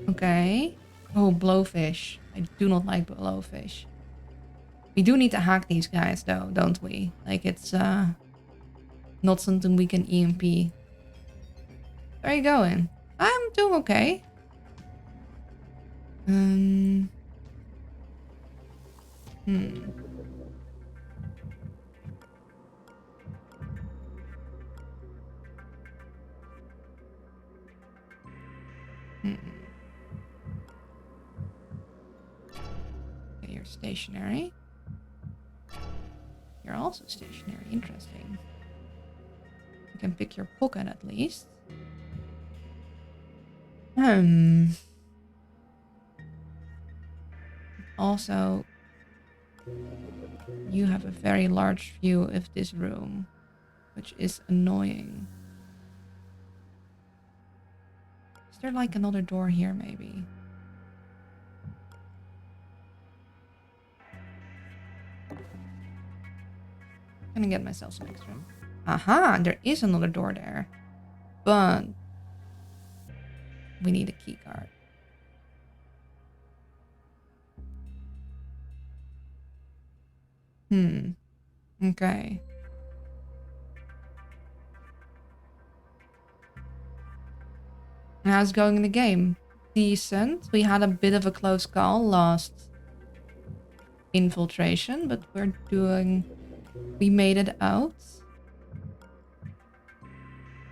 Okay. Oh, blowfish. I do not like blowfish. We do need to hack these guys though, don't we? Like it's not something we can EMP. Where are you going? I'm doing okay. Hmm. Okay, you're stationary. You're also stationary. Interesting. You can pick your pocket at least. Also, you have a very large view of this room, which is annoying. Is there like another door here, maybe? I'm gonna get myself some extra. Aha, there is another door there. But we need a key card. Okay. How's it going in the game? Decent. We had a bit of a close call last infiltration, but we made it out.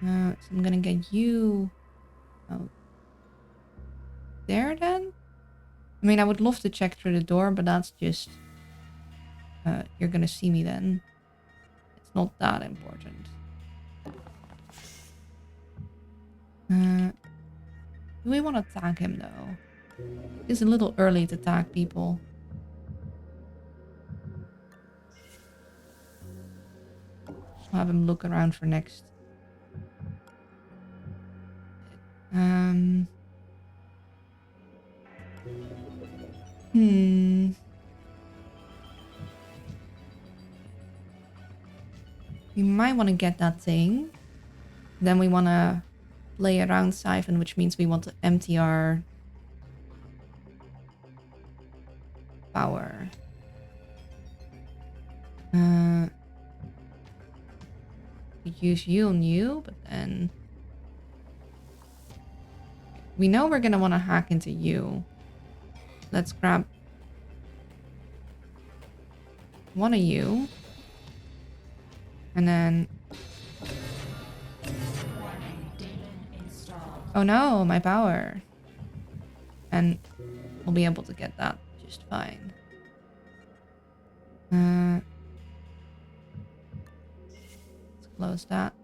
So I'm gonna get you out there then. I mean, I would love to check through the door, but that's just you're gonna see me then. It's not that important. Do we want to tag him though? It's a little early to tag people. I'll have him look around for next. We might want to get that thing. Then we want to play around Siphon, which means we want to empty our power. We use you on you, but then we know we're gonna want to hack into you. Let's grab one of you. And then... Oh no, my power. And we'll be able to get that just fine. Let's close that.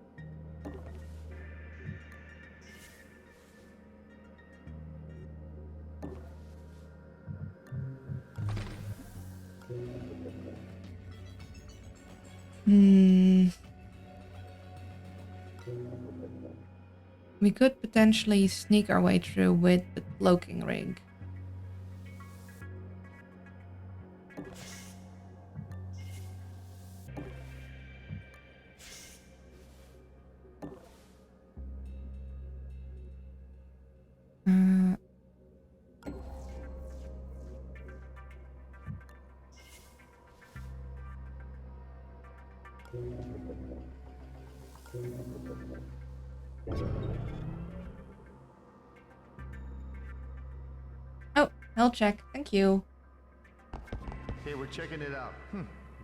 We could potentially sneak our way through with the cloaking rig. Oh, health check. Thank you. Hey, we're checking it out.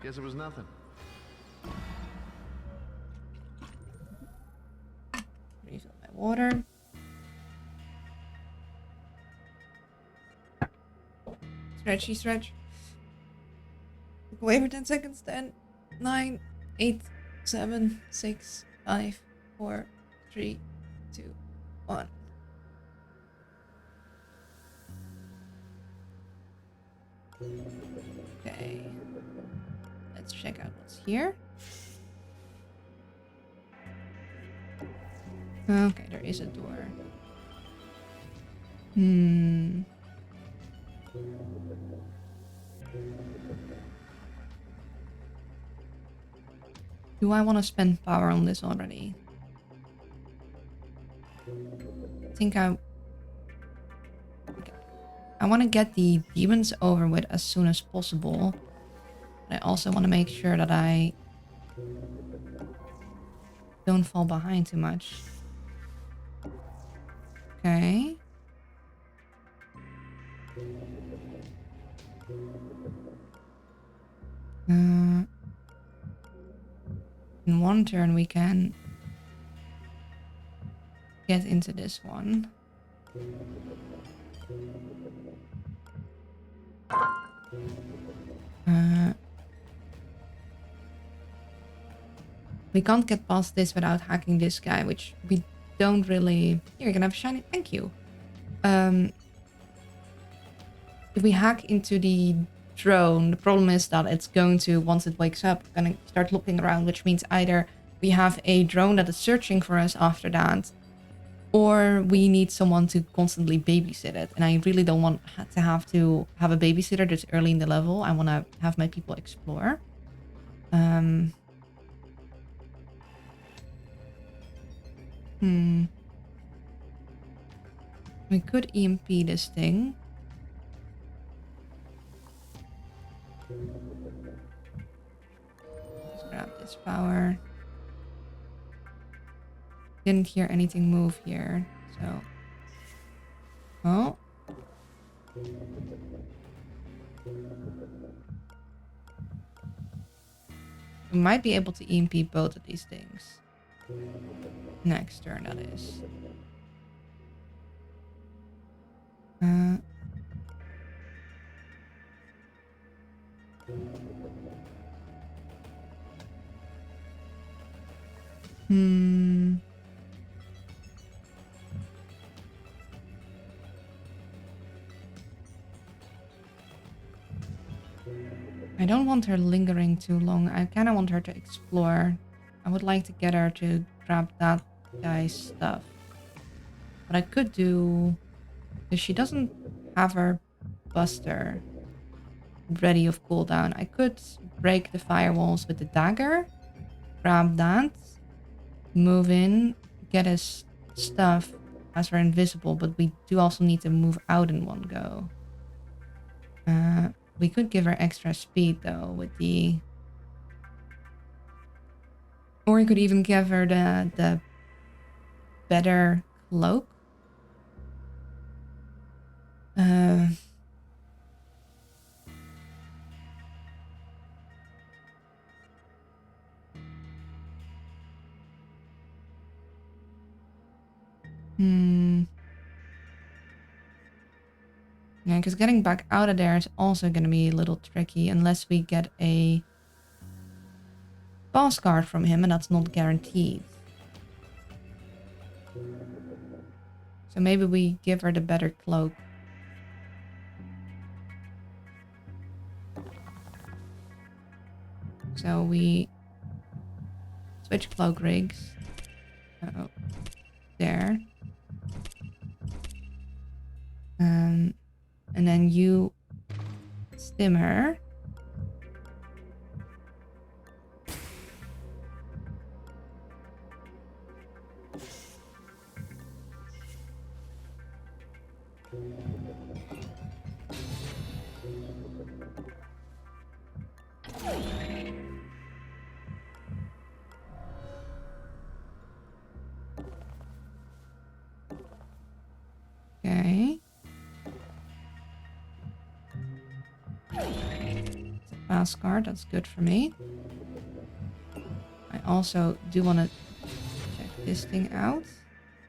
Guess it was nothing. Refill my water. Stretchy stretch. Look away for 10 seconds. 10, 9, 8, 7, 6, 5, 4, 3, 2, 1. Okay. Let's check out what's here. Okay, there is a door. Hmm. Do I want to spend power on this already? I think I want to get the demons over with as soon as possible. But I also want to make sure that I don't fall behind too much. Okay. In one turn we can get into this one. We can't get past this without hacking this guy, which we don't really... Here, you can have shiny... Thank you. If we hack into the drone, the problem is that it's going to, once it wakes up, gonna start looking around, which means either we have a drone that is searching for us after that, or we need someone to constantly babysit it. And I really don't want to have a babysitter this early in the level. I want to have my people explore. We could EMP this thing. Let's grab this power. Didn't hear anything move here, so... Oh. We might be able to EMP both of these things. Next turn, that is. I don't want her lingering too long. I kind of want her to explore. I would like to get her to grab that guy's stuff. What I could do... Because she doesn't have her buster ready of cooldown. I could break the firewalls with the dagger. Grab that. Move in. Get his stuff as we're invisible. But we do also need to move out in one go. We could give her extra speed though with the... Or we could even give her the better cloak. Yeah, because getting back out of there is also going to be a little tricky unless we get a boss card from him, and that's not guaranteed. So maybe we give her the better cloak. So we switch cloak rigs. Uh-oh. There. And then you stim her. Okay. It's a pass card, that's good for me. I also do want to check this thing out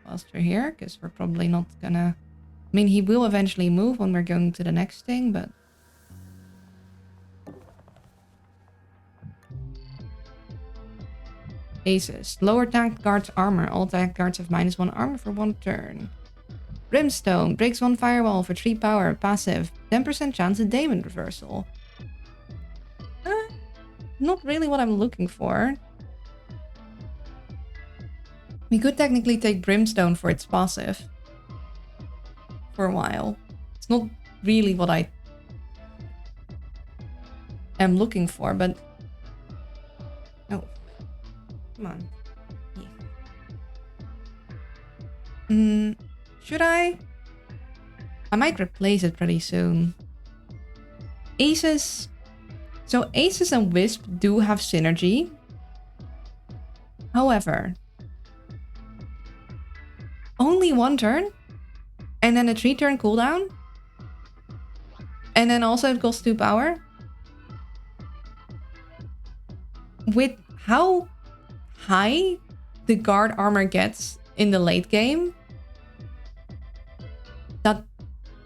whilst we're here, because we're probably not gonna... I mean, he will eventually move when we're going to the next thing, but... Aces. Lower tagged guards armor. All tagged guards have -1 armor for 1 turn. Brimstone. Breaks 1 firewall for 3 power. Passive. 10% chance of Daemon reversal. Not really what I'm looking for. We could technically take Brimstone for its passive. For a while. It's not really what I am looking for, but... Oh. Come on. Yeah. Should I? I might replace it pretty soon. Aces... So Aces and Wisp do have synergy. However... Only one turn? And then a 3-turn cooldown? And then also it costs 2 power? With how high the guard armor gets in the late game, that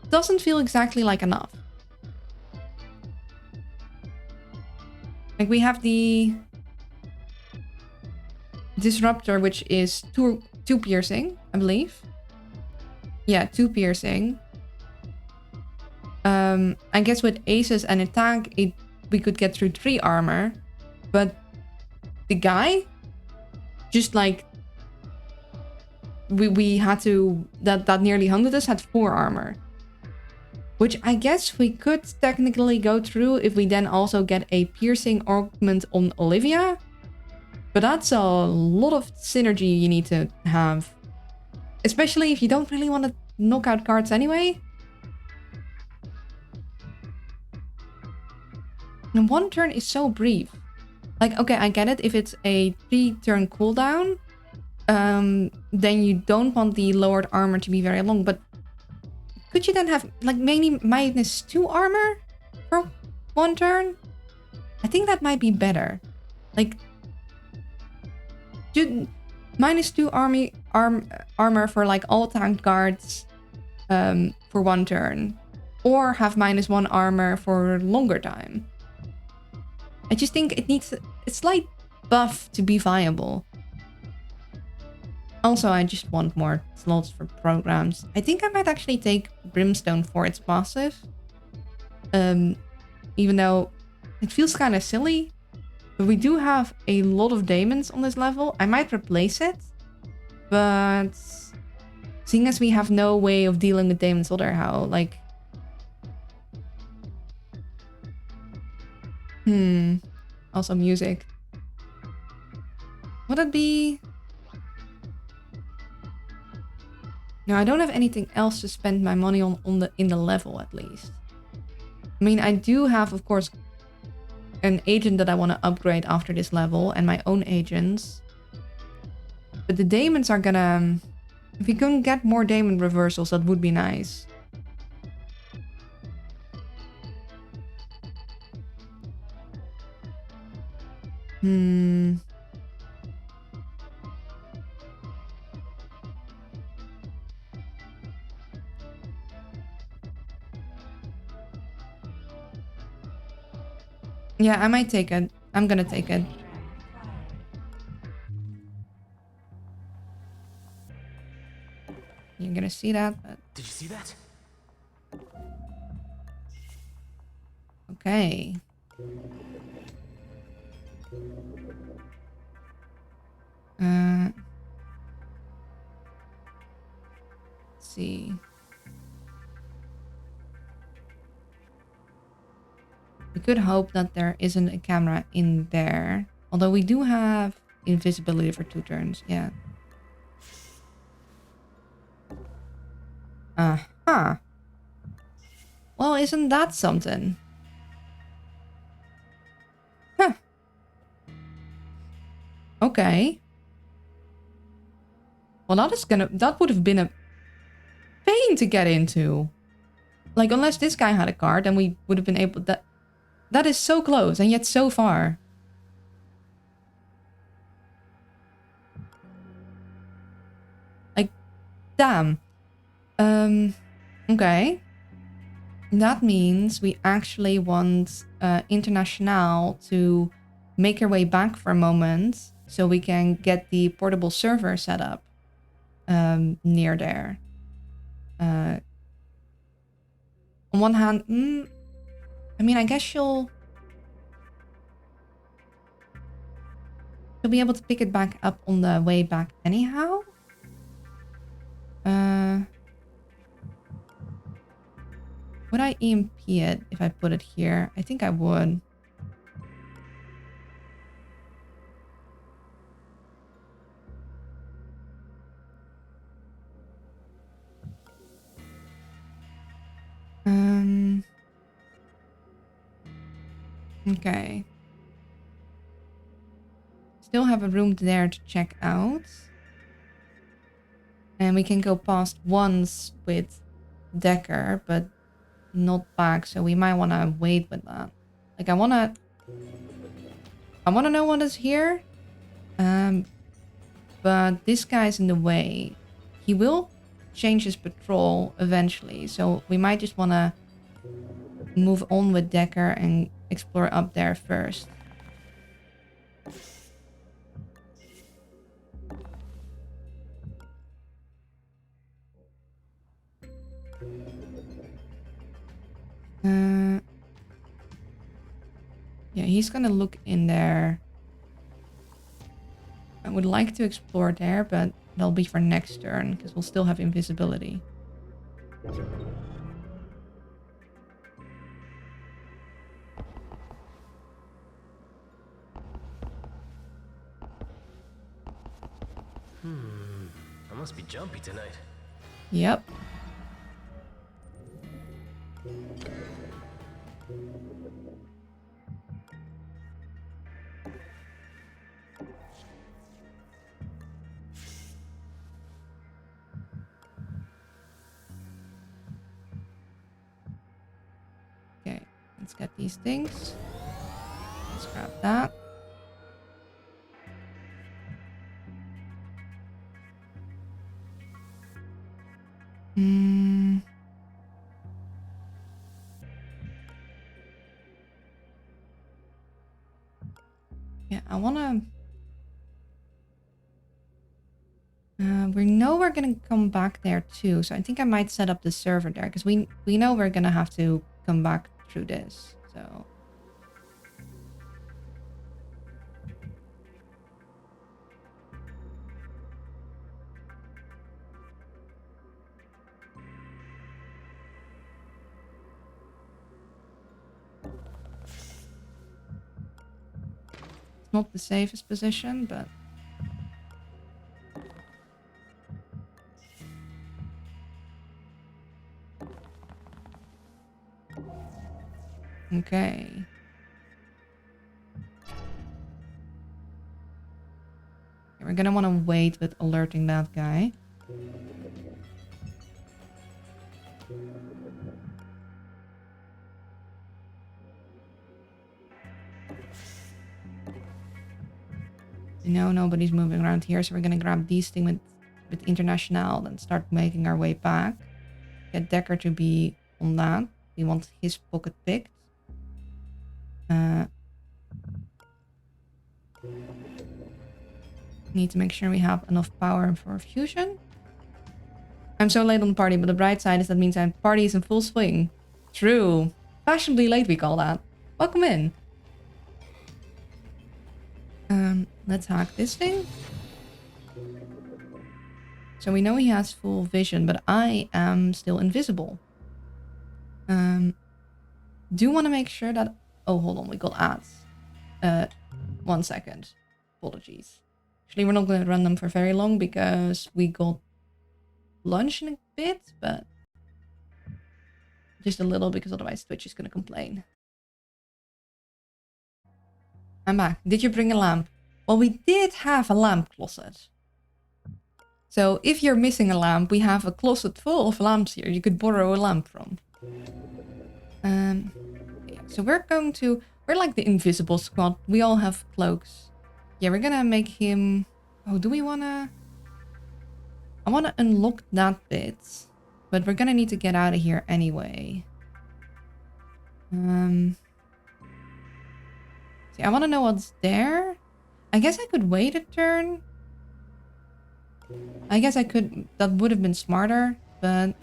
doesn't feel exactly like enough. Like we have the Disruptor, which is 2 piercing, I believe. Yeah, 2 piercing. I guess with Aces and attack, we could get through 3 armor. But the guy, just like we had to that nearly 100 us had 4 armor, which I guess we could technically go through if we then also get a piercing augment on Olivia. But that's a lot of synergy you need to have, especially if you don't really want to knock out cards anyway. And 1 turn is so brief. Like, okay, I get it. If it's a 3-turn cooldown, then you don't want the lowered armor to be very long. But could you then have, like, maybe -2 armor for 1 turn? I think that might be better. Like, -2 armor for, like, all tanked guards for 1 turn. Or have -1 armor for longer time. I just think it needs a slight buff to be viable. Also, I just want more slots for programs. I think I might actually take Brimstone for its passive. Even though it feels kind of silly. But we do have a lot of daemons on this level. I might replace it. But seeing as we have no way of dealing with daemons other how, like... Also music. Would it be... No, I don't have anything else to spend my money on in the level, at least. I mean, I do have, of course, an agent that I want to upgrade after this level, and my own agents. But the daemons are gonna... If we can get more daemon reversals, that would be nice. Yeah, I might take it. I'm gonna take it. You're gonna see that, but... Did you see that? Okay. Let's see. We could hope that there isn't a camera in there. Although we do have invisibility for 2 turns, yeah. Uh-huh. Well, isn't that something? Huh. Okay. Well, that would have been a pain to get into. Like, unless this guy had a card, then we would have been able... That is so close, and yet so far. Like, damn. Okay. That means we actually want International to make her way back for a moment so we can get the portable server set up near there. On one hand, I mean, I guess she'll... She'll be able to pick it back up on the way back anyhow. Would I EMP it if I put it here? I think I would. Okay. Still have a room there to check out. And we can go past once with Decker, but not back. So we might want to wait with that. Like, I want to know what is here. But this guy's in the way. He will change his patrol eventually. So we might just want to move on with Decker and explore up there first. Yeah, he's gonna look in there. I would like to explore there, but that'll be for next turn, because we'll still have invisibility. I must be jumpy tonight. Yep. Okay, let's get these things. Let's grab that. Yeah, I wanna... we know we're gonna come back there too, so I think I might set up the server there, because we know we're gonna have to come back through this, so... Not the safest position, but... Okay. We're gonna want to wait with alerting that guy. No, nobody's moving around here, so we're gonna grab these things with International and start making our way back. Get Decker to be on that. We want his pocket picked. Need to make sure we have enough power for fusion. I'm so late on the party, but the bright side is that means our party is in full swing. True. Fashionably late, we call that. Welcome in. Let's hack this thing. So we know he has full vision, but I am still invisible. Do want to make sure that... Oh, hold on, we got ads. 1 second. Apologies. Actually, we're not going to run them for very long because we got lunch in a bit, but just a little, because otherwise Twitch is going to complain. I'm back. Did you bring a lamp? Well, we did have a lamp closet. So if you're missing a lamp, we have a closet full of lamps here you could borrow a lamp from. So we're like the invisible squad. We all have cloaks. Yeah, we're gonna make him... Oh, do we wanna... I wanna unlock that bit. But we're gonna need to get out of here anyway. See, I wanna know what's there. I guess I could wait a turn. I guess I could... That would have been smarter, but...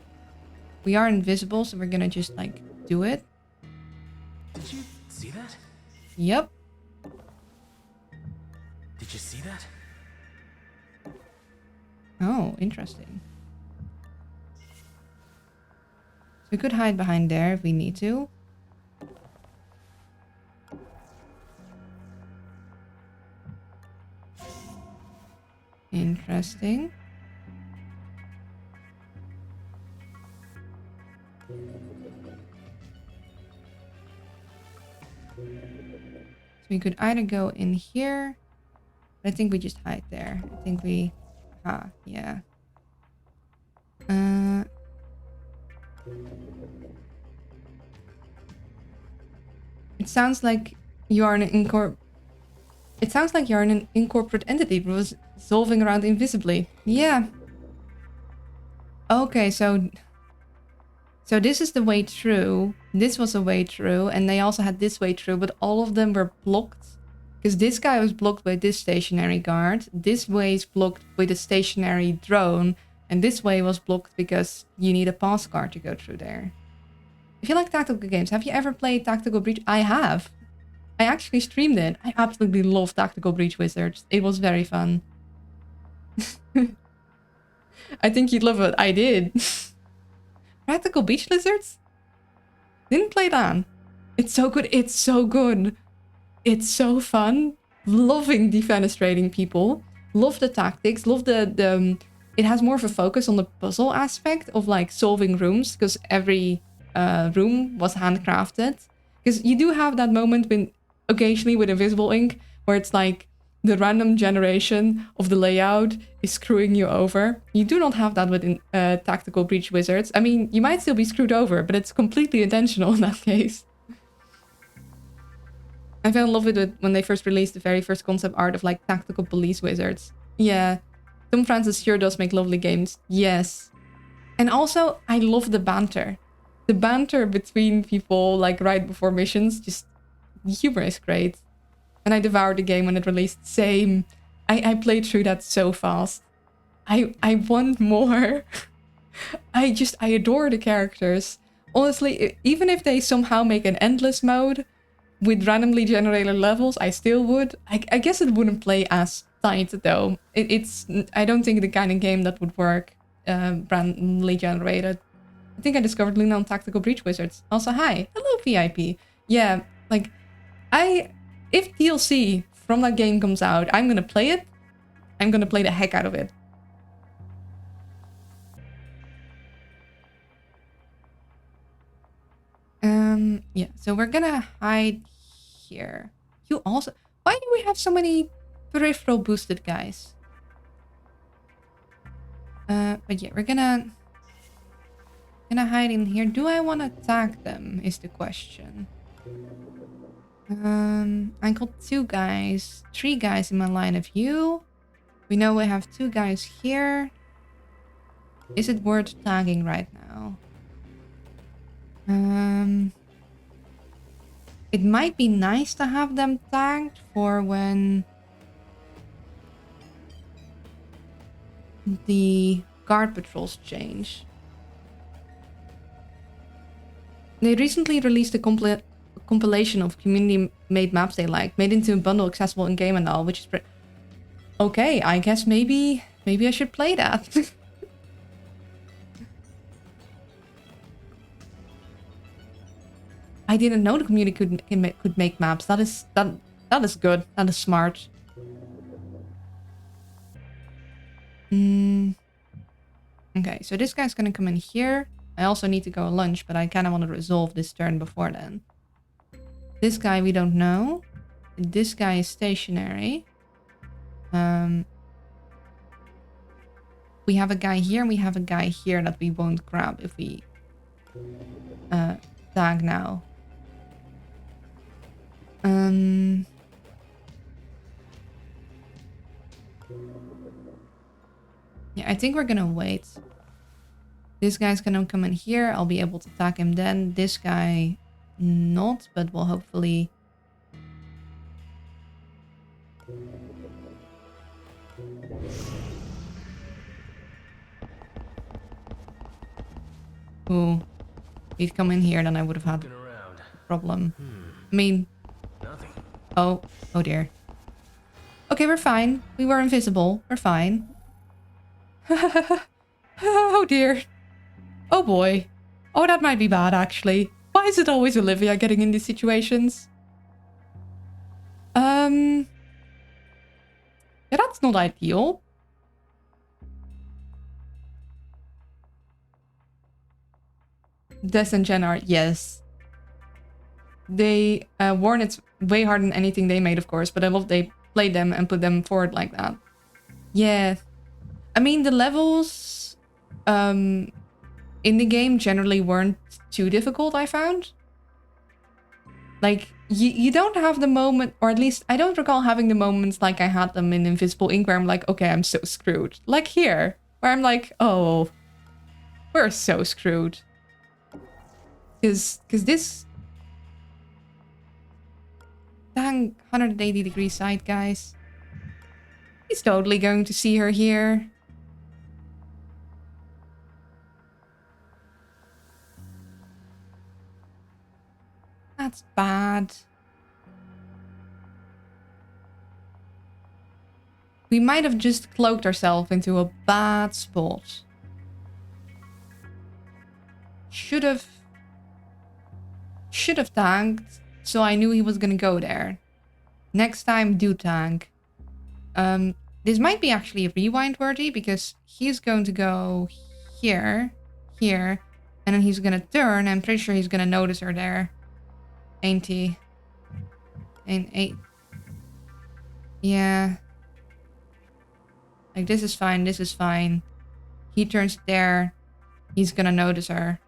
We are invisible, so we're gonna just, like, do it. Did you see that? Yep. Did Did you see that? Oh, interesting. So we could hide behind there if we need to. Interesting. So we could either go in here, but I think we just hide there. I think we... yeah. It sounds like you are It sounds like you're in an incorporate entity, but was solving around invisibly. Yeah. Okay, so this is the way through. This was a way through, and they also had this way through, but all of them were blocked. Because this guy was blocked by this stationary guard. This way is blocked with a stationary drone. And this way was blocked because you need a pass card to go through there. If you like tactical games, have you ever played Tactical Breach? I have. I actually streamed it. I absolutely love Tactical Breach Wizards. It was very fun. I think you'd love it. I did. Tactical Beach Lizards? Didn't play that. It's so good. It's so good. It's so fun. Loving defenestrating people. Love the tactics. Love the it has more of a focus on the puzzle aspect of like solving rooms, because every room was handcrafted. Because you do have that moment when occasionally with Invisible Ink where it's like the random generation of the layout is screwing you over. You do not have that with Tactical Breach Wizards. I mean, you might still be screwed over, but it's completely intentional in that case. I fell in love with it when they first released the very first concept art of like Tactical Police Wizards. Yeah, Tom Francis sure does make lovely games. Yes. And also, I love the banter. The banter between people like right before missions, just the humor is great. And I devoured the game when it released. Same. I played through that so fast. I want more. I adore the characters. Honestly, even if they somehow make an endless mode with randomly generated levels, I still would. I guess it wouldn't play as tight though. I don't think the kind of game that would work randomly generated. I think I discovered Luna on Tactical Breach Wizards. Also, hi. Hello, VIP. Yeah, like, if DLC from that game comes out, I'm gonna play it. I'm gonna play the heck out of it. Yeah, so we're gonna hide here. You also... Why do we have so many peripheral boosted guys? But yeah, we're gonna hide in here. Do I want to attack them is the question. I got 2 guys, 3 guys in my line of view. We know we have 2 guys here. Is it worth tagging right now? It might be nice to have them tagged for when the guard patrols change. They recently released a compilation of community-made maps they liked, made into a bundle accessible in-game and all, which is okay, I guess maybe I should play that. I didn't know the community could make maps. That is good. That is smart. Okay, so this guy's gonna come in here. I also need to go lunch, but I kind of want to resolve this turn before then. This guy we don't know. This guy is stationary. We have a guy here and we have a guy here that we won't grab if we tag now. Yeah, I think we're gonna wait. This guy's gonna come in here. I'll be able to attack him then. This guy, not, but we'll hopefully... Ooh. If he'd come in here, then I would have had a problem. I mean... Nothing. Oh dear. Okay, we're fine. We were invisible. We're fine. Oh dear. Oh boy. Oh, that might be bad, actually. Why is it always Olivia getting in these situations? Yeah, that's not ideal. Des and Jen are, yes. They warn it's way harder than anything they made, of course, but I love they played them and put them forward like that. Yeah. I mean, the levels in the game generally weren't too difficult, I found. Like, you don't have the moment, or at least I don't recall having the moments like I had them in Invisible Ink where I'm like, okay, I'm so screwed. Like here, where I'm like, oh, we're so screwed. Because this... Dang, 180-degree side, guys. He's totally going to see her here. That's bad. We might have just cloaked ourselves into a bad spot. Should have tanked, so I knew he was gonna go there. Next time, do tank. This might be actually rewind worthy because he's going to go here, here, and then he's gonna turn. I'm pretty sure he's gonna notice her there. Ain't he? Ain't. Yeah. Like, this is fine, this is fine. He turns there. He's gonna notice her.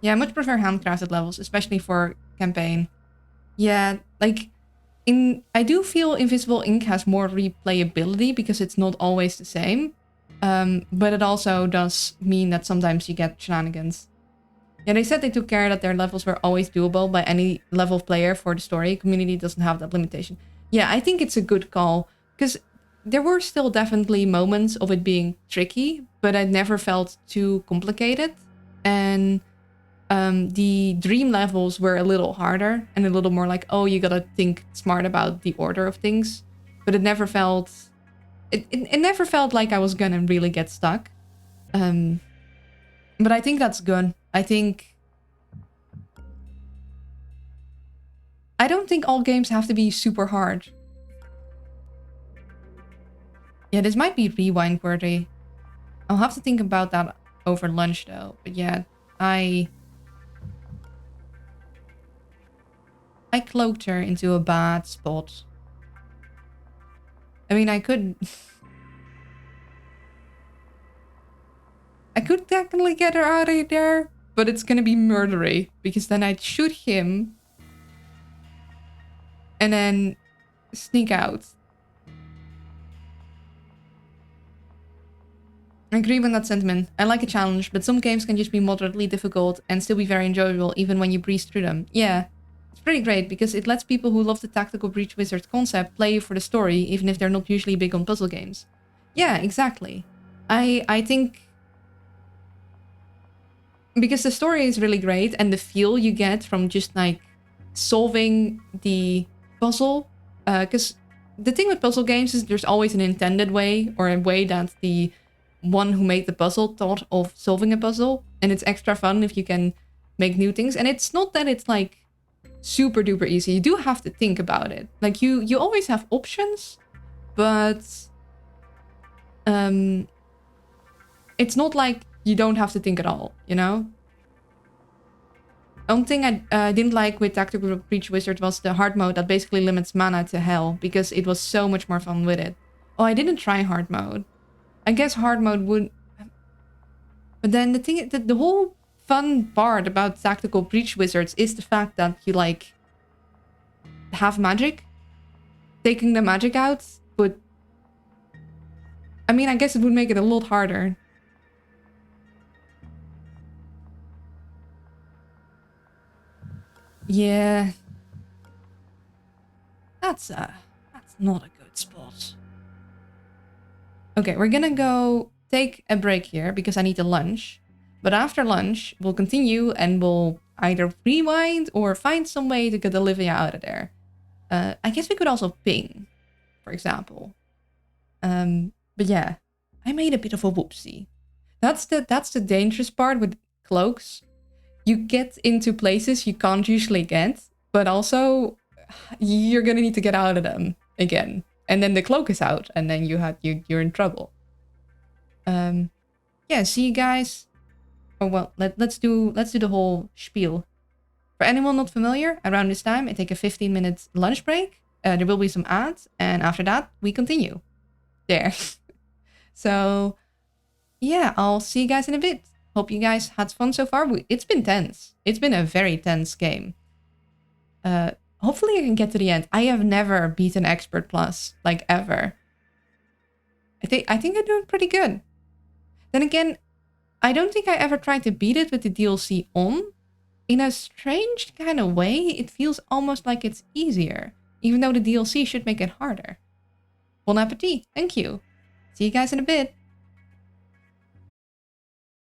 Yeah, I much prefer handcrafted levels, especially for campaign. Yeah, like, I do feel Invisible Ink has more replayability because it's not always the same. But it also does mean that sometimes you get shenanigans. Yeah, they said they took care that their levels were always doable by any level of player for the story. Community doesn't have that limitation. Yeah, I think it's a good call. Because there were still definitely moments of it being tricky, but it never felt too complicated. And the dream levels were a little harder and a little more like, oh, you gotta think smart about the order of things. But it never felt... It never felt like I was gonna really get stuck. But I think that's good. I don't think all games have to be super hard. Yeah, this might be rewind worthy. I'll have to think about that over lunch though. But yeah, I cloaked her into a bad spot. I mean, I could technically get her out of there, but it's gonna be murdery because then I'd shoot him and then sneak out. I agree with that sentiment. I like a challenge, but some games can just be moderately difficult and still be very enjoyable even when you breeze through them. Yeah, it's pretty great because it lets people who love the Tactical Breach Wizard concept play for the story even if they're not usually big on puzzle games. Yeah, exactly. I think... Because the story is really great and the feel you get from just like solving the puzzle. Because the thing with puzzle games is there's always an intended way or a way that the one who made the puzzle thought of solving a puzzle. And it's extra fun if you can make new things. And it's not that it's like super duper easy. You do have to think about it. Like you always have options, but it's not like you don't have to think at all, you know? One thing I didn't like with Tactical Breach Wizard was the hard mode that basically limits mana to hell because it was so much more fun with it. Oh, I didn't try hard mode. I guess hard mode would... But then the thing, the whole fun part about Tactical Breach Wizards is the fact that you like have magic, taking the magic out, but I mean, I guess it would make it a lot harder. Yeah. That's not a good spot. Okay, we're gonna go take a break here because I need a lunch. But after lunch, we'll continue and we'll either rewind or find some way to get Olivia out of there. I guess we could also ping, for example. But yeah, I made a bit of a whoopsie. That's the dangerous part with cloaks. You get into places you can't usually get, but also you're gonna need to get out of them again. And then the cloak is out, and then you're in trouble. Yeah, see you guys. Oh well, let's do the whole spiel. For anyone not familiar, around this time I take a 15-minute lunch break. There will be some ads, and after that we continue. There. So yeah, I'll see you guys in a bit. Hope you guys had fun so far. It's been tense. It's been a very tense game. Hopefully I can get to the end. I have never beaten Expert Plus, like ever. I think I'm doing pretty good. Then again, I don't think I ever tried to beat it with the DLC on. In a strange kind of way, it feels almost like it's easier, even though the DLC should make it harder. Bon appetit, thank you. See you guys in a bit.